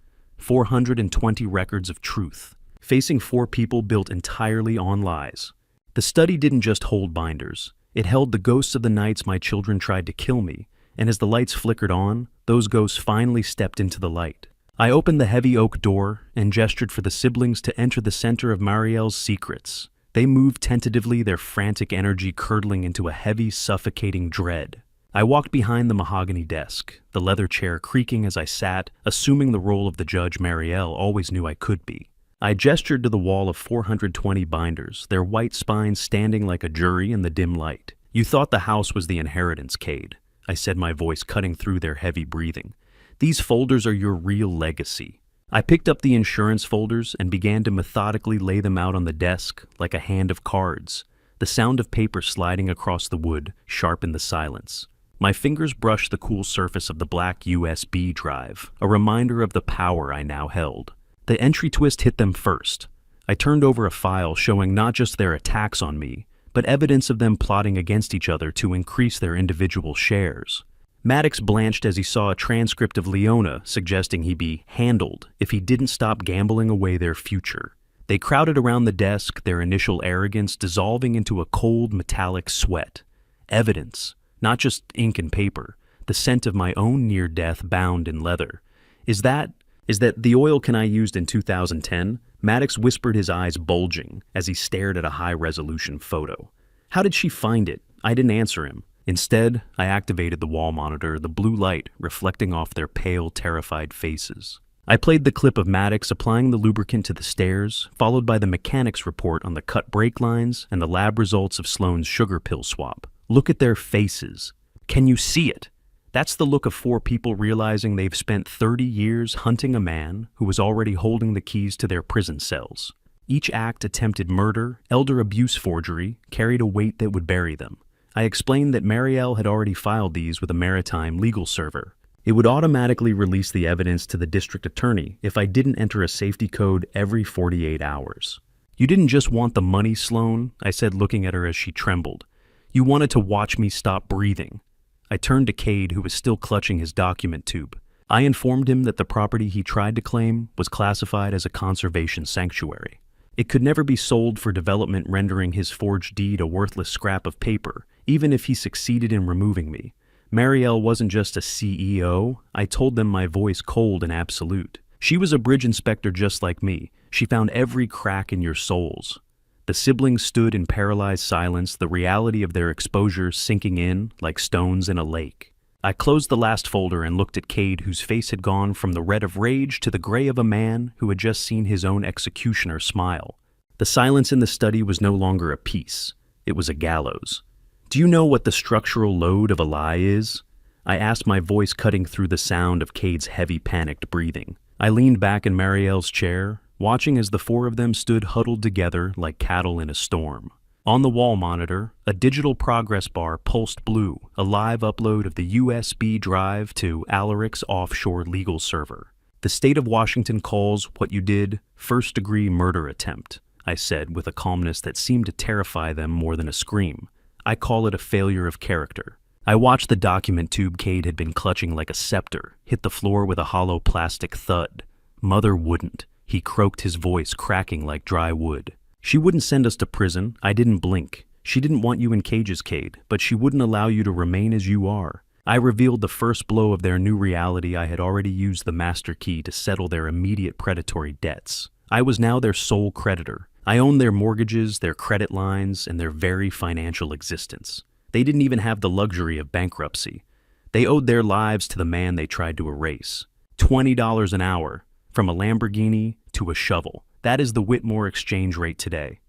420 records of truth, facing 4 people built entirely on lies. The study didn't just hold binders. It held the ghosts of the nights my children tried to kill me, and as the lights flickered on, those ghosts finally stepped into the light. I opened the heavy oak door and gestured for the siblings to enter the center of Marielle's secrets. They moved tentatively, their frantic energy curdling into a heavy, suffocating dread. I walked behind the mahogany desk, the leather chair creaking as I sat, assuming the role of the judge Marielle always knew I could be. I gestured to the wall of 420 binders, their white spines standing like a jury in the dim light. "You thought the house was the inheritance, Cade," I said, my voice cutting through their heavy breathing. "These folders are your real legacy." I picked up the insurance folders and began to methodically lay them out on the desk like a hand of cards. The sound of paper sliding across the wood sharpened the silence. My fingers brushed the cool surface of the black USB drive, a reminder of the power I now held. The entry twist hit them first. I turned over a file showing not just their attacks on me, but evidence of them plotting against each other to increase their individual shares. Maddox blanched as he saw a transcript of Leona suggesting he be handled if he didn't stop gambling away their future. They crowded around the desk, their initial arrogance dissolving into a cold, metallic sweat. Evidence, not just ink and paper, the scent of my own near-death bound in leather. Is that the oil can I used in 2010? Maddox whispered, his eyes bulging as he stared at a high-resolution photo. How did she find it? I didn't answer him. Instead, I activated the wall monitor, the blue light reflecting off their pale, terrified faces. I played the clip of Maddox applying the lubricant to the stairs, followed by the mechanic's report on the cut brake lines and the lab results of Sloane's sugar pill swap. Look at their faces. Can you see it? That's the look of 4 people realizing they've spent 30 years hunting a man who was already holding the keys to their prison cells. Each act, attempted murder, elder abuse forgery, carried a weight that would bury them. I explained that Marielle had already filed these with a maritime legal server. It would automatically release the evidence to the district attorney if I didn't enter a safety code every 48 hours. "You didn't just want the money, Sloane," I said, looking at her as she trembled. "You wanted to watch me stop breathing." I turned to Cade, who was still clutching his document tube. I informed him that the property he tried to claim was classified as a conservation sanctuary. It could never be sold for development, rendering his forged deed a worthless scrap of paper, even if he succeeded in removing me. Marielle wasn't just a CEO, I told them, my voice cold and absolute. She was a bridge inspector just like me. She found every crack in your souls. The siblings stood in paralyzed silence, the reality of their exposure sinking in like stones in a lake. I closed the last folder and looked at Cade, whose face had gone from the red of rage to the gray of a man who had just seen his own executioner smile. The silence in the study was no longer a peace. It was a gallows. "Do you know what the structural load of a lie is?" I asked, my voice cutting through the sound of Cade's heavy, panicked breathing. I leaned back in Marielle's chair, watching as the 4 of them stood huddled together like cattle in a storm. On the wall monitor, a digital progress bar pulsed blue, a live upload of the USB drive to Alaric's offshore legal server. "The state of Washington calls what you did first-degree murder attempt," I said with a calmness that seemed to terrify them more than a scream. "I call it a failure of character." I watched the document tube Cade had been clutching like a scepter hit the floor with a hollow plastic thud. "Mother wouldn't," he croaked, his voice cracking like dry wood. "She wouldn't send us to prison." I didn't blink. "She didn't want you in cages, Cade, but she wouldn't allow you to remain as you are." I revealed the first blow of their new reality. I had already used the master key to settle their immediate predatory debts. I was now their sole creditor. I owned their mortgages, their credit lines, and their very financial existence. They didn't even have the luxury of bankruptcy. They owed their lives to the man they tried to erase. $20 an hour, from a Lamborghini to a shovel. That is the Whitmore exchange rate today.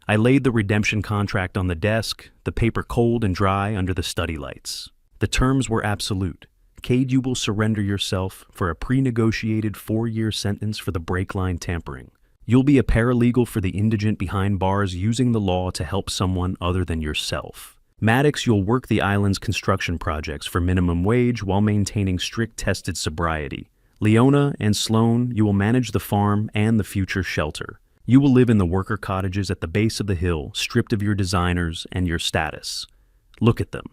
I laid the redemption contract on the desk, the paper cold and dry under the study lights. The terms were absolute. "Cade, you will surrender yourself for a pre-negotiated 4-year sentence for the brake line tampering. You'll be a paralegal for the indigent behind bars using the law to help someone other than yourself. Maddox, you'll work the island's construction projects for minimum wage while maintaining strict tested sobriety. Leona and Sloane, you will manage the farm and the future shelter. You will live in the worker cottages at the base of the hill, stripped of your designers and your status. Look at them.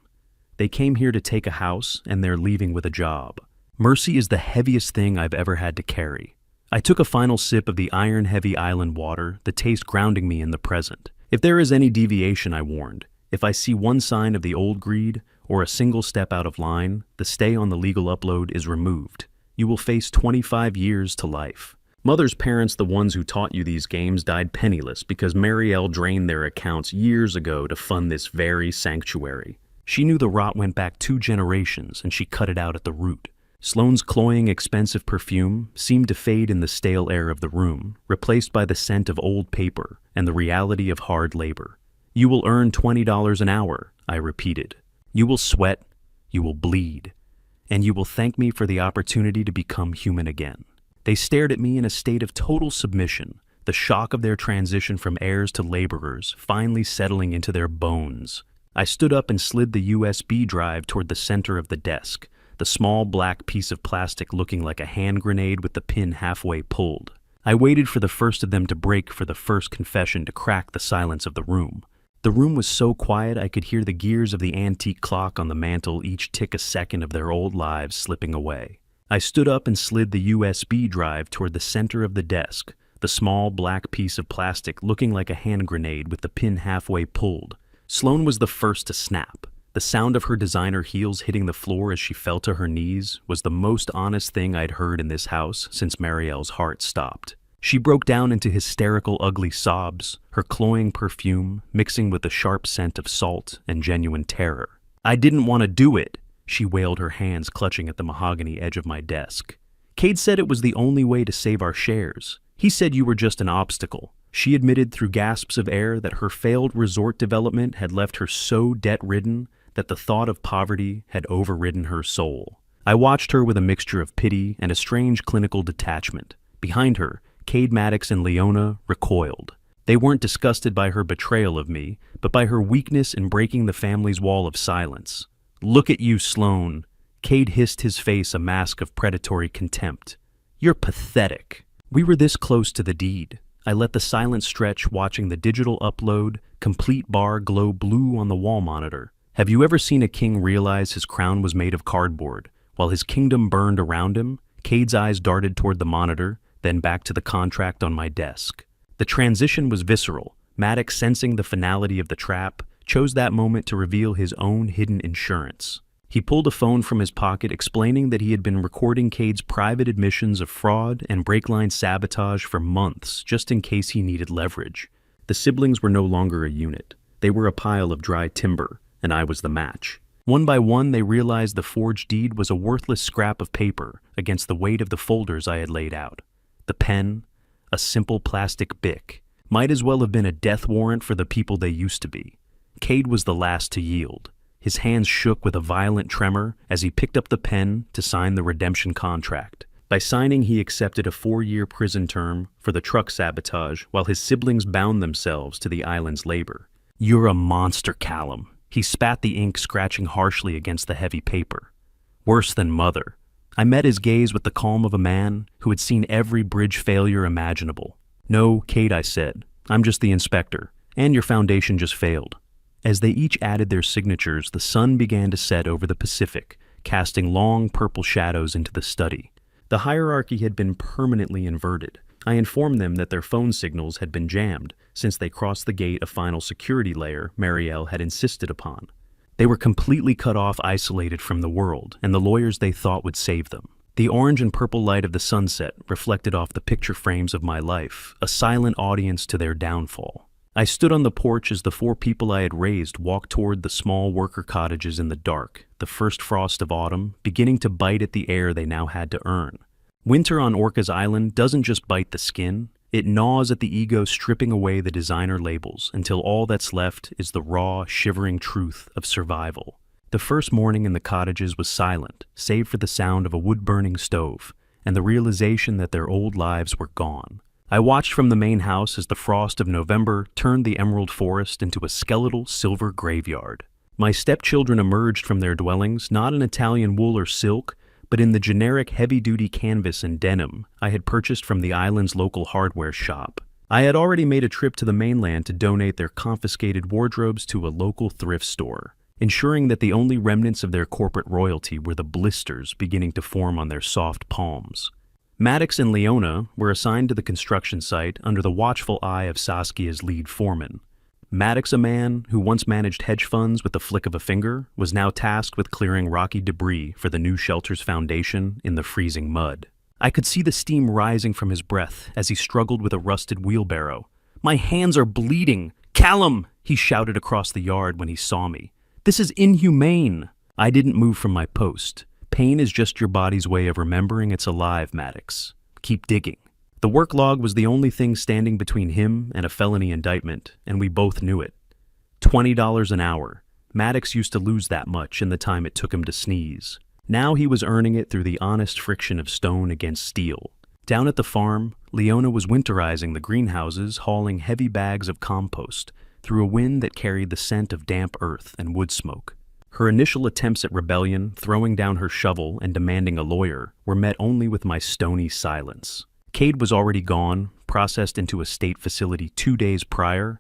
They came here to take a house, and they're leaving with a job. Mercy is the heaviest thing I've ever had to carry. I took a final sip of the iron-heavy island water, the taste grounding me in the present. If there is any deviation, I warned, if I see one sign of the old greed or a single step out of line, the stay on the legal upload is removed. You will face 25 years to life. Mother's parents, the ones who taught you these games, died penniless because Marielle drained their accounts years ago to fund this very sanctuary. She knew the rot went back 2 generations and she cut it out at the root. Sloane's cloying, expensive perfume seemed to fade in the stale air of the room, replaced by the scent of old paper and the reality of hard labor. You will earn $20 an hour, I repeated. You will sweat, you will bleed, and you will thank me for the opportunity to become human again. They stared at me in a state of total submission, the shock of their transition from heirs to laborers finally settling into their bones. I stood up and slid the USB drive toward the center of the desk, the small black piece of plastic looking like a hand grenade with the pin halfway pulled. I waited for the first of them to break for the first confession to crack the silence of the room. The room was so quiet I could hear the gears of the antique clock on the mantel each tick a second of their old lives slipping away. I stood up and slid the USB drive toward the center of the desk, the small black piece of plastic looking like a hand grenade with the pin halfway pulled. Sloane was the first to snap. The sound of her designer heels hitting the floor as she fell to her knees was the most honest thing I'd heard in this house since Marielle's heart stopped. She broke down into hysterical, ugly sobs, her cloying perfume mixing with the sharp scent of salt and genuine terror. "I didn't want to do it," she wailed, her hands clutching at the mahogany edge of my desk. "Cade said it was the only way to save our shares. He said you were just an obstacle." She admitted through gasps of air that her failed resort development had left her so debt-ridden that the thought of poverty had overridden her soul. I watched her with a mixture of pity and a strange clinical detachment. Behind her, Cade Maddox and Leona recoiled. They weren't disgusted by her betrayal of me, but by her weakness in breaking the family's wall of silence. "Look at you, Sloane." Cade hissed, his face a mask of predatory contempt. "You're pathetic." We were this close to the deed. I let the silence stretch, watching the digital upload, complete bar glow blue on the wall monitor. Have you ever seen a king realize his crown was made of cardboard? While his kingdom burned around him, Cade's eyes darted toward the monitor, then back to the contract on my desk. The transition was visceral. Maddox, sensing the finality of the trap, chose that moment to reveal his own hidden insurance. He pulled a phone from his pocket, explaining that he had been recording Cade's private admissions of fraud and break-line sabotage for months, just in case he needed leverage. The siblings were no longer a unit. They were a pile of dry timber, and I was the match. One by one, they realized the forged deed was a worthless scrap of paper against the weight of the folders I had laid out. The pen, a simple plastic bic, might as well have been a death warrant for the people they used to be. Cade was the last to yield. His hands shook with a violent tremor as he picked up the pen to sign the redemption contract. By signing, he accepted a 4-year prison term for the truck sabotage while his siblings bound themselves to the island's labor. "You're a monster, Callum." He spat the ink, scratching harshly against the heavy paper. "Worse than mother." I met his gaze with the calm of a man who had seen every bridge failure imaginable. "No, Cade," I said. "I'm just the inspector, and your foundation just failed." As they each added their signatures, the sun began to set over the Pacific, casting long purple shadows into the study. The hierarchy had been permanently inverted. I informed them that their phone signals had been jammed since they crossed the gate of final security layer Marielle had insisted upon. They were completely cut off, isolated from the world, and the lawyers they thought would save them. The orange and purple light of the sunset reflected off the picture frames of my life, a silent audience to their downfall. I stood on the porch as the 4 people I had raised walked toward the small worker cottages in the dark, the first frost of autumn beginning to bite at the air they now had to earn. Winter on Orcas Island doesn't just bite the skin, it gnaws at the ego, stripping away the designer labels until all that's left is the raw, shivering truth of survival. The first morning in the cottages was silent, save for the sound of a wood-burning stove and the realization that their old lives were gone. I watched from the main house as the frost of November turned the emerald forest into a skeletal silver graveyard. My stepchildren emerged from their dwellings not in Italian wool or silk, but in the generic heavy-duty canvas and denim I had purchased from the island's local hardware shop. I had already made a trip to the mainland to donate their confiscated wardrobes to a local thrift store, ensuring that the only remnants of their corporate royalty were the blisters beginning to form on their soft palms. Maddox and Leona were assigned to the construction site under the watchful eye of Saskia's lead foreman. Maddox, a man who once managed hedge funds with the flick of a finger, was now tasked with clearing rocky debris for the new shelter's foundation in the freezing mud. I could see the steam rising from his breath as he struggled with a rusted wheelbarrow. "My hands are bleeding! Callum!" he shouted across the yard when he saw me. "This is inhumane!" I didn't move from my post. Pain is just your body's way of remembering it's alive, Maddox. Keep digging. The work log was the only thing standing between him and a felony indictment, and we both knew it. $20 an hour. Maddox used to lose that much in the time it took him to sneeze. Now he was earning it through the honest friction of stone against steel. Down at the farm, Leona was winterizing the greenhouses, hauling heavy bags of compost through a wind that carried the scent of damp earth and wood smoke. Her initial attempts at rebellion, throwing down her shovel and demanding a lawyer, were met only with my stony silence. Cade was already gone, processed into a state facility 2 days prior,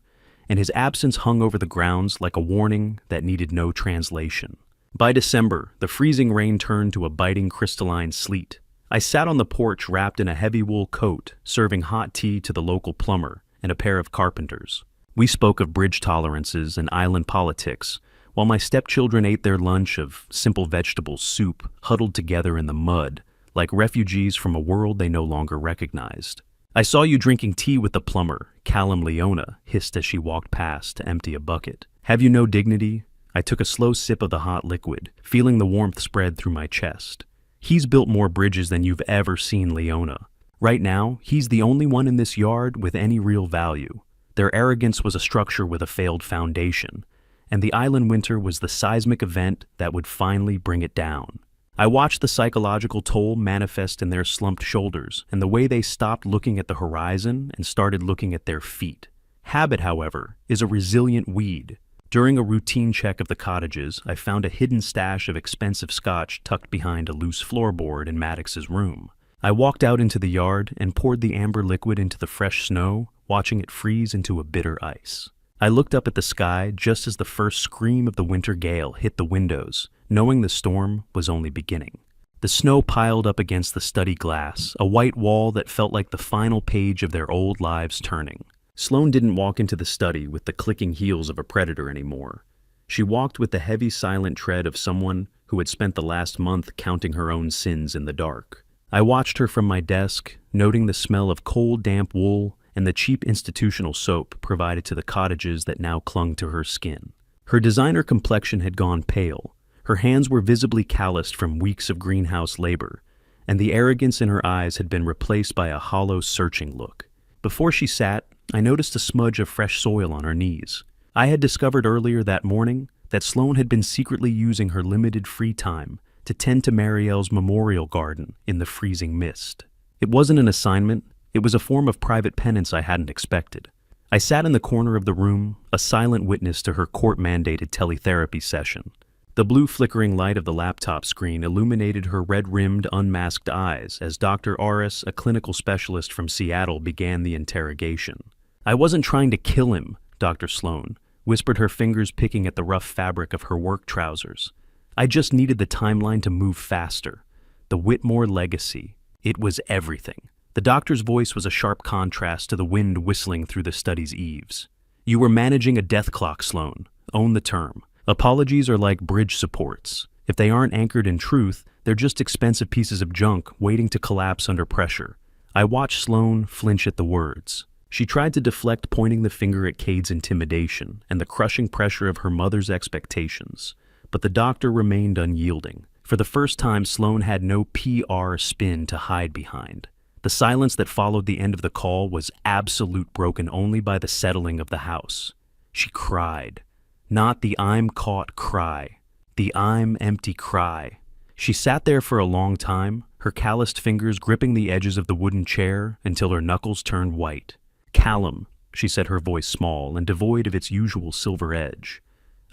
and his absence hung over the grounds like a warning that needed no translation. By December, the freezing rain turned to a biting crystalline sleet. I sat on the porch wrapped in a heavy wool coat, serving hot tea to the local plumber and a pair of carpenters. We spoke of bridge tolerances and island politics, while my stepchildren ate their lunch of simple vegetable soup huddled together in the mud, like refugees from a world they no longer recognized. "I saw you drinking tea with the plumber," Callum Leona hissed as she walked past to empty a bucket. "Have you no dignity?" I took a slow sip of the hot liquid, feeling the warmth spread through my chest. "He's built more bridges than you've ever seen, Leona. Right now, he's the only one in this yard with any real value. Their arrogance was a structure with a failed foundation, and the island winter was the seismic event that would finally bring it down." I watched the psychological toll manifest in their slumped shoulders and the way they stopped looking at the horizon and started looking at their feet. Habit, however, is a resilient weed. During a routine check of the cottages, I found a hidden stash of expensive scotch tucked behind a loose floorboard in Maddox's room. I walked out into the yard and poured the amber liquid into the fresh snow, watching it freeze into a bitter ice. I looked up at the sky just as the first scream of the winter gale hit the windows, knowing the storm was only beginning. The snow piled up against the study glass, a white wall that felt like the final page of their old lives turning. Sloane didn't walk into the study with the clicking heels of a predator anymore. She walked with the heavy, silent tread of someone who had spent the last month counting her own sins in the dark. I watched her from my desk, noting the smell of cold, damp wool and the cheap institutional soap provided to the cottages that now clung to her skin. Her designer complexion had gone pale. Her hands were visibly calloused from weeks of greenhouse labor, and the arrogance in her eyes had been replaced by a hollow, searching look. Before she sat, I noticed a smudge of fresh soil on her knees. I had discovered earlier that morning that Sloane had been secretly using her limited free time to tend to Marielle's memorial garden in the freezing mist. It wasn't an assignment. It was a form of private penance I hadn't expected. I sat in the corner of the room, a silent witness to her court-mandated teletherapy session. The blue flickering light of the laptop screen illuminated her red-rimmed, unmasked eyes as Dr. Orcas, a clinical specialist from Seattle, began the interrogation. "I wasn't trying to kill him," Dr. Sloane whispered, her fingers picking at the rough fabric of her work trousers. "I just needed the timeline to move faster. The Whitmore legacy. It was everything." The doctor's voice was a sharp contrast to the wind whistling through the study's eaves. "You were managing a death clock, Sloane. Own the term. Apologies are like bridge supports. If they aren't anchored in truth, they're just expensive pieces of junk waiting to collapse under pressure." I watched Sloane flinch at the words. She tried to deflect, pointing the finger at Cade's intimidation and the crushing pressure of her mother's expectations. But the doctor remained unyielding. For the first time, Sloane had no PR spin to hide behind. The silence that followed the end of the call was absolute, broken only by the settling of the house. She cried. Not the "I'm caught" cry. The "I'm empty" cry. She sat there for a long time, her calloused fingers gripping the edges of the wooden chair until her knuckles turned white. "Callum," she said, her voice small and devoid of its usual silver edge.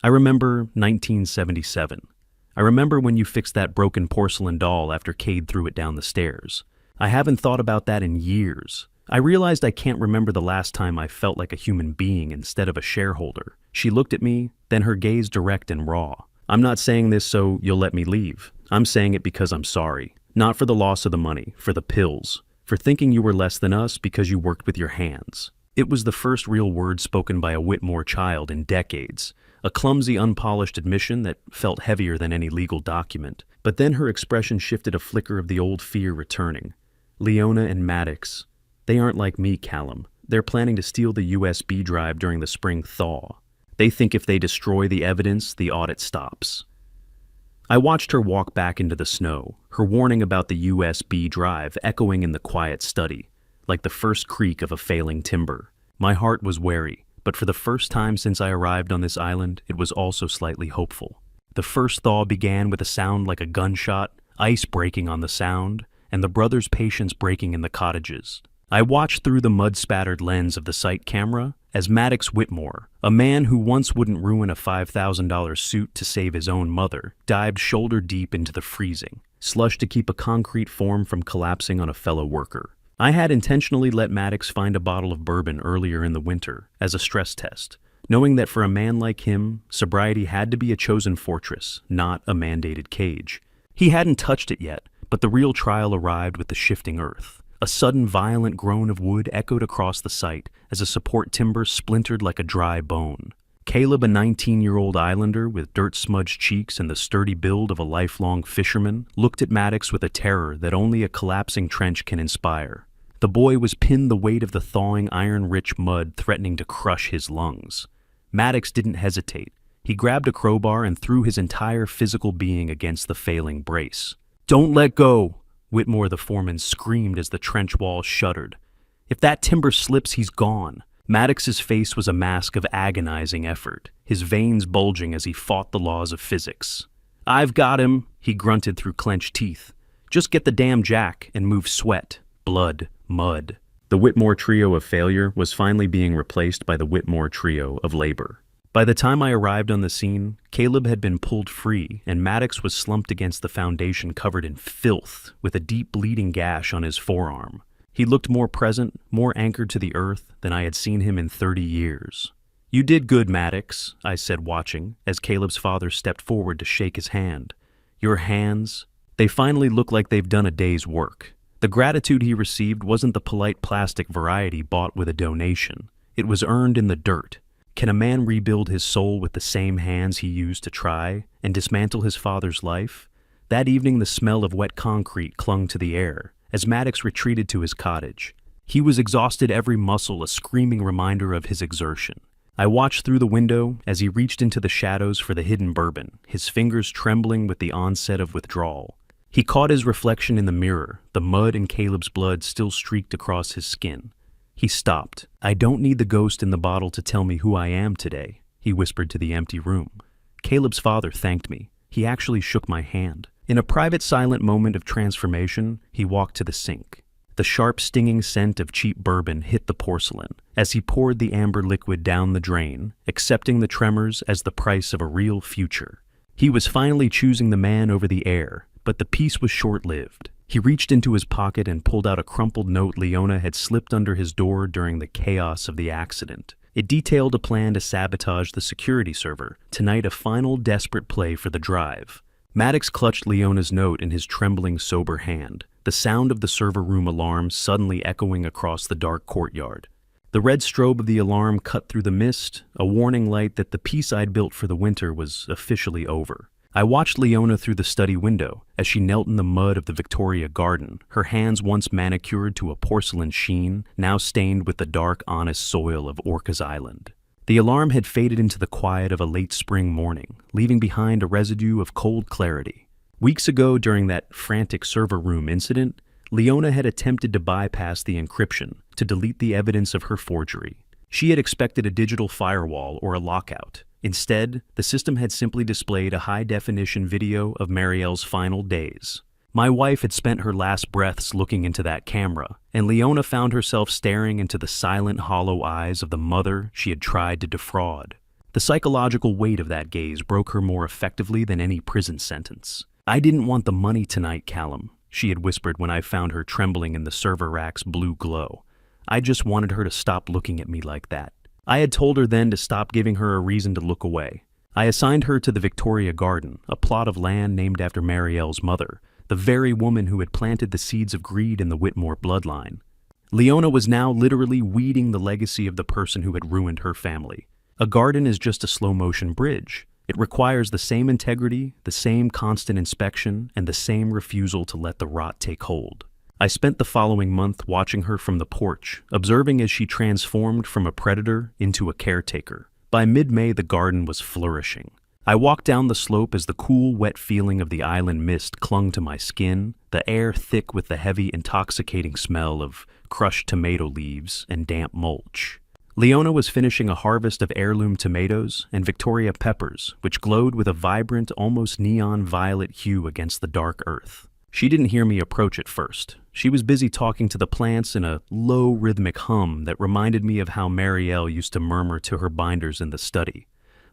"I remember 1977. I remember when you fixed that broken porcelain doll after Cade threw it down the stairs. I haven't thought about that in years. I realized I can't remember the last time I felt like a human being instead of a shareholder." She looked at me, then her gaze direct and raw. "I'm not saying this so you'll let me leave. I'm saying it because I'm sorry. Not for the loss of the money, for the pills, for thinking you were less than us because you worked with your hands. It was the first real word spoken by a Whitmore child in decades, a clumsy, unpolished admission that felt heavier than any legal document. But then her expression shifted, a flicker of the old fear returning. Leona and Maddox, they aren't like me, Callum. They're planning to steal the USB drive during the spring thaw. They think if they destroy the evidence, the audit stops. I watched her walk back into the snow, her warning about the USB drive echoing in the quiet study, like the first creak of a failing timber. My heart was wary, but for the first time since I arrived on this island, it was also slightly hopeful. The first thaw began with a sound like a gunshot, ice breaking on the sound, and the brothers' patience breaking in the cottages. I watched through the mud-spattered lens of the sight camera as Maddox Whitmore, a man who once wouldn't ruin a $5,000 suit to save his own mother, dived shoulder-deep into the freezing, slush to keep a concrete form from collapsing on a fellow worker. I had intentionally let Maddox find a bottle of bourbon earlier in the winter as a stress test, knowing that for a man like him, sobriety had to be a chosen fortress, not a mandated cage. He hadn't touched it yet, but the real trial arrived with the shifting earth. A sudden violent groan of wood echoed across the site as a support timber splintered like a dry bone. Caleb, a 19-year-old islander with dirt-smudged cheeks and the sturdy build of a lifelong fisherman, looked at Maddox with a terror that only a collapsing trench can inspire. The boy was pinned, the weight of the thawing iron-rich mud threatening to crush his lungs. Maddox didn't hesitate. He grabbed a crowbar and threw his entire physical being against the failing brace. "Don't let go!" Whitmore the foreman screamed as the trench wall shuddered. "If that timber slips, he's gone." Maddox's face was a mask of agonizing effort, his veins bulging as he fought the laws of physics. "I've got him," he grunted through clenched teeth. "Just get the damn jack and move sweat, blood, mud." The Whitmore trio of failure was finally being replaced by the Whitmore trio of labor. By the time I arrived on the scene, Caleb had been pulled free, and Maddox was slumped against the foundation covered in filth, with a deep bleeding gash on his forearm. He looked more present, more anchored to the earth than I had seen him in 30 years. "You did good, Maddox," I said, watching, as Caleb's father stepped forward to shake his hand. "Your hands, they finally look like they've done a day's work." The gratitude he received wasn't the polite plastic variety bought with a donation. It was earned in the dirt. Can a man rebuild his soul with the same hands he used to try and dismantle his father's life? That evening, the smell of wet concrete clung to the air as Maddox retreated to his cottage. He was exhausted, every muscle a screaming reminder of his exertion. I watched through the window as he reached into the shadows for the hidden bourbon, his fingers trembling with the onset of withdrawal. He caught his reflection in the mirror, the mud and Caleb's blood still streaked across his skin. He stopped. "I don't need the ghost in the bottle to tell me who I am today," he whispered to the empty room. Caleb's father thanked me. He actually shook my hand. In a private, silent moment of transformation, he walked to the sink. The sharp, stinging scent of cheap bourbon hit the porcelain as he poured the amber liquid down the drain, accepting the tremors as the price of a real future. He was finally choosing the man over the air, but the peace was short-lived. He reached into his pocket and pulled out a crumpled note Leona had slipped under his door during the chaos of the accident. It detailed a plan to sabotage the security server, tonight a final desperate play for the drive. Maddox clutched Leona's note in his trembling, sober hand, the sound of the server room alarm suddenly echoing across the dark courtyard. The red strobe of the alarm cut through the mist, a warning light that the peace I'd built for the winter was officially over. I watched Leona through the study window as she knelt in the mud of the Victoria garden, her hands once manicured to a porcelain sheen, now stained with the dark, honest soil of Orcas Island. The alarm had faded into the quiet of a late spring morning, leaving behind a residue of cold clarity. Weeks ago, during that frantic server room incident, Leona had attempted to bypass the encryption to delete the evidence of her forgery. She had expected a digital firewall or a lockout. Instead, the system had simply displayed a high-definition video of Marielle's final days. My wife had spent her last breaths looking into that camera, and Leona found herself staring into the silent, hollow eyes of the mother she had tried to defraud. The psychological weight of that gaze broke her more effectively than any prison sentence. "I didn't want the money tonight, Callum," she had whispered when I found her trembling in the server rack's blue glow. "I just wanted her to stop looking at me like that." I had told her then to stop giving her a reason to look away. I assigned her to the Victoria Garden, a plot of land named after Marielle's mother, the very woman who had planted the seeds of greed in the Whitmore bloodline. Leona was now literally weeding the legacy of the person who had ruined her family. A garden is just a slow-motion bridge. It requires the same integrity, the same constant inspection, and the same refusal to let the rot take hold. I spent the following month watching her from the porch, observing as she transformed from a predator into a caretaker. By mid-May, the garden was flourishing. I walked down the slope as the cool, wet feeling of the island mist clung to my skin, the air thick with the heavy, intoxicating smell of crushed tomato leaves and damp mulch. Leona was finishing a harvest of heirloom tomatoes and Victoria peppers, which glowed with a vibrant, almost neon violet hue against the dark earth. She didn't hear me approach at first. She was busy talking to the plants in a low, rhythmic hum that reminded me of how Marielle used to murmur to her binders in the study.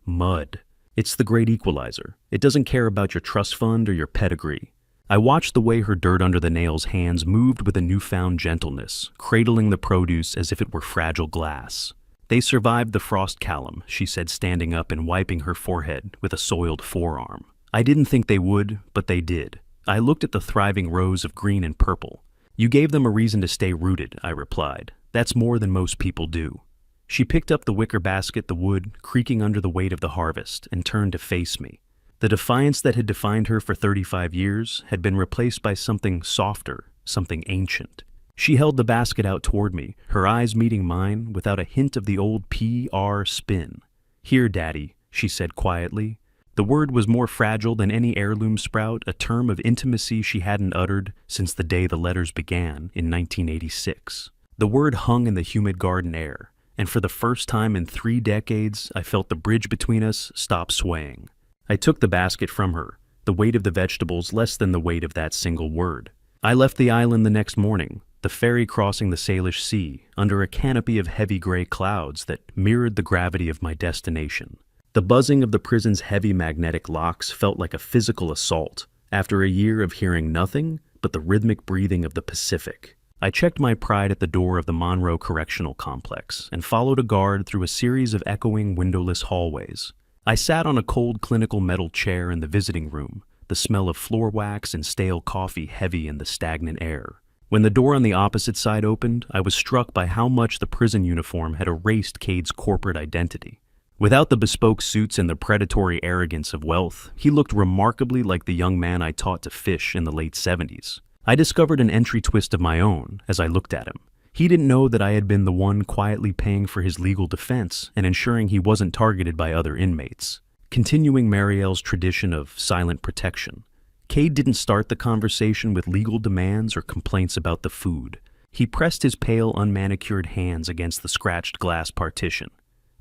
Mud. It's the great equalizer. It doesn't care about your trust fund or your pedigree. I watched the way her dirt-under-the-nails hands moved with a newfound gentleness, cradling the produce as if it were fragile glass. They survived the frost calum, she said, standing up and wiping her forehead with a soiled forearm. I didn't think they would, but they did. I looked at the thriving rows of green and purple. You gave them a reason to stay rooted, I replied. That's more than most people do. She picked up the wicker basket, the wood creaking under the weight of the harvest, and turned to face me. The defiance that had defined her for 35 years had been replaced by something softer, something ancient. She held the basket out toward me, her eyes meeting mine without a hint of the old PR spin. Here, Daddy, she said quietly. The word was more fragile than any heirloom sprout, a term of intimacy she hadn't uttered since the day the letters began in 1986. The word hung in the humid garden air, and for the first time in 3 decades, I felt the bridge between us stop swaying. I took the basket from her, the weight of the vegetables less than the weight of that single word. I left the island the next morning, the ferry crossing the Salish Sea, under a canopy of heavy gray clouds that mirrored the gravity of my destination. The buzzing of the prison's heavy magnetic locks felt like a physical assault, after a year of hearing nothing but the rhythmic breathing of the Pacific. I checked my pride at the door of the Monroe Correctional Complex and followed a guard through a series of echoing windowless hallways. I sat on a cold clinical metal chair in the visiting room, the smell of floor wax and stale coffee heavy in the stagnant air. When the door on the opposite side opened, I was struck by how much the prison uniform had erased Cade's corporate identity. Without the bespoke suits and the predatory arrogance of wealth, he looked remarkably like the young man I taught to fish in the late 70s. I discovered an entry twist of my own as I looked at him. He didn't know that I had been the one quietly paying for his legal defense and ensuring he wasn't targeted by other inmates. Continuing Marielle's tradition of silent protection, Cade didn't start the conversation with legal demands or complaints about the food. He pressed his pale, unmanicured hands against the scratched glass partition.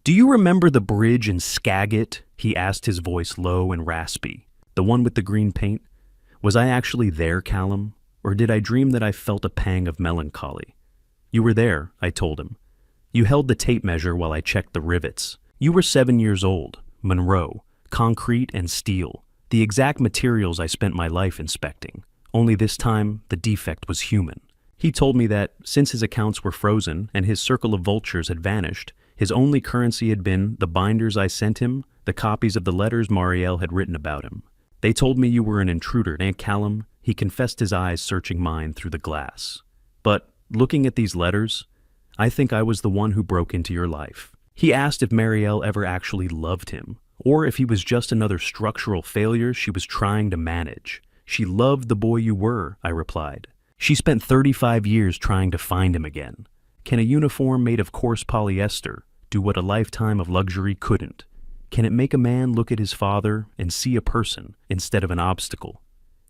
"Do you remember the bridge in Skagit?" he asked, his voice low and raspy. "The one with the green paint? Was I actually there, Callum? Or did I dream that I felt a pang of melancholy?" "You were there," I told him. "You held the tape measure while I checked the rivets. You were 7 years old. Monroe. Concrete and steel. The exact materials I spent my life inspecting. Only this time, the defect was human." He told me that, since his accounts were frozen and his circle of vultures had vanished, his only currency had been the binders I sent him, the copies of the letters Marielle had written about him. "They told me you were an intruder, Aunt Callum," he confessed, his eyes searching mine through the glass. "But looking at these letters, I think I was the one who broke into your life." He asked if Marielle ever actually loved him, or if he was just another structural failure she was trying to manage. "She loved the boy you were," I replied. "She spent 35 years trying to find him again. Can a uniform made of coarse polyester do what a lifetime of luxury couldn't? Can it make a man look at his father and see a person instead of an obstacle?"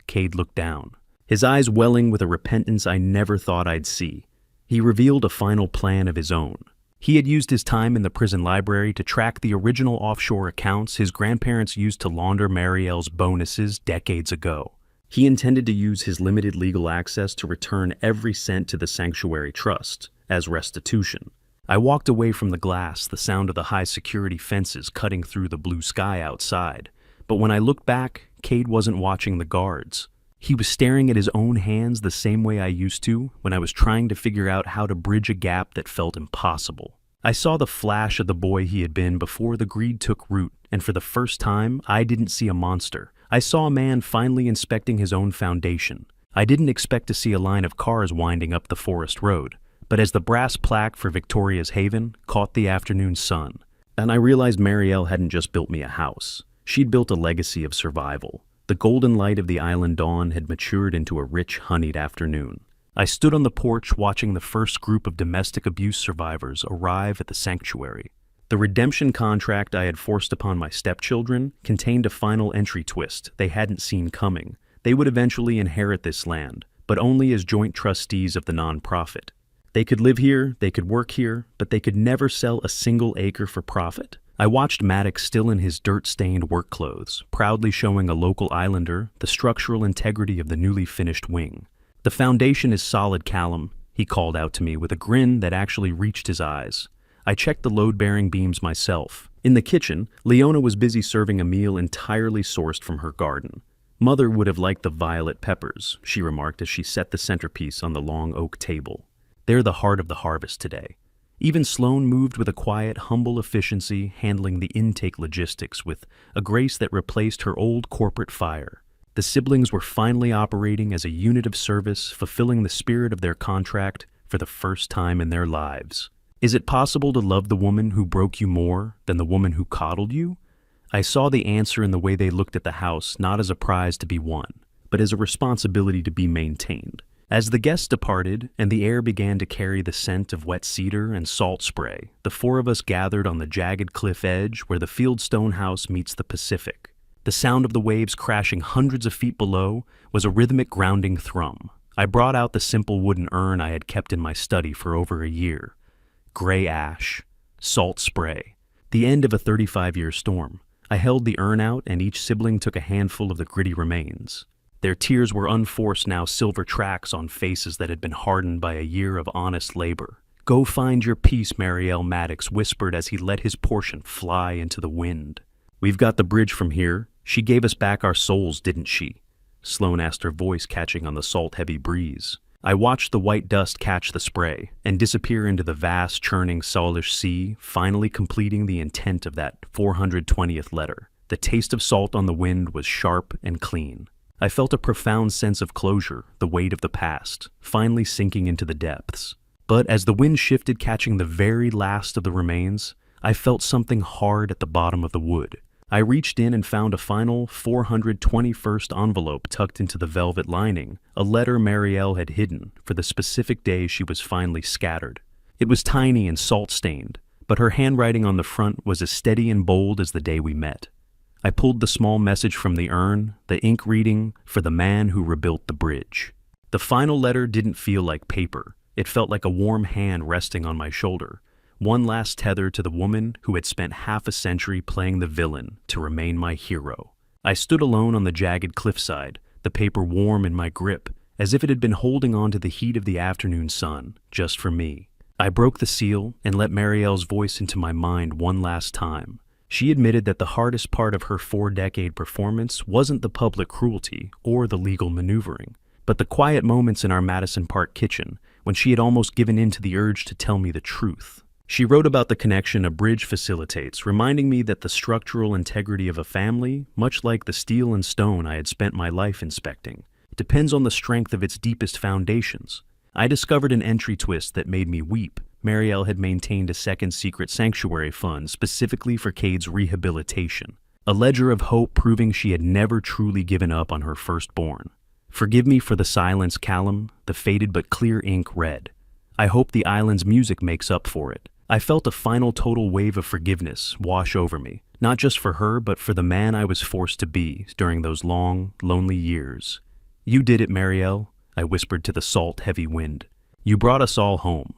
Cade looked down, his eyes welling with a repentance I never thought I'd see. He revealed a final plan of his own. He had used his time in the prison library to track the original offshore accounts his grandparents used to launder Marielle's bonuses decades ago. He intended to use his limited legal access to return every cent to the Sanctuary Trust as restitution. I walked away from the glass, the sound of the high-security fences cutting through the blue sky outside. But when I looked back, Cade wasn't watching the guards. He was staring at his own hands the same way I used to when I was trying to figure out how to bridge a gap that felt impossible. I saw the flash of the boy he had been before the greed took root, and for the first time, I didn't see a monster. I saw a man finally inspecting his own foundation. I didn't expect to see a line of cars winding up the forest road, but as the brass plaque for Victoria's Haven caught the afternoon sun, and I realized Marielle hadn't just built me a house. She'd built a legacy of survival. The golden light of the island dawn had matured into a rich, honeyed afternoon. I stood on the porch watching the first group of domestic abuse survivors arrive at the sanctuary. The redemption contract I had forced upon my stepchildren contained a final entry twist they hadn't seen coming. They would eventually inherit this land, but only as joint trustees of the nonprofit. They could live here, they could work here, but they could never sell a single acre for profit. I watched Maddox still in his dirt-stained work clothes, proudly showing a local islander the structural integrity of the newly finished wing. "The foundation is solid, Callum," he called out to me with a grin that actually reached his eyes. I checked the load-bearing beams myself. In the kitchen, Leona was busy serving a meal entirely sourced from her garden. "Mother would have liked the violet peppers," she remarked as she set the centerpiece on the long oak table. "They're the heart of the harvest today." Even Sloane moved with a quiet, humble efficiency, handling the intake logistics with a grace that replaced her old corporate fire. The siblings were finally operating as a unit of service, fulfilling the spirit of their contract for the first time in their lives. Is it possible to love the woman who broke you more than the woman who coddled you? I saw the answer in the way they looked at the house, not as a prize to be won, but as a responsibility to be maintained. As the guests departed and the air began to carry the scent of wet cedar and salt spray, the four of us gathered on the jagged cliff edge where the Fieldstone house meets the Pacific. The sound of the waves crashing hundreds of feet below was a rhythmic grounding thrum. I brought out the simple wooden urn I had kept in my study for over a year. Gray ash, salt spray, the end of a 35-year storm. I held the urn out and each sibling took a handful of the gritty remains. Their tears were unforced now silver tracks on faces that had been hardened by a year of honest labor. "Go find your peace," Marielle Maddox whispered as he let his portion fly into the wind. "We've got the bridge from here. She gave us back our souls, didn't she?" Sloane asked, her voice catching on the salt-heavy breeze. I watched the white dust catch the spray and disappear into the vast, churning Salish Sea, finally completing the intent of that 420th letter. The taste of salt on the wind was sharp and clean. I felt a profound sense of closure, the weight of the past, finally sinking into the depths. But as the wind shifted, catching the very last of the remains, I felt something hard at the bottom of the wood. I reached in and found a final 421st envelope tucked into the velvet lining, a letter Marielle had hidden for the specific day she was finally scattered. It was tiny and salt-stained, but her handwriting on the front was as steady and bold as the day we met. I pulled the small message from the urn, the ink reading, "For the man who rebuilt the bridge." The final letter didn't feel like paper. It felt like a warm hand resting on my shoulder. One last tether to the woman who had spent half a century playing the villain to remain my hero. I stood alone on the jagged cliffside, the paper warm in my grip, as if it had been holding on to the heat of the afternoon sun, just for me. I broke the seal and let Marielle's voice into my mind one last time. She admitted that the hardest part of her 4-decade performance wasn't the public cruelty or the legal maneuvering, but the quiet moments in our Madison Park kitchen when she had almost given in to the urge to tell me the truth. She wrote about the connection a bridge facilitates, reminding me that the structural integrity of a family, much like the steel and stone I had spent my life inspecting, depends on the strength of its deepest foundations. I discovered an entry twist that made me weep. Marielle had maintained a second secret sanctuary fund specifically for Cade's rehabilitation, a ledger of hope proving she had never truly given up on her firstborn. "Forgive me for the silence, Callum," the faded but clear ink read. "I hope the island's music makes up for it." I felt a final total wave of forgiveness wash over me, not just for her, but for the man I was forced to be during those long, lonely years. "You did it, Marielle," I whispered to the salt-heavy wind. "You brought us all home."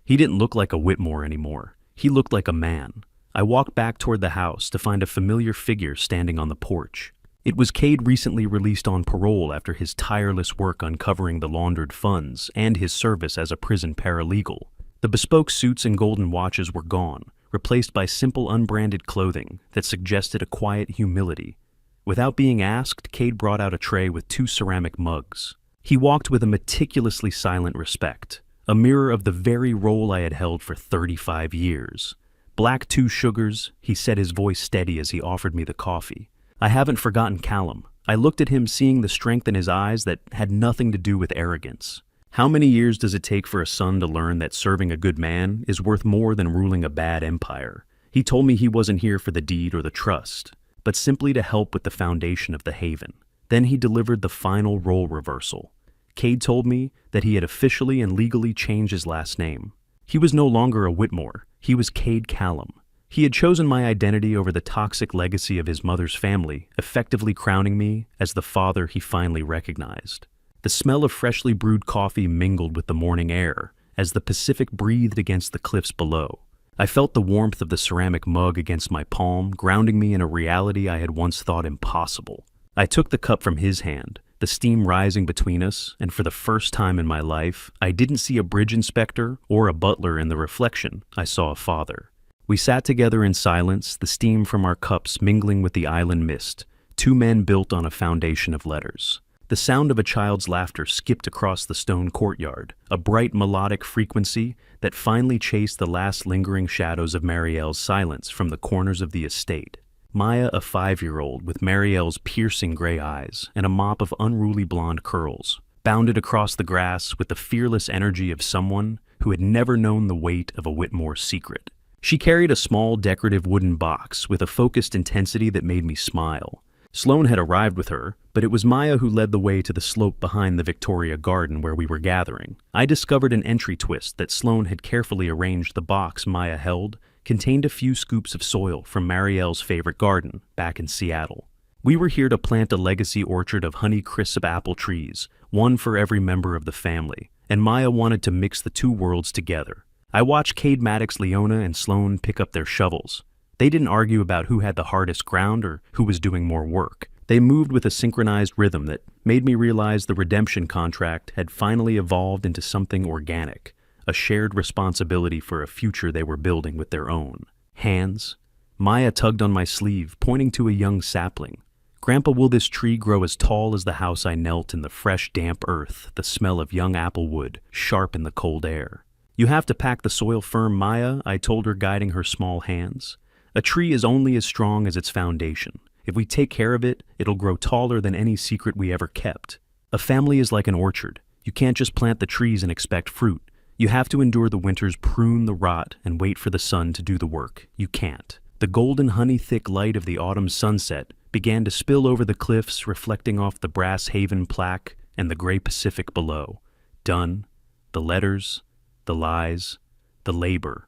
He didn't look like a Whitmore anymore. He looked like a man. I walked back toward the house to find a familiar figure standing on the porch. It was Cade, recently released on parole after his tireless work uncovering the laundered funds and his service as a prison paralegal. The bespoke suits and golden watches were gone, replaced by simple unbranded clothing that suggested a quiet humility. Without being asked, Cade brought out a tray with 2 ceramic mugs. He walked with a meticulously silent respect, a mirror of the very role I had held for 35 years. "Black 2 sugars," he said, his voice steady as he offered me the coffee. "I haven't forgotten Callum. I looked at him, seeing the strength in his eyes that had nothing to do with arrogance. How many years does it take for a son to learn that serving a good man is worth more than ruling a bad empire? He told me he wasn't here for the deed or the trust, but simply to help with the foundation of the haven. Then he delivered the final role reversal. Cade told me that he had officially and legally changed his last name. He was no longer a Whitmore, he was Cade Callum. He had chosen my identity over the toxic legacy of his mother's family, effectively crowning me as the father he finally recognized. The smell of freshly brewed coffee mingled with the morning air as the Pacific breathed against the cliffs below. I felt the warmth of the ceramic mug against my palm, grounding me in a reality I had once thought impossible. I took the cup from his hand, the steam rising between us, and for the first time in my life, I didn't see a bridge inspector or a butler in the reflection. I saw a father. We sat together in silence, the steam from our cups mingling with the island mist, two men built on a foundation of letters. The sound of a child's laughter skipped across the stone courtyard, a bright melodic frequency that finally chased the last lingering shadows of Marielle's silence from the corners of the estate. Maya, a 5-year-old with Marielle's piercing gray eyes and a mop of unruly blonde curls, bounded across the grass with the fearless energy of someone who had never known the weight of a Whitmore secret. She carried a small decorative wooden box with a focused intensity that made me smile. Sloane had arrived with her, but it was Maya who led the way to the slope behind the Victoria Garden where we were gathering. I discovered an entry twist that Sloane had carefully arranged. The box Maya held contained a few scoops of soil from Marielle's favorite garden back in Seattle. We were here to plant a legacy orchard of Honeycrisp apple trees, one for every member of the family, and Maya wanted to mix the two worlds together. I watched Cade Maddox, Leona, and Sloane pick up their shovels. They didn't argue about who had the hardest ground or who was doing more work. They moved with a synchronized rhythm that made me realize the redemption contract had finally evolved into something organic, a shared responsibility for a future they were building with their own hands. Maya tugged on my sleeve, pointing to a young sapling. "Grandpa, will this tree grow as tall as the house?" I knelt in the fresh, damp earth, the smell of young apple wood sharp in the cold air. "You have to pack the soil firm, Maya," I told her, guiding her small hands. "A tree is only as strong as its foundation. If we take care of it, it'll grow taller than any secret we ever kept. A family is like an orchard. You can't just plant the trees and expect fruit. You have to endure the winters, prune the rot, and wait for the sun to do the work. You can't." The golden honey-thick light of the autumn sunset began to spill over the cliffs, reflecting off the Brass Haven plaque and the gray Pacific below. Done. The letters, the lies, the labor.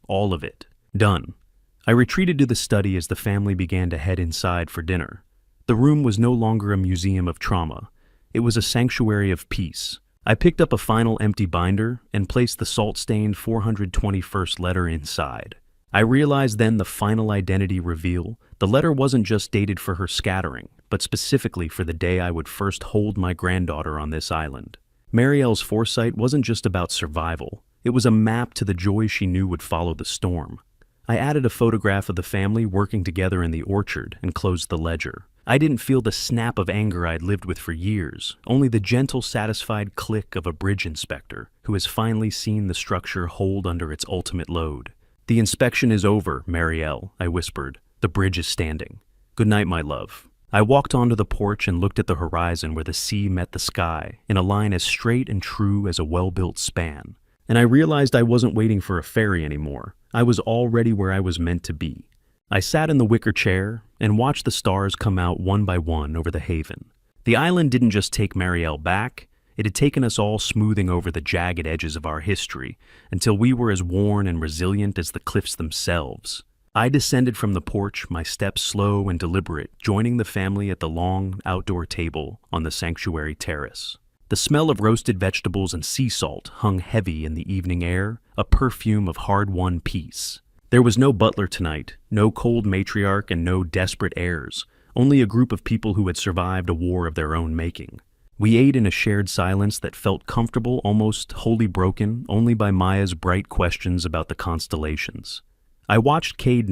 All of it. Done. I retreated to the study as the family began to head inside for dinner. The room was no longer a museum of trauma. It was a sanctuary of peace. I picked up a final empty binder and placed the salt-stained 421st letter inside. I realized then the final identity reveal. The letter wasn't just dated for her scattering, but specifically for the day I would first hold my granddaughter on this island. Marielle's foresight wasn't just about survival. It was a map to the joy she knew would follow the storm. I added a photograph of the family working together in the orchard and closed the ledger. I didn't feel the snap of anger I'd lived with for years, only the gentle, satisfied click of a bridge inspector who has finally seen the structure hold under its ultimate load. "The inspection is over, Marielle," I whispered. "The bridge is standing. Good night, my love." I walked onto the porch and looked at the horizon where the sea met the sky in a line as straight and true as a well-built span. And I realized I wasn't waiting for a ferry anymore. I was already where I was meant to be. I sat in the wicker chair and watched the stars come out one by one over the haven. The island didn't just take Marielle back, it had taken us all, smoothing over the jagged edges of our history until we were as worn and resilient as the cliffs themselves. I descended from the porch, my steps slow and deliberate, joining the family at the long outdoor table on the sanctuary terrace. The smell of roasted vegetables and sea salt hung heavy in the evening air, a perfume of hard-won peace. There was no butler tonight, no cold matriarch, and no desperate heirs, only a group of people who had survived a war of their own making. We ate in a shared silence that felt comfortable, almost wholly broken, only by Maya's bright questions about the constellations. I watched Cade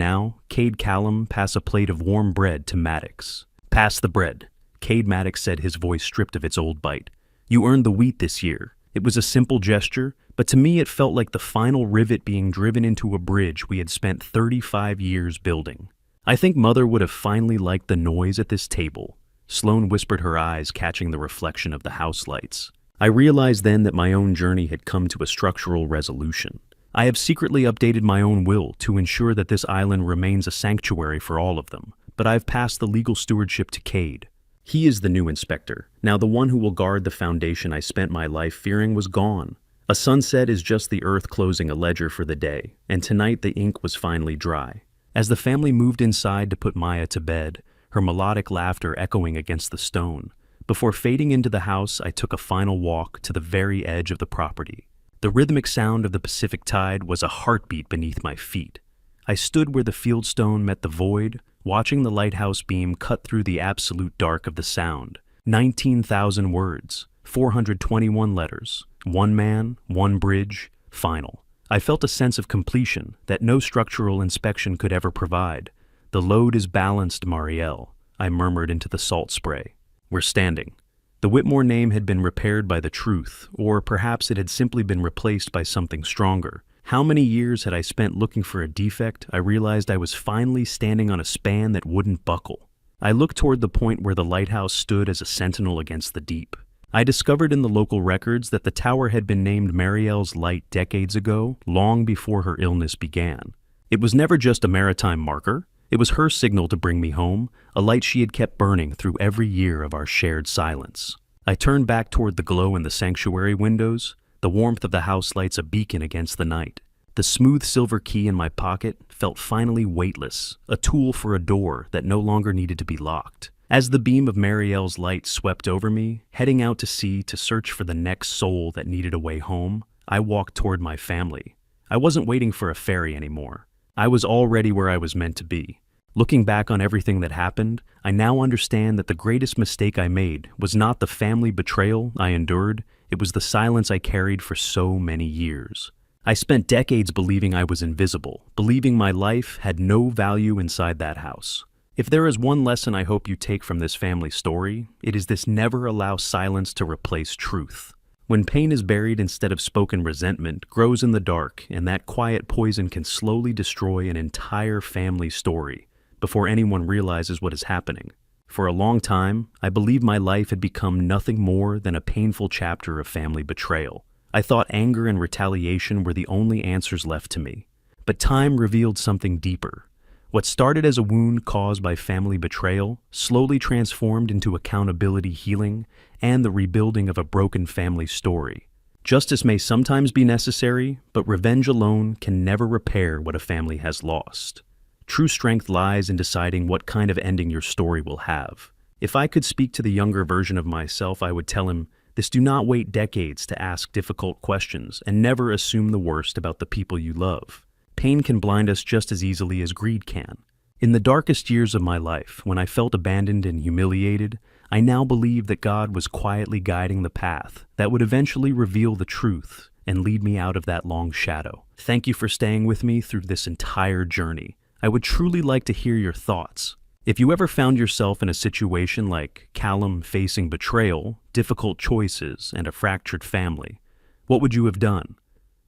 Callum, pass a plate of warm bread to Maddox. "Pass the bread," Cade Maddox said, his voice stripped of its old bite. "You earned the wheat this year." It was a simple gesture, but to me it felt like the final rivet being driven into a bridge we had spent 35 years building. I think Mother would have finally liked the noise at this table. Sloane whispered, her eyes catching the reflection of the house lights. I realized then that my own journey had come to a structural resolution. I have secretly updated my own will to ensure that this island remains a sanctuary for all of them, but I've passed the legal stewardship to Cade. He is the new inspector. Now the one who will guard the foundation I spent my life fearing was gone. A sunset is just the earth closing a ledger for the day, and tonight the ink was finally dry. As the family moved inside to put Maya to bed, her melodic laughter echoing against the stone, before fading into the house, I took a final walk to the very edge of the property. The rhythmic sound of the Pacific tide was a heartbeat beneath my feet. I stood where the fieldstone met the void, watching the lighthouse beam cut through the absolute dark of the sound. 19,000 words, 421 letters, one man, one bridge, final. I felt a sense of completion that no structural inspection could ever provide. The load is balanced, Marielle, I murmured into the salt spray. We're standing. The Whitmore name had been repaired by the truth, or perhaps it had simply been replaced by something stronger. How many years had I spent looking for a defect? I realized I was finally standing on a span that wouldn't buckle. I looked toward the point where the lighthouse stood as a sentinel against the deep. I discovered in the local records that the tower had been named Marielle's Light decades ago, long before her illness began. It was never just a maritime marker. It was her signal to bring me home, a light she had kept burning through every year of our shared silence. I turned back toward the glow in the sanctuary windows, the warmth of the house lights a beacon against the night. The smooth silver key in my pocket felt finally weightless, a tool for a door that no longer needed to be locked. As the beam of Marielle's light swept over me, heading out to sea to search for the next soul that needed a way home, I walked toward my family. I wasn't waiting for a ferry anymore. I was already where I was meant to be. Looking back on everything that happened, I now understand that the greatest mistake I made was not the family betrayal I endured, it was the silence I carried for so many years. I spent decades believing I was invisible, believing my life had no value inside that house. If there is one lesson I hope you take from this family story, it is this: never allow silence to replace truth. When pain is buried instead of spoken, resentment grows in the dark, and that quiet poison can slowly destroy an entire family story before anyone realizes what is happening. For a long time, I believed my life had become nothing more than a painful chapter of family betrayal. I thought anger and retaliation were the only answers left to me. But time revealed something deeper. What started as a wound caused by family betrayal slowly transformed into accountability, healing, and the rebuilding of a broken family story. Justice may sometimes be necessary, but revenge alone can never repair what a family has lost. True strength lies in deciding what kind of ending your story will have. If I could speak to the younger version of myself, I would tell him, do not wait decades to ask difficult questions, and never assume the worst about the people you love. Pain can blind us just as easily as greed can. In the darkest years of my life, when I felt abandoned and humiliated, I now believe that God was quietly guiding the path that would eventually reveal the truth and lead me out of that long shadow. Thank you for staying with me through this entire journey. I would truly like to hear your thoughts. If you ever found yourself in a situation like Callum facing betrayal, difficult choices, and a fractured family, what would you have done?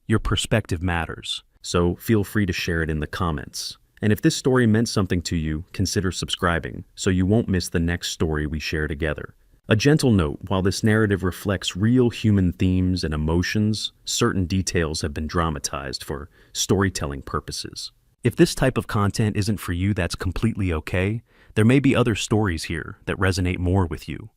Your perspective matters, so feel free to share it in the comments. And if this story meant something to you, consider subscribing so you won't miss the next story we share together. A gentle note: while this narrative reflects real human themes and emotions, certain details have been dramatized for storytelling purposes. If this type of content isn't for you, that's completely okay. There may be other stories here that resonate more with you.